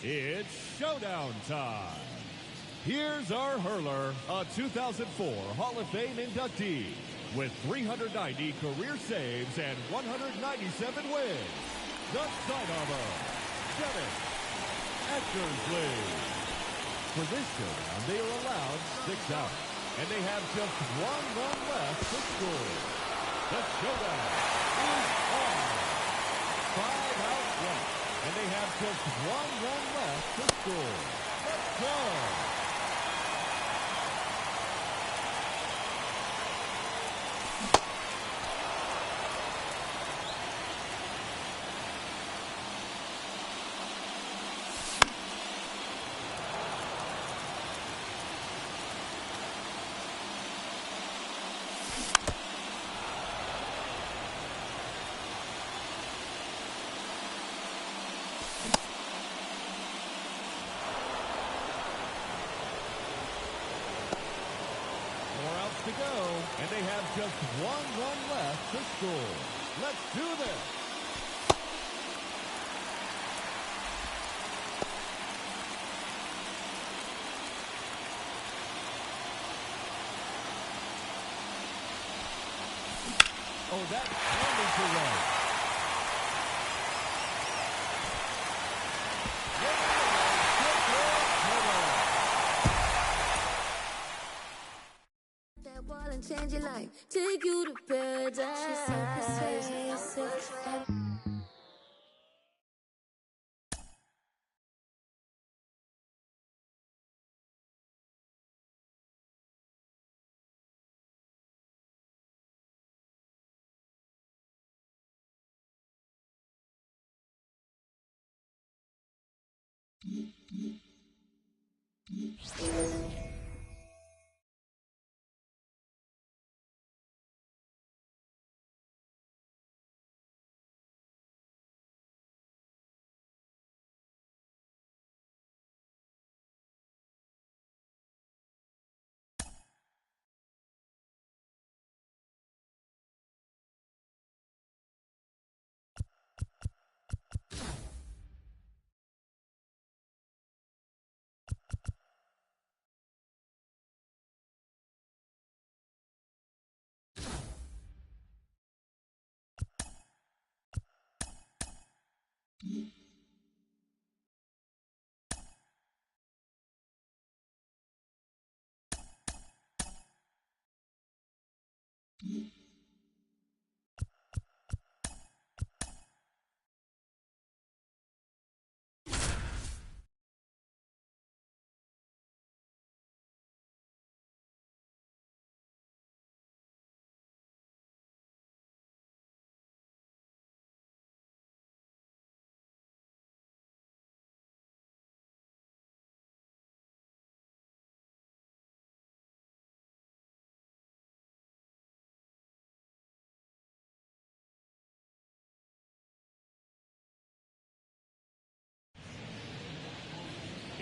It's showdown time. Here's our hurler, a 2004 Hall of Fame inductee with 390 career saves and 197 wins. The side armor, Dennis Eckersley. For this showdown, they are allowed 6 outs, and they have just 1 run left to score. The showdown is on. 5 outs left, and they have just 1 run left to score. Let's go. To go, and they have just 1 run left to score. Let's do this. Oh, that's coming to right. Change your life, take you to paradise. She's so persuasive.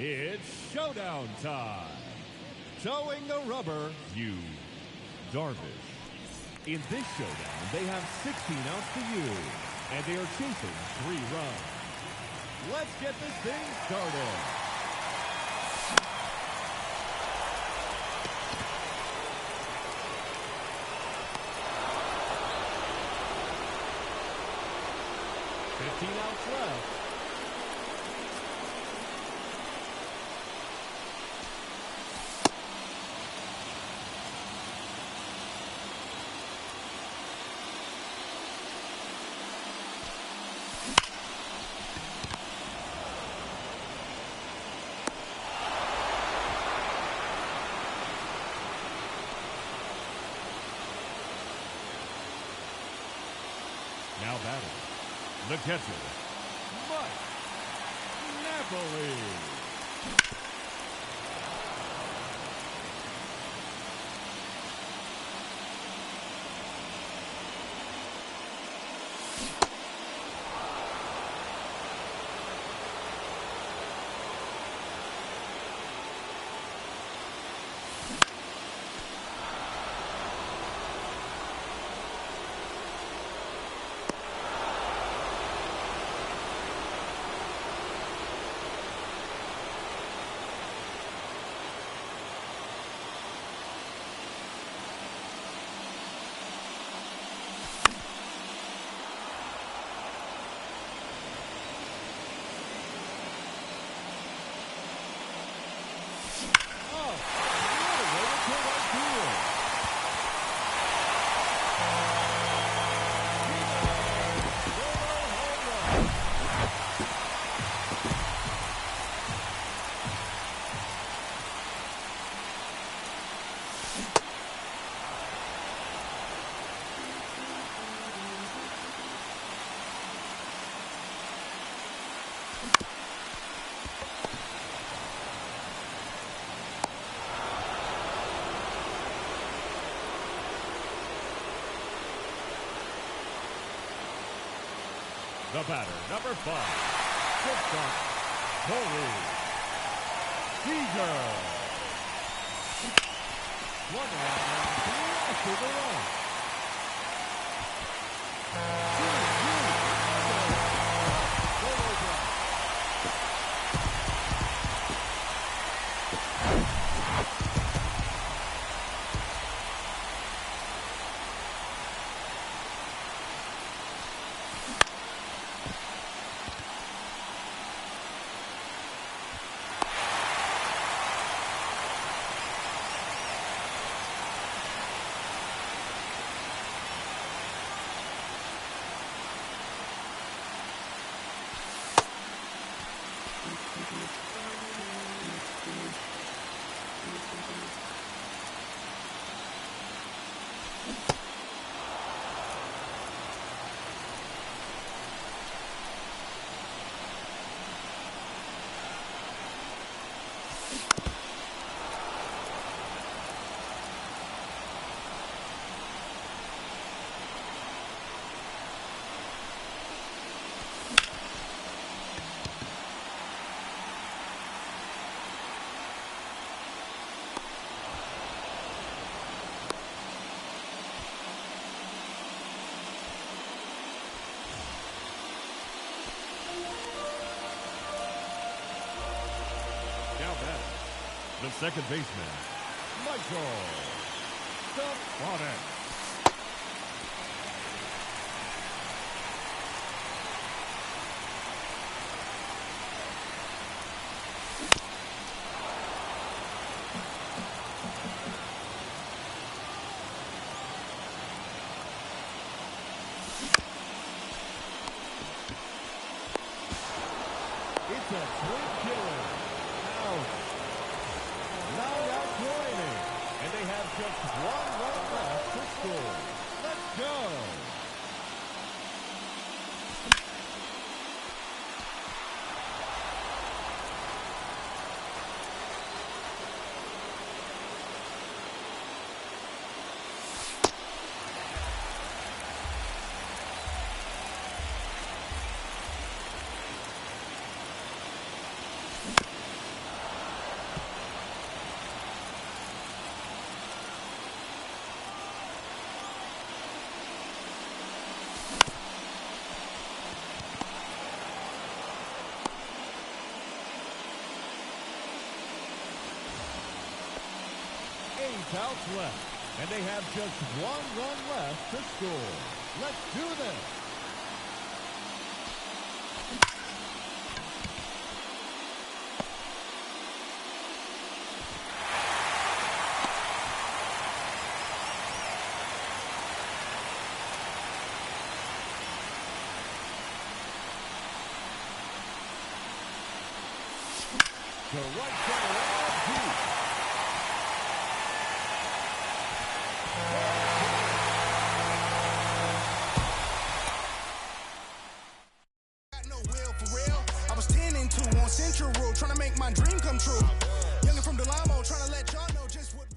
It's showdown time. Towing the rubber, Yu Darvish. In this showdown, they have 16 outs to use, and they are chasing 3 runs. Let's get this thing started. Outs left. Now batting, the catcher, Mike Napoli. The batter, number 5, shortstop, Corey Seager. 1 out and 2 after the run. The second baseman, Michael Stefanic. a swing killer. Ouch. 9 outs remaining. And they have just 1 run left to score. Let's go. Outs left, and they have just 1 run left to score. Let's do this. To right center, deep. Central Road, trying to make my dream come true. Youngin' from Delamo, trying to let y'all know just what.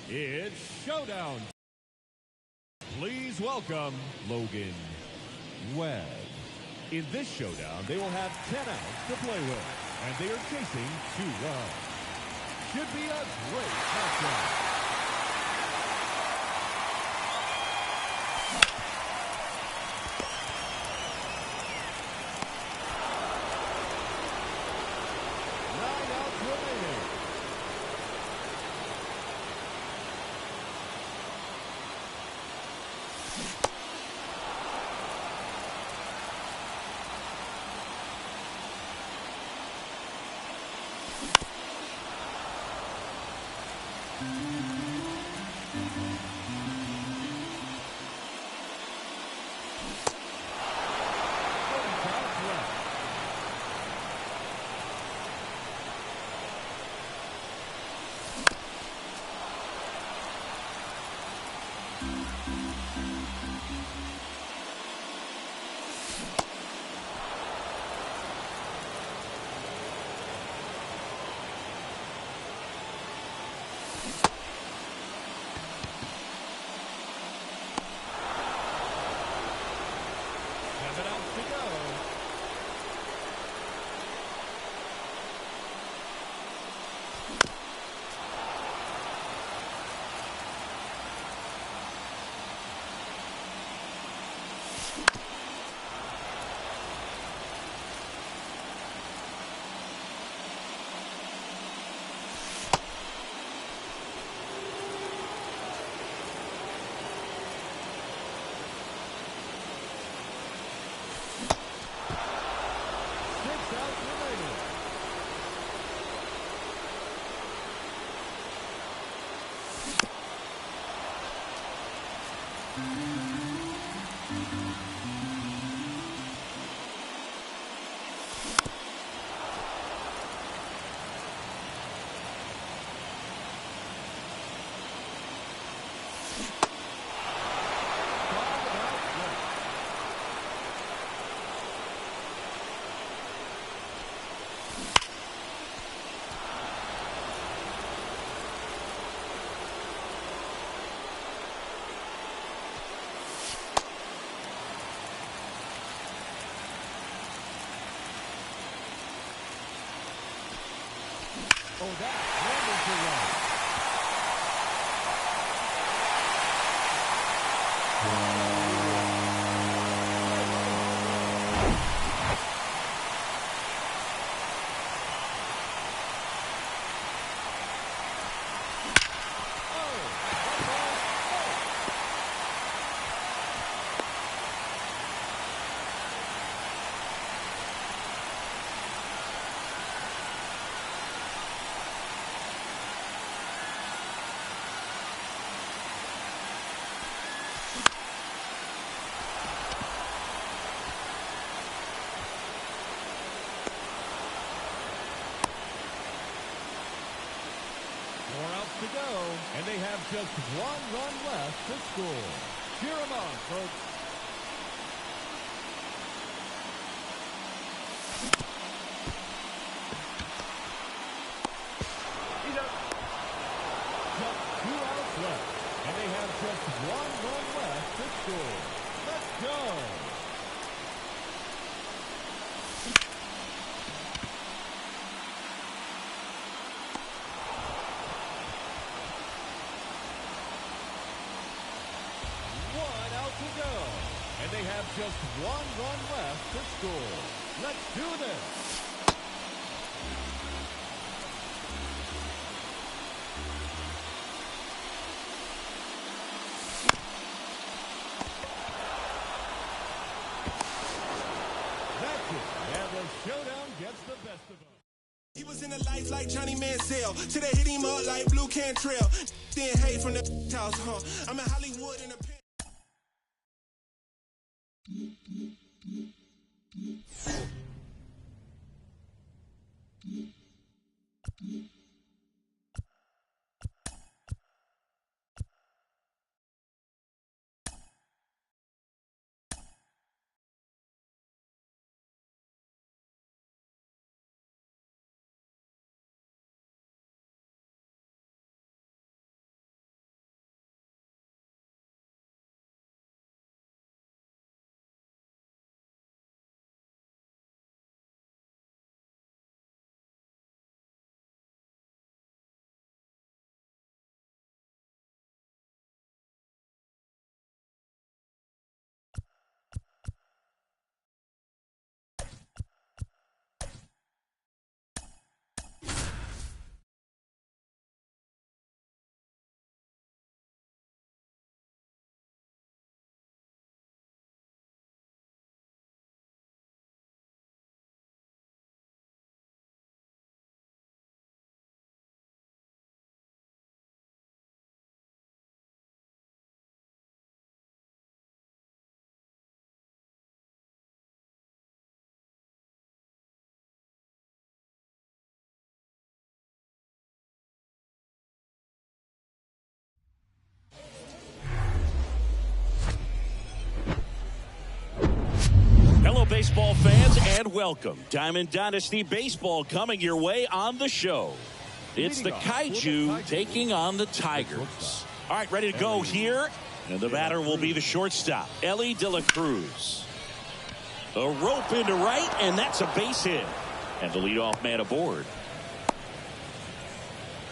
It's showdown. Please welcome Logan Webb. In this showdown, they will have 10 outs to play with, and they are chasing 2 runs. Should be a great matchup. Oh, that wonderful run. To go, and they have just one run left to score. Cheer them on, folks. He's up. Just 2 outs left, and they have just one run left to score. Let's go. To go, and they have just one run left to score. Let's do this. That's it, and the showdown gets the best of them. He was in the life like Johnny Manziel. Today hit him up like Blue Cantrell. Then hate from the house, huh? I'm in Hollywood in a pen. Baseball fans, and welcome. Diamond Dynasty Baseball coming your way on the show. It's the Kaiju taking on the Tigers. All right, ready to go here. And the batter will be the shortstop, Ellie De La Cruz. A rope into right, and that's a base hit. And the leadoff man aboard.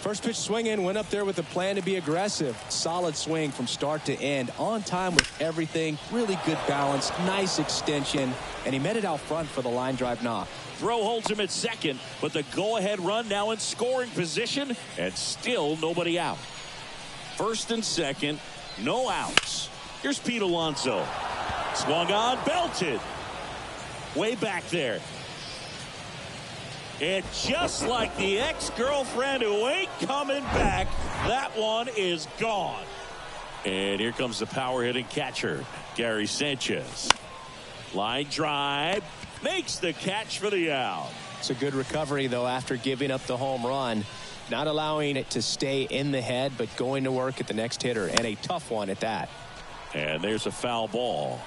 First pitch swing in, went up there with a plan to be aggressive. Solid swing from start to end. On time with everything. Really good balance. Nice extension. And he met it out front for the line drive knock. Throw holds him at second, but the go-ahead run now in scoring position, and still nobody out. First and second, no outs. Here's Pete Alonso. Swung on, belted. Way back there. And just like the ex-girlfriend who ain't coming back, that one is gone. And here comes the power-hitting catcher, Gary Sanchez. Line drive, makes the catch for the out. It's a good recovery, though, after giving up the home run. Not allowing it to stay in the head, but going to work at the next hitter, and a tough one at that. And there's a foul ball.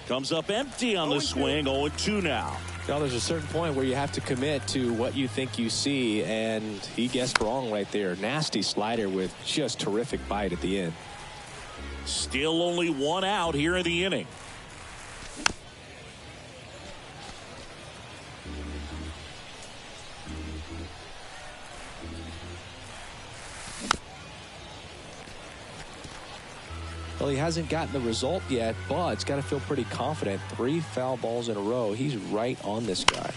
Comes up empty on the swing, 0-2 now. Now, there's a certain point where you have to commit to what you think you see, and he guessed wrong right there. Nasty slider with just terrific bite at the end. Still only one out here in the inning. Well, he hasn't gotten the result yet, but it's got to feel pretty confident. 3 foul balls in a row. He's right on this guy.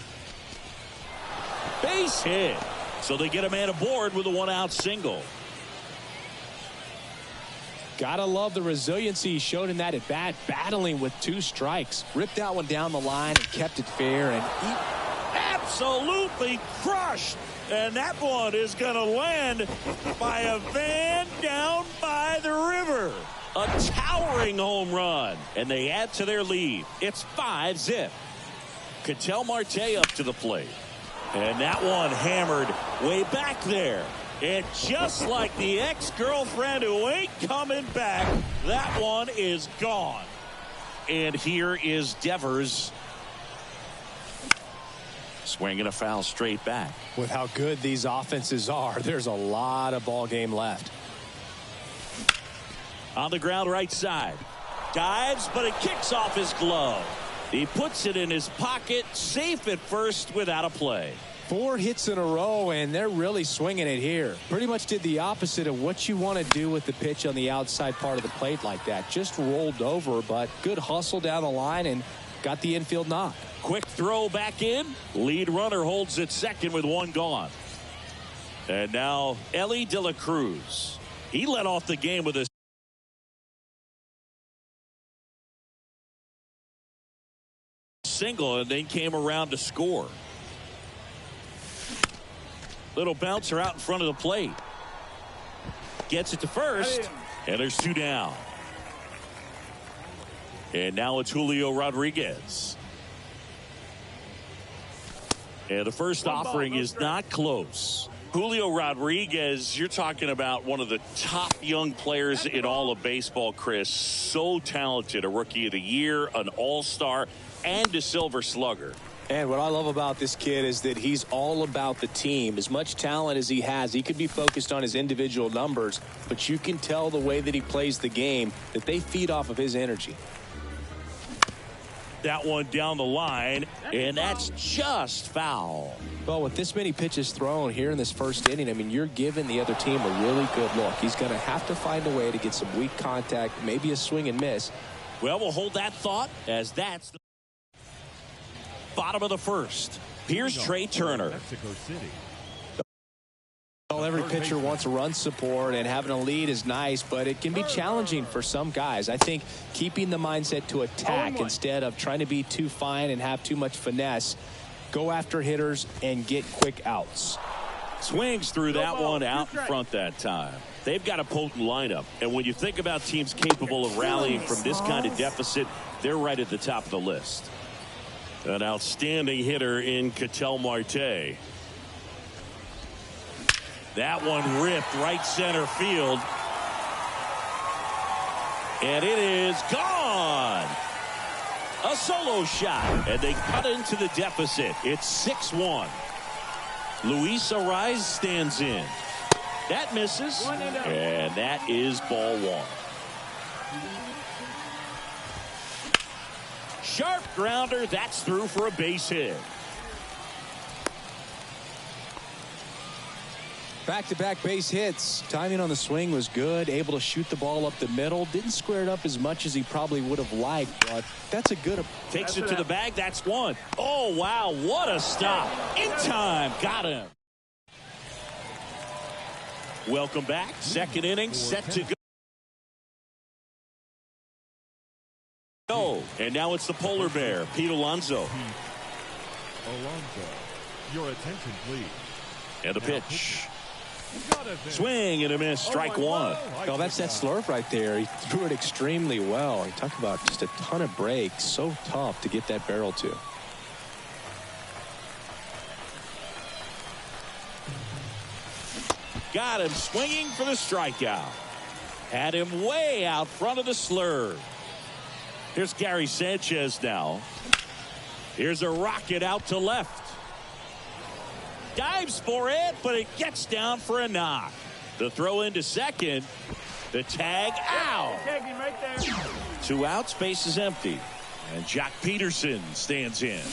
Base hit. So they get a man aboard with a 1-out single. Gotta love the resiliency he showed in that at bat, battling with 2 strikes. Ripped that one down the line and kept it fair. And absolutely crushed. And that one is going to land by a van down by the river. A towering home run, and they add to their lead. It's 5-zip. Ketel Marte up to the plate, and that one hammered way back there. And just like the ex-girlfriend who ain't coming back, that one is gone. And here is Devers. Swinging a foul straight back. With how good these offenses are, there's a lot of ball game left. On the ground right side. Dives, but it kicks off his glove. He puts it in his pocket, safe at first without a play. 4 hits in a row, and they're really swinging it here. Pretty much did the opposite of what you want to do with the pitch on the outside part of the plate like that. Just rolled over, but good hustle down the line and got the infield knock. Quick throw back in. Lead runner holds at second with 1 gone. And now Ellie De La Cruz. He led off the game with a single and then came around to score. Little bouncer out in front of the plate. Gets it to first, and there's 2 down. And now it's Julio Rodriguez. And the first offering is not close. Julio Rodriguez, you're talking about one of the top young players in all of baseball, Chris. So talented, a rookie of the year, an all-star, and a silver slugger. And what I love about this kid is that he's all about the team. As much talent as he has, he could be focused on his individual numbers, but you can tell the way that he plays the game that they feed off of his energy. That one down the line, and that's just foul. Well, with this many pitches thrown here in this first inning, I mean, you're giving the other team a really good look. He's going to have to find a way to get some weak contact, maybe a swing and miss. Well, we'll hold that thought as that's the bottom of the first. Here's Trey Turner. Mexico City. Well, every pitcher wants run support, and having a lead is nice, but it can be challenging for some guys. I think keeping the mindset to attack instead of trying to be too fine and have too much finesse, go after hitters and get quick outs. Swings through that one out in front that time. They've got a potent lineup, and when you think about teams capable of rallying from this kind of deficit, they're right at the top of the list. An outstanding hitter in Ketel Marte. That one ripped right center field. And it is gone. A solo shot. And they cut into the deficit. It's 6-1. Luis Arraez stands in. That misses. And that is ball 1. Sharp grounder. That's through for a base hit. Back-to-back base hits. Timing on the swing was good. Able to shoot the ball up the middle. Didn't square it up as much as he probably would have liked, but that's a good. Takes it to the bag. That's 1. Oh, wow. What a stop. In time. Got him. Welcome back. Second inning set to go. And now it's the polar bear, Pete Alonso. Alonso, your attention, please. And the pitch. Swing and a miss. Strike one. Oh, that's that slurve right there. He threw it extremely well. He talked about just a ton of breaks. So tough to get that barrel to. Got him swinging for the strikeout. Had him way out front of the slurve. Here's Gary Sanchez now. Here's a rocket out to left. Dives for it, but it gets down for a knock. The throw into second. The tag out. Right there. 2 outs, base is empty. And Jock Peterson stands in.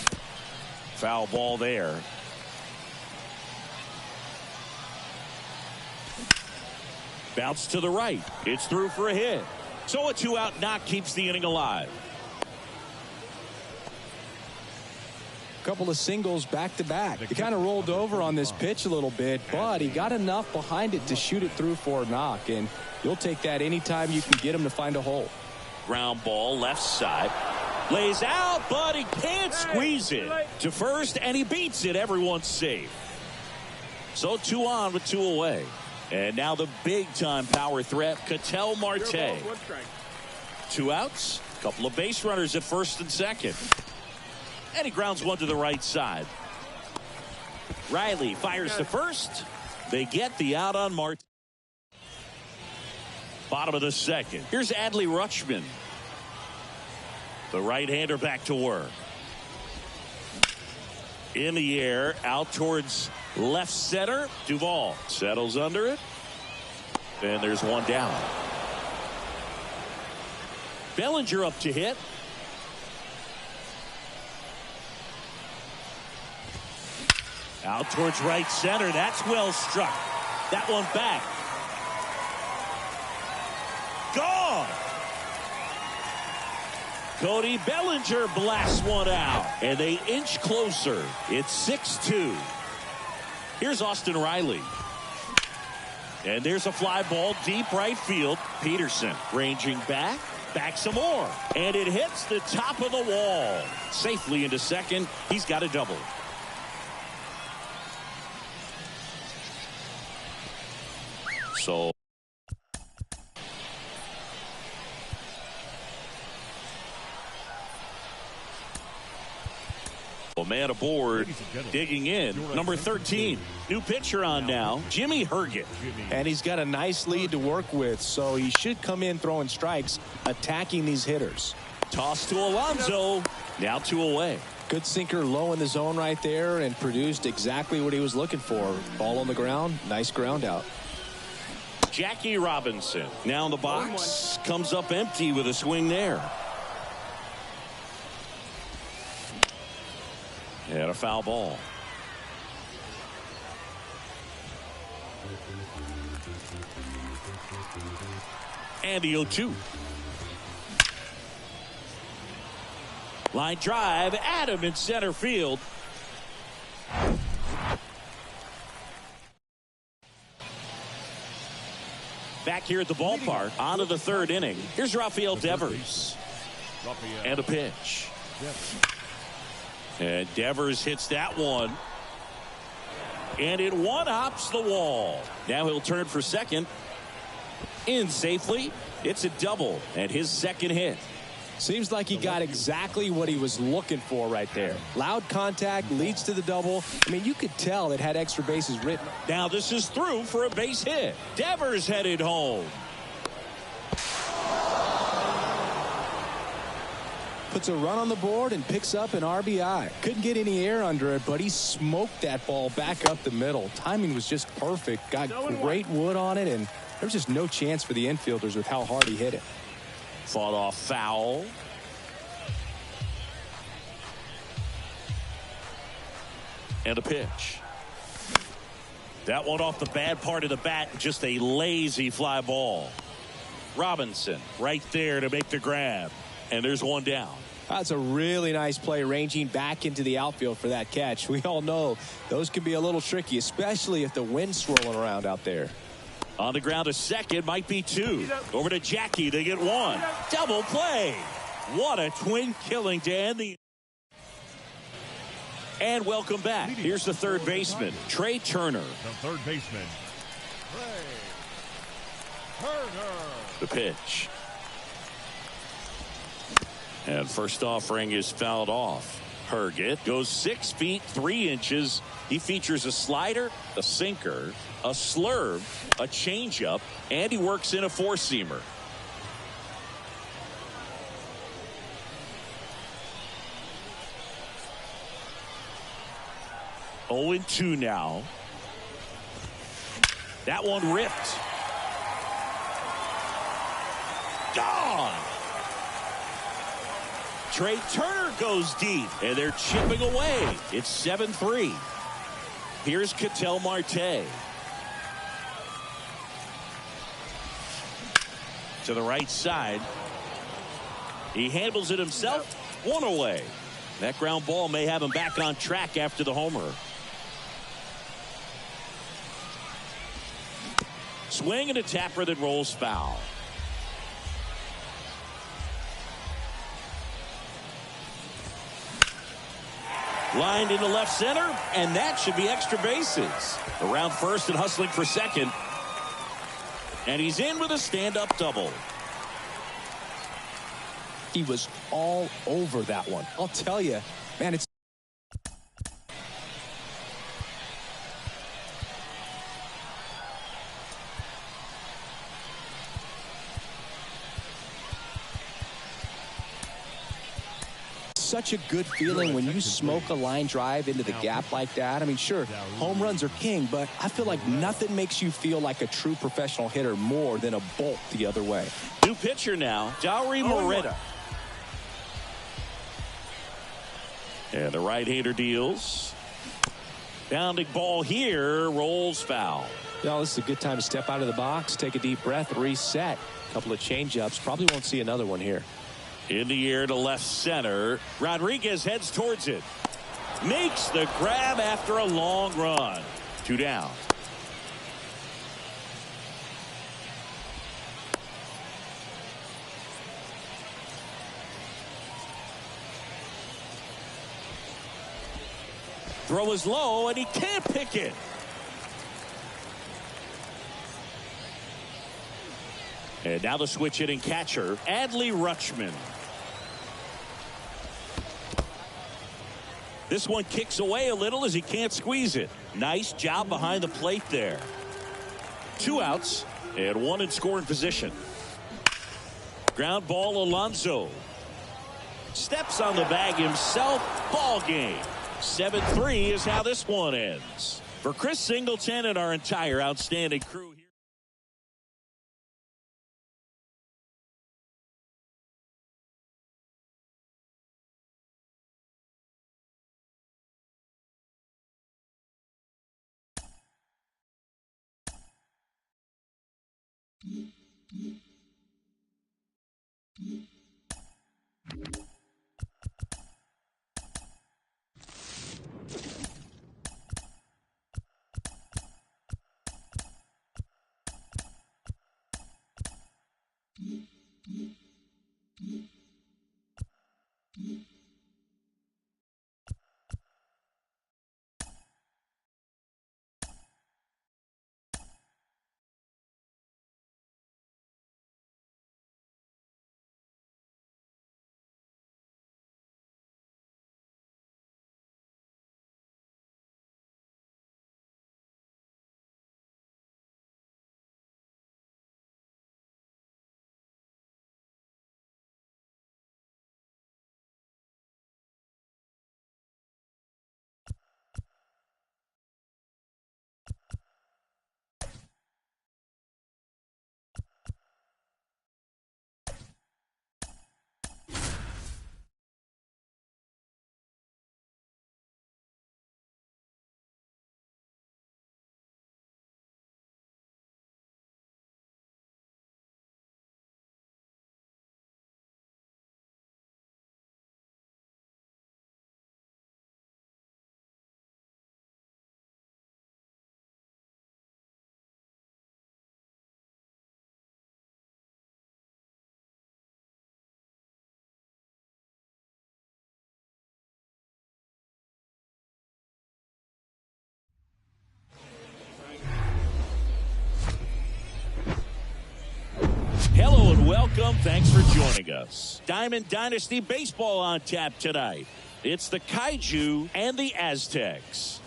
Foul ball there. Bounce to the right. It's through for a hit. So a 2-out knock keeps the inning alive. Couple of singles back to back. He kind of rolled over on this pitch a little bit, but he got enough behind it to shoot it through for a knock, and you'll take that anytime you can get him to find a hole. Ground ball left side. Lays out, but he can't squeeze it to first, and he beats it. Everyone's safe. So 2 on with 2 away. And now the big-time power threat, Ketel Marte. 2 outs, couple of base runners at first and second. And he grounds one to the right side. Riley fires to first. They get the out on Marte. Bottom of the second. Here's Adley Rutschman. The right-hander back to work. In the air, out towards left center. Duvall settles under it. And there's one down. Bellinger up to hit. Out towards right center. That's well struck. That one back. Gone. Cody Bellinger blasts one out. And they inch closer. It's 6-2. Here's Austin Riley. And there's a fly ball deep right field. Peterson ranging back. Back some more. And it hits the top of the wall. Safely into second. He's got a double. So a man aboard, digging in, number 13. New pitcher on now, Jimmy Herget. And he's got a nice lead to work with, so he should come in throwing strikes, attacking these hitters. Toss to Alonso. Now 2 away. Good sinker low in the zone right there and produced exactly what he was looking for. Ball on the ground, nice ground out. Jackie Robinson now in the box, comes up empty with a swing there. And a foul ball. And the 0-2. Line drive, Adam in center field. Back here at the ballpark, on to the 3rd inning. Here's Rafael Devers. And a pitch. And Devers hits that one. And it one-hops the wall. Now he'll turn for second. In safely. It's a double. And his second hit. Seems like he got exactly what he was looking for right there. Loud contact leads to the double. I mean, you could tell it had extra bases written. Now this is through for a base hit. Devers headed home. Puts a run on the board and picks up an RBI. Couldn't get any air under it, but he smoked that ball back up the middle. Timing was just perfect. Got great wood on it, and there was just no chance for the infielders with how hard he hit it. Fought off foul. And a pitch. That one off the bad part of the bat. Just a lazy fly ball. Robinson right there to make the grab. And there's one down. That's a really nice play, ranging back into the outfield for that catch. We all know those can be a little tricky, especially if the wind's swirling around out there. On the ground to second, might be 2. Over to Jackie, they get 1. Double play. What a twin killing to end the... And welcome back. Here's the third baseman, Trey Turner. The third baseman, Trey Turner. The pitch. And first offering is fouled off. Herget goes 6 feet 3 inches. He features a slider, a sinker, a slurve, a changeup, and he works in a four-seamer. Oh, 0-2 now. That one ripped. Gone. Trey Turner goes deep, and they're chipping away. It's 7-3. Here's Ketel Marte. To the right side. He handles it himself. One away. That ground ball may have him back on track after the homer. Swing and a tapper that rolls foul. Lined into left center, and that should be extra bases. Around first and hustling for second. And he's in with a stand-up double. He was all over that one. I'll tell you, man, it's such a good feeling when you smoke a line drive into the gap like that. I mean, sure, home runs are king, but I feel like nothing makes you feel like a true professional hitter more than a bolt the other way. New pitcher now, Dauri Moreta. And the right-hander deals. Bounding ball here, rolls foul. Well, this is a good time to step out of the box, take a deep breath, reset. A couple of change-ups. Probably won't see another one here. In the air to left center. Rodriguez heads towards it. Makes the grab after a long run. 2 down. Throw is low, and he can't pick it. And now the switch hitting catcher, Adley Rutschman. This one kicks away a little as he can't squeeze it. Nice job behind the plate there. 2 outs and 1 in scoring position. Ground ball, Alonso. Steps on the bag himself. Ball game. 7-3 is how this one ends. For Chris Singleton and our entire outstanding crew here. And welcome. Thanks for joining us. Diamond Dynasty Baseball on tap tonight. It's the Kaiju and the Aztecs.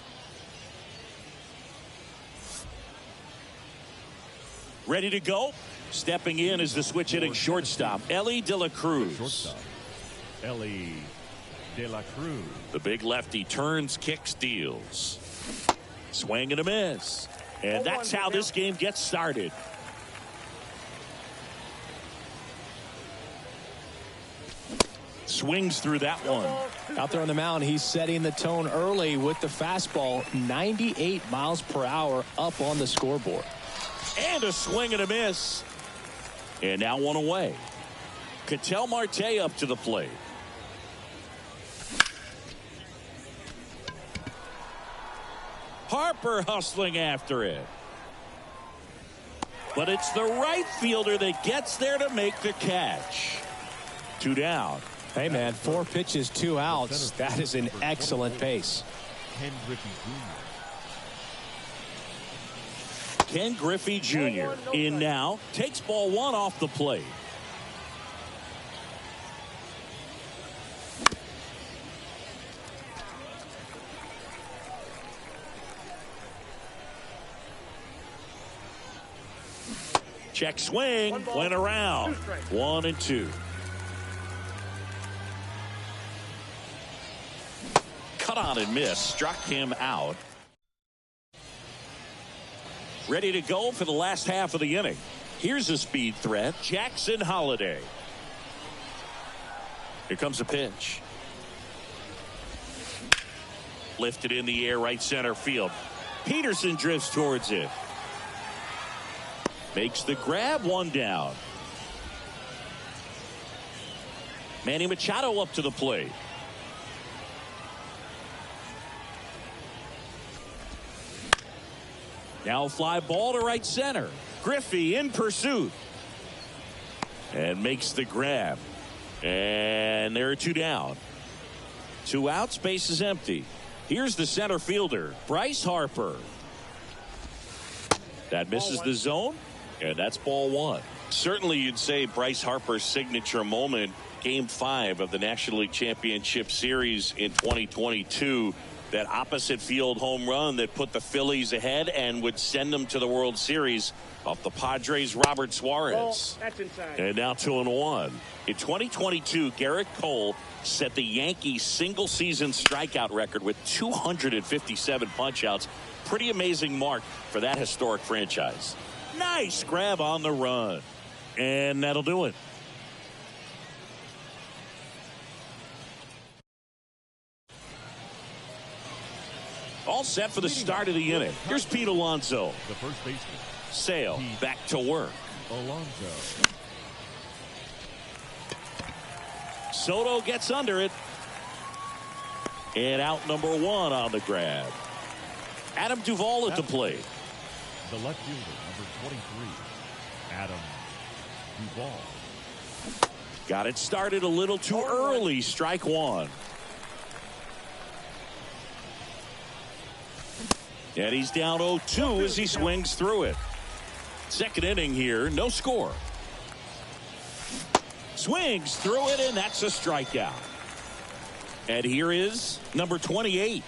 Ready to go? Stepping in is the switch hitting shortstop, Ellie De La Cruz. Ellie De La Cruz. The big lefty turns, kicks, deals. Swing and a miss. And that's how this game gets started. Swings through that one. Out there on the mound, he's setting the tone early with the fastball. 98 miles per hour up on the scoreboard. And a swing and a miss. And now one away. Ketel Marte up to the plate. Harper hustling after it. But it's the right fielder that gets there to make the catch. 2 down. Hey, man, 4 pitches, 2 outs. That is an excellent pace. Ken Griffey Jr. Ken Griffey Jr. in now. Takes ball 1 off the plate. Check swing. Went around. 1 and 2. Cut on and miss. Struck him out. Ready to go for the last half of the inning. Here's a speed threat. Jackson Holliday. Here comes a pitch. Lifted in the air, right center field. Peterson drifts towards it. Makes the grab, 1 down. Manny Machado up to the plate. Now a fly ball to right center. Griffey in pursuit. And makes the grab. And there are 2 down. 2 outs, base is empty. Here's the center fielder, Bryce Harper. That misses the zone. And that's ball 1. Certainly you'd say Bryce Harper's signature moment, Game 5 of the National League Championship Series in 2022. That opposite field home run that put the Phillies ahead and would send them to the World Series off the Padres' Robert Suarez. That's inside. And now 2-1. In 2022, Garrett Cole set the Yankees single season strikeout record with 257 punchouts. Pretty amazing mark for that historic franchise. Nice grab on the run. And that'll do it. All set for the start of the inning. Here's Pete Alonso. The first baseman. Sale back to work. Alonso. Soto gets under it. And out number 1 on the grab. Adam Duvall at the plate. The left fielder, number 23, Adam Duvall. Got it started a little too early. Strike 1. And he's down 0-2 as he swings through it. Second inning here, no score. Swings through it, and that's a strikeout. And here is number 28.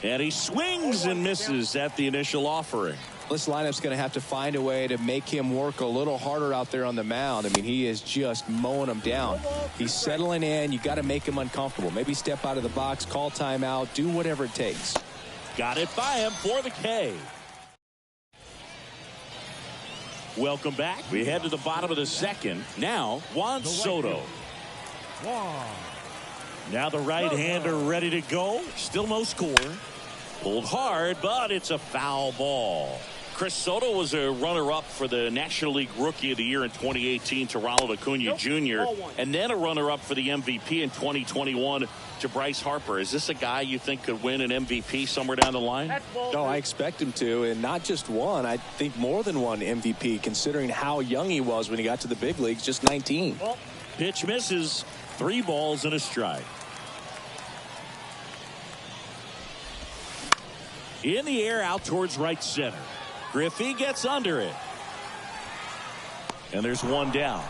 And he swings and misses at the initial offering. This lineup's going to have to find a way to make him work a little harder out there on the mound. I mean, he is just mowing them down. He's settling in. You got to make him uncomfortable. Maybe step out of the box, call timeout, do whatever it takes. Got it by him for the K. Welcome back. We head to the bottom of the second. Now, Juan Soto. Now the right-hander ready to go. Still no score. Pulled hard, but it's a foul ball. Chris Soto was a runner-up for the National League Rookie of the Year in 2018 to Ronald Acuna Jr. And then a runner-up for the MVP in 2021 to Bryce Harper. Is this a guy you think could win an MVP somewhere down the line? No, I expect him to, and not just one. I think more than one MVP, considering how young he was when he got to the big leagues, just 19. Pitch misses. 3 balls and a strike. In the air out towards right center. Griffey gets under it. And there's one down.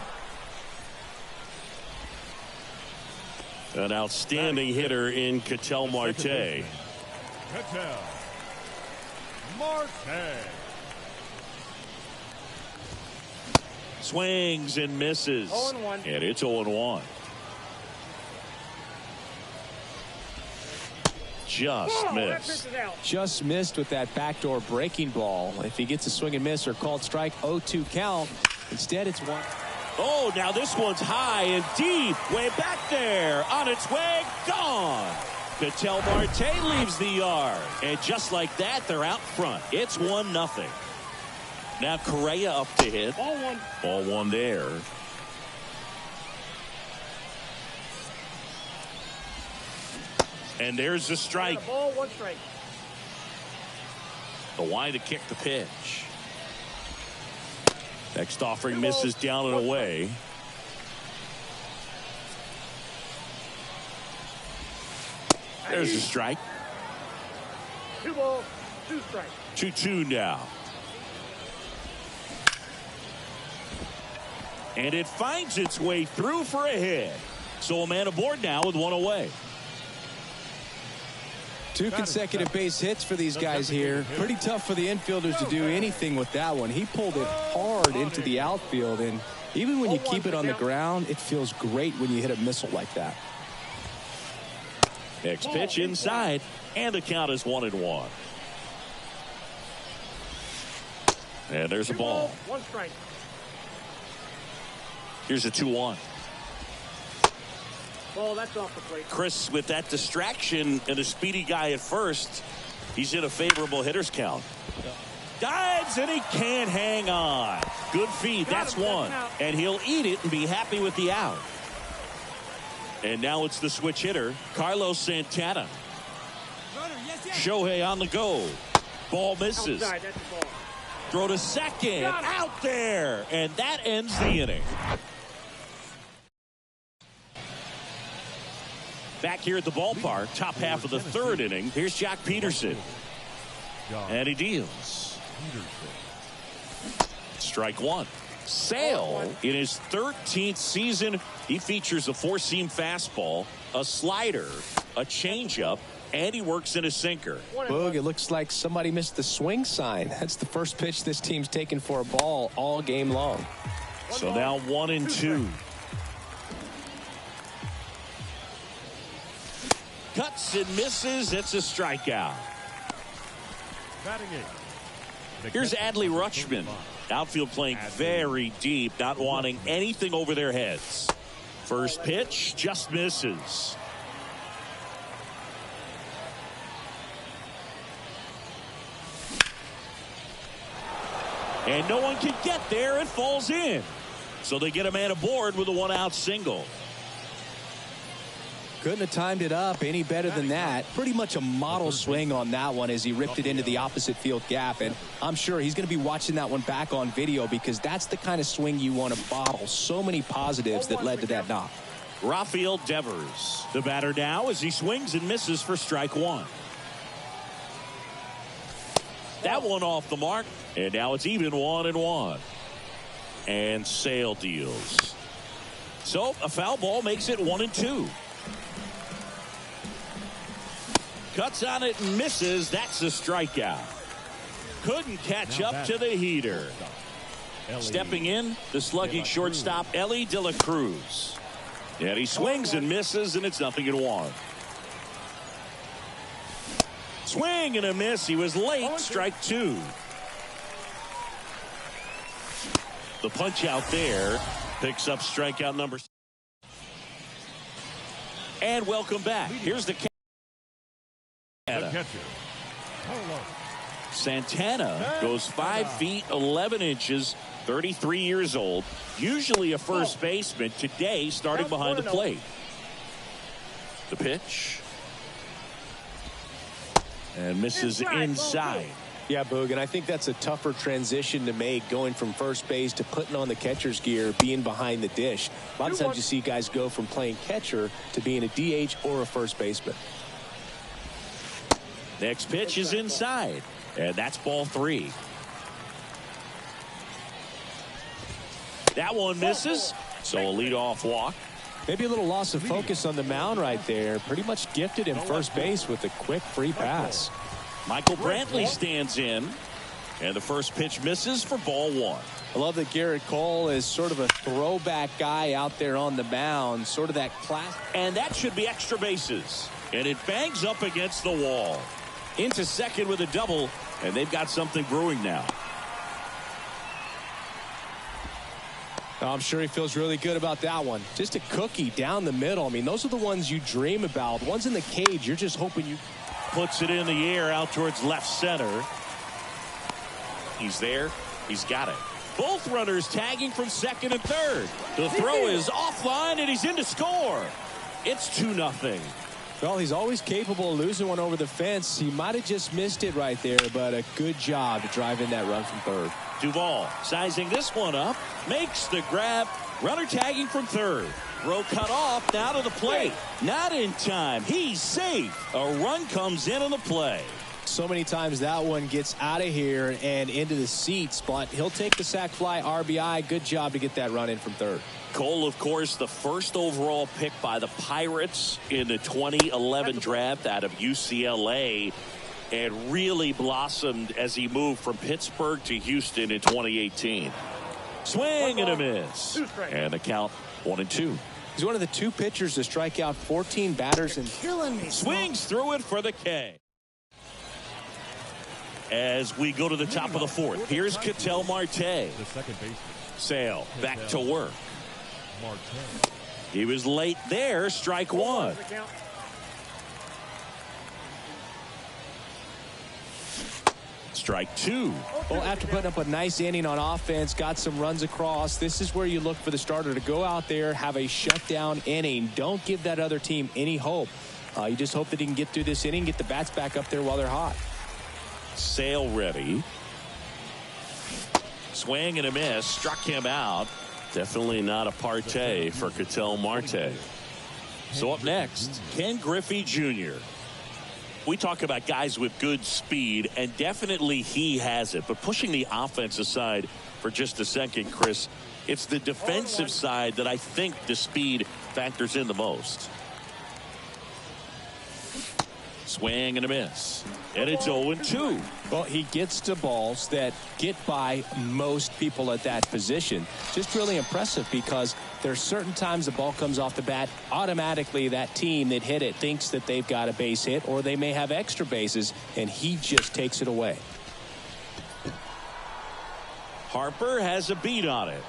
An outstanding hitter in Cashapp-Marte. Cashapp-Marte. Swings and misses. 0-1. And it's 0-1. Just missed. Just missed with that backdoor breaking ball. If he gets a swing and miss or called strike, 0-2 count. Instead, it's 1. Oh, now this one's high and deep. Way back there. On its way. Gone. Cashapp-Marte leaves the yard. And just like that, they're out front. It's 1-0. Now Correa up to hit. Ball one. Ball one there. And there's the strike. Ball, 1 strike. The wide to kick the pitch. Next offering misses down and away. There's the strike. 2 balls, 2 strikes. 2-2 now. And it finds its way through for a hit. So a man aboard now with 1 away. 2 consecutive base hits for these guys here. Pretty tough for the infielders to do anything with that one. He pulled it hard into the outfield, and even when you keep it on the ground, it feels great when you hit a missile like that. Next pitch inside, and the count is 1-1. And there's a ball. 1 strike. Here's a 2-1. Ball, that's off the plate. Chris, with that distraction and a speedy guy at first, he's in a favorable hitter's count. Dives, and he can't hang on. Good feed, that's 1. And he'll eat it and be happy with the out. And now it's the switch hitter, Carlos Santana. Shohei on the go. Ball misses. Outside, that's the ball. Throw to second. Out there. And that ends the inning. Back here at the ballpark, top half of the 3rd inning. Here's Jock Peterson. And he deals. Strike 1. Sale in his 13th season. He features a 4-seam fastball, a slider, a changeup, and he works in a sinker. Boog, it looks like somebody missed the swing sign. That's the first pitch this team's taken for a ball all game long. So now 1-2. Cuts and misses. It's a strikeout. Here's Adley Rutschman. Outfield playing very deep, not wanting anything over their heads. First pitch just misses. And no one can get there. It falls in. So they get a man aboard with a 1-out single. Couldn't have timed it up any better than that. Pretty much a model swing on that one as he ripped it into the opposite field gap. And I'm sure he's going to be watching that one back on video because that's the kind of swing you want to bottle. So many positives that led to that knock. Rafael Devers, the batter now as he swings and misses for strike 1. That one off the mark, and now it's even 1-1. And Sale deals. So a foul ball makes it 1-2. Cuts on it and misses. That's a strikeout. Couldn't catch up to the heater. Stepping in, the slugging shortstop, Ellie De La Cruz. And he swings and misses, and it's 0-1. Swing and a miss. He was late. Strike 2. The punch out there picks up strikeout number 6. And welcome back. Here's the Santana goes 5 feet 11 inches, 33 years old, usually a first baseman. Today starting behind the plate. The pitch and misses inside. Yeah, Boog, and I think that's a tougher transition to make, going from first base to putting on the catcher's gear, being behind the dish. A lot of times you see guys go from playing catcher to being a DH or a first baseman. Next pitch is inside, and that's ball 3. That one misses, so a leadoff walk. Maybe a little loss of focus on the mound right there. Pretty much gifted in first base with a quick free pass. Michael Brantley stands in, and the first pitch misses for ball one. I love that Garrett Cole is sort of a throwback guy out there on the mound, sort of that class. And that should be extra bases. And it bangs up against the wall. Into second with a double, and they've got something brewing now. I'm sure he feels really good about that one. Just a cookie down the middle. I mean, those are the ones you dream about. Ones in the cage, you're just hoping you... Puts it in the air out towards left center. He's there. He's got it. Both runners tagging from second and third. The throw is offline, and he's in to score. It's 2-0. Well, he's always capable of losing one over the fence. He might have just missed it right there, but a good job to drive in that run from third. Duvall sizing this one up, makes the grab. Runner tagging from third. Throw cut off, now to the plate. Not in time. He's safe. A run comes in on the play. So many times that one gets out of here and into the seats, but he'll take the sac fly RBI. Good job to get that run in from third. Cole, of course, the first overall pick by the Pirates in the 2011 draft out of UCLA, and really blossomed as he moved from Pittsburgh to Houston in 2018. Swing and a miss. And the count 1-2. He's one of the 2 pitchers to strike out 14 batters and swings through it for the K. As we go to the top of the fourth, here's Ketel Marte. The second baseman. Sale back to work. He was late there. Strike one. Strike two. Well, after putting up a nice inning on offense, got some runs across, this is where you look for the starter to go out there, have a shutdown inning. Don't give that other team any hope. You just hope that he can get through this inning, get the bats back up there while they're hot. Sale ready. Swing and a miss. Struck him out. Definitely not a partay for Ketel Marte. So up next, Ken Griffey Jr. We talk about guys with good speed, and definitely he has it. But pushing the offense aside for just a second, Chris, it's the defensive side that I think the speed factors in the most. Swing and a miss. And it's 0-2. Well, he gets to balls that get by most people at that position. Just really impressive, because there's certain times the ball comes off the bat, automatically that team that hit it thinks that they've got a base hit, or they may have extra bases, and he just takes it away. Harper has a beat on it.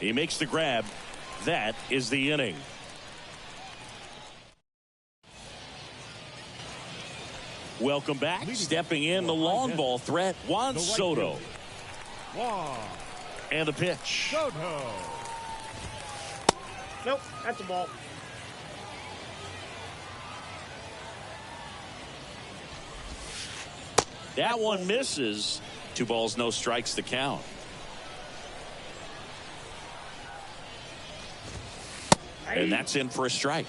He makes the grab. That is the inning. Welcome back. Stepping in the long ball threat, Juan Soto. And the pitch. Soto. Nope, that's a ball. That one misses. 2 balls, no strikes to count. And that's in for a strike.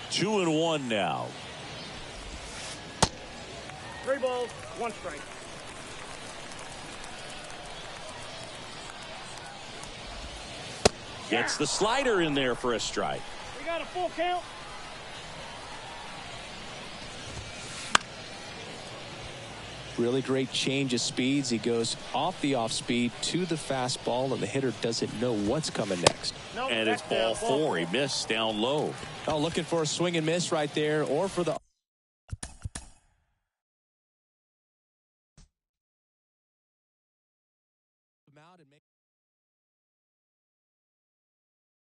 2-1 now. 3 balls, 1 strike. Gets the slider in there for a strike. We got a full count. Really great change of speeds. He goes off the off speed to the fastball, and the hitter doesn't know what's coming next. Nope, and it's ball 4. He missed down low. Oh, looking for a swing and miss right there, or for the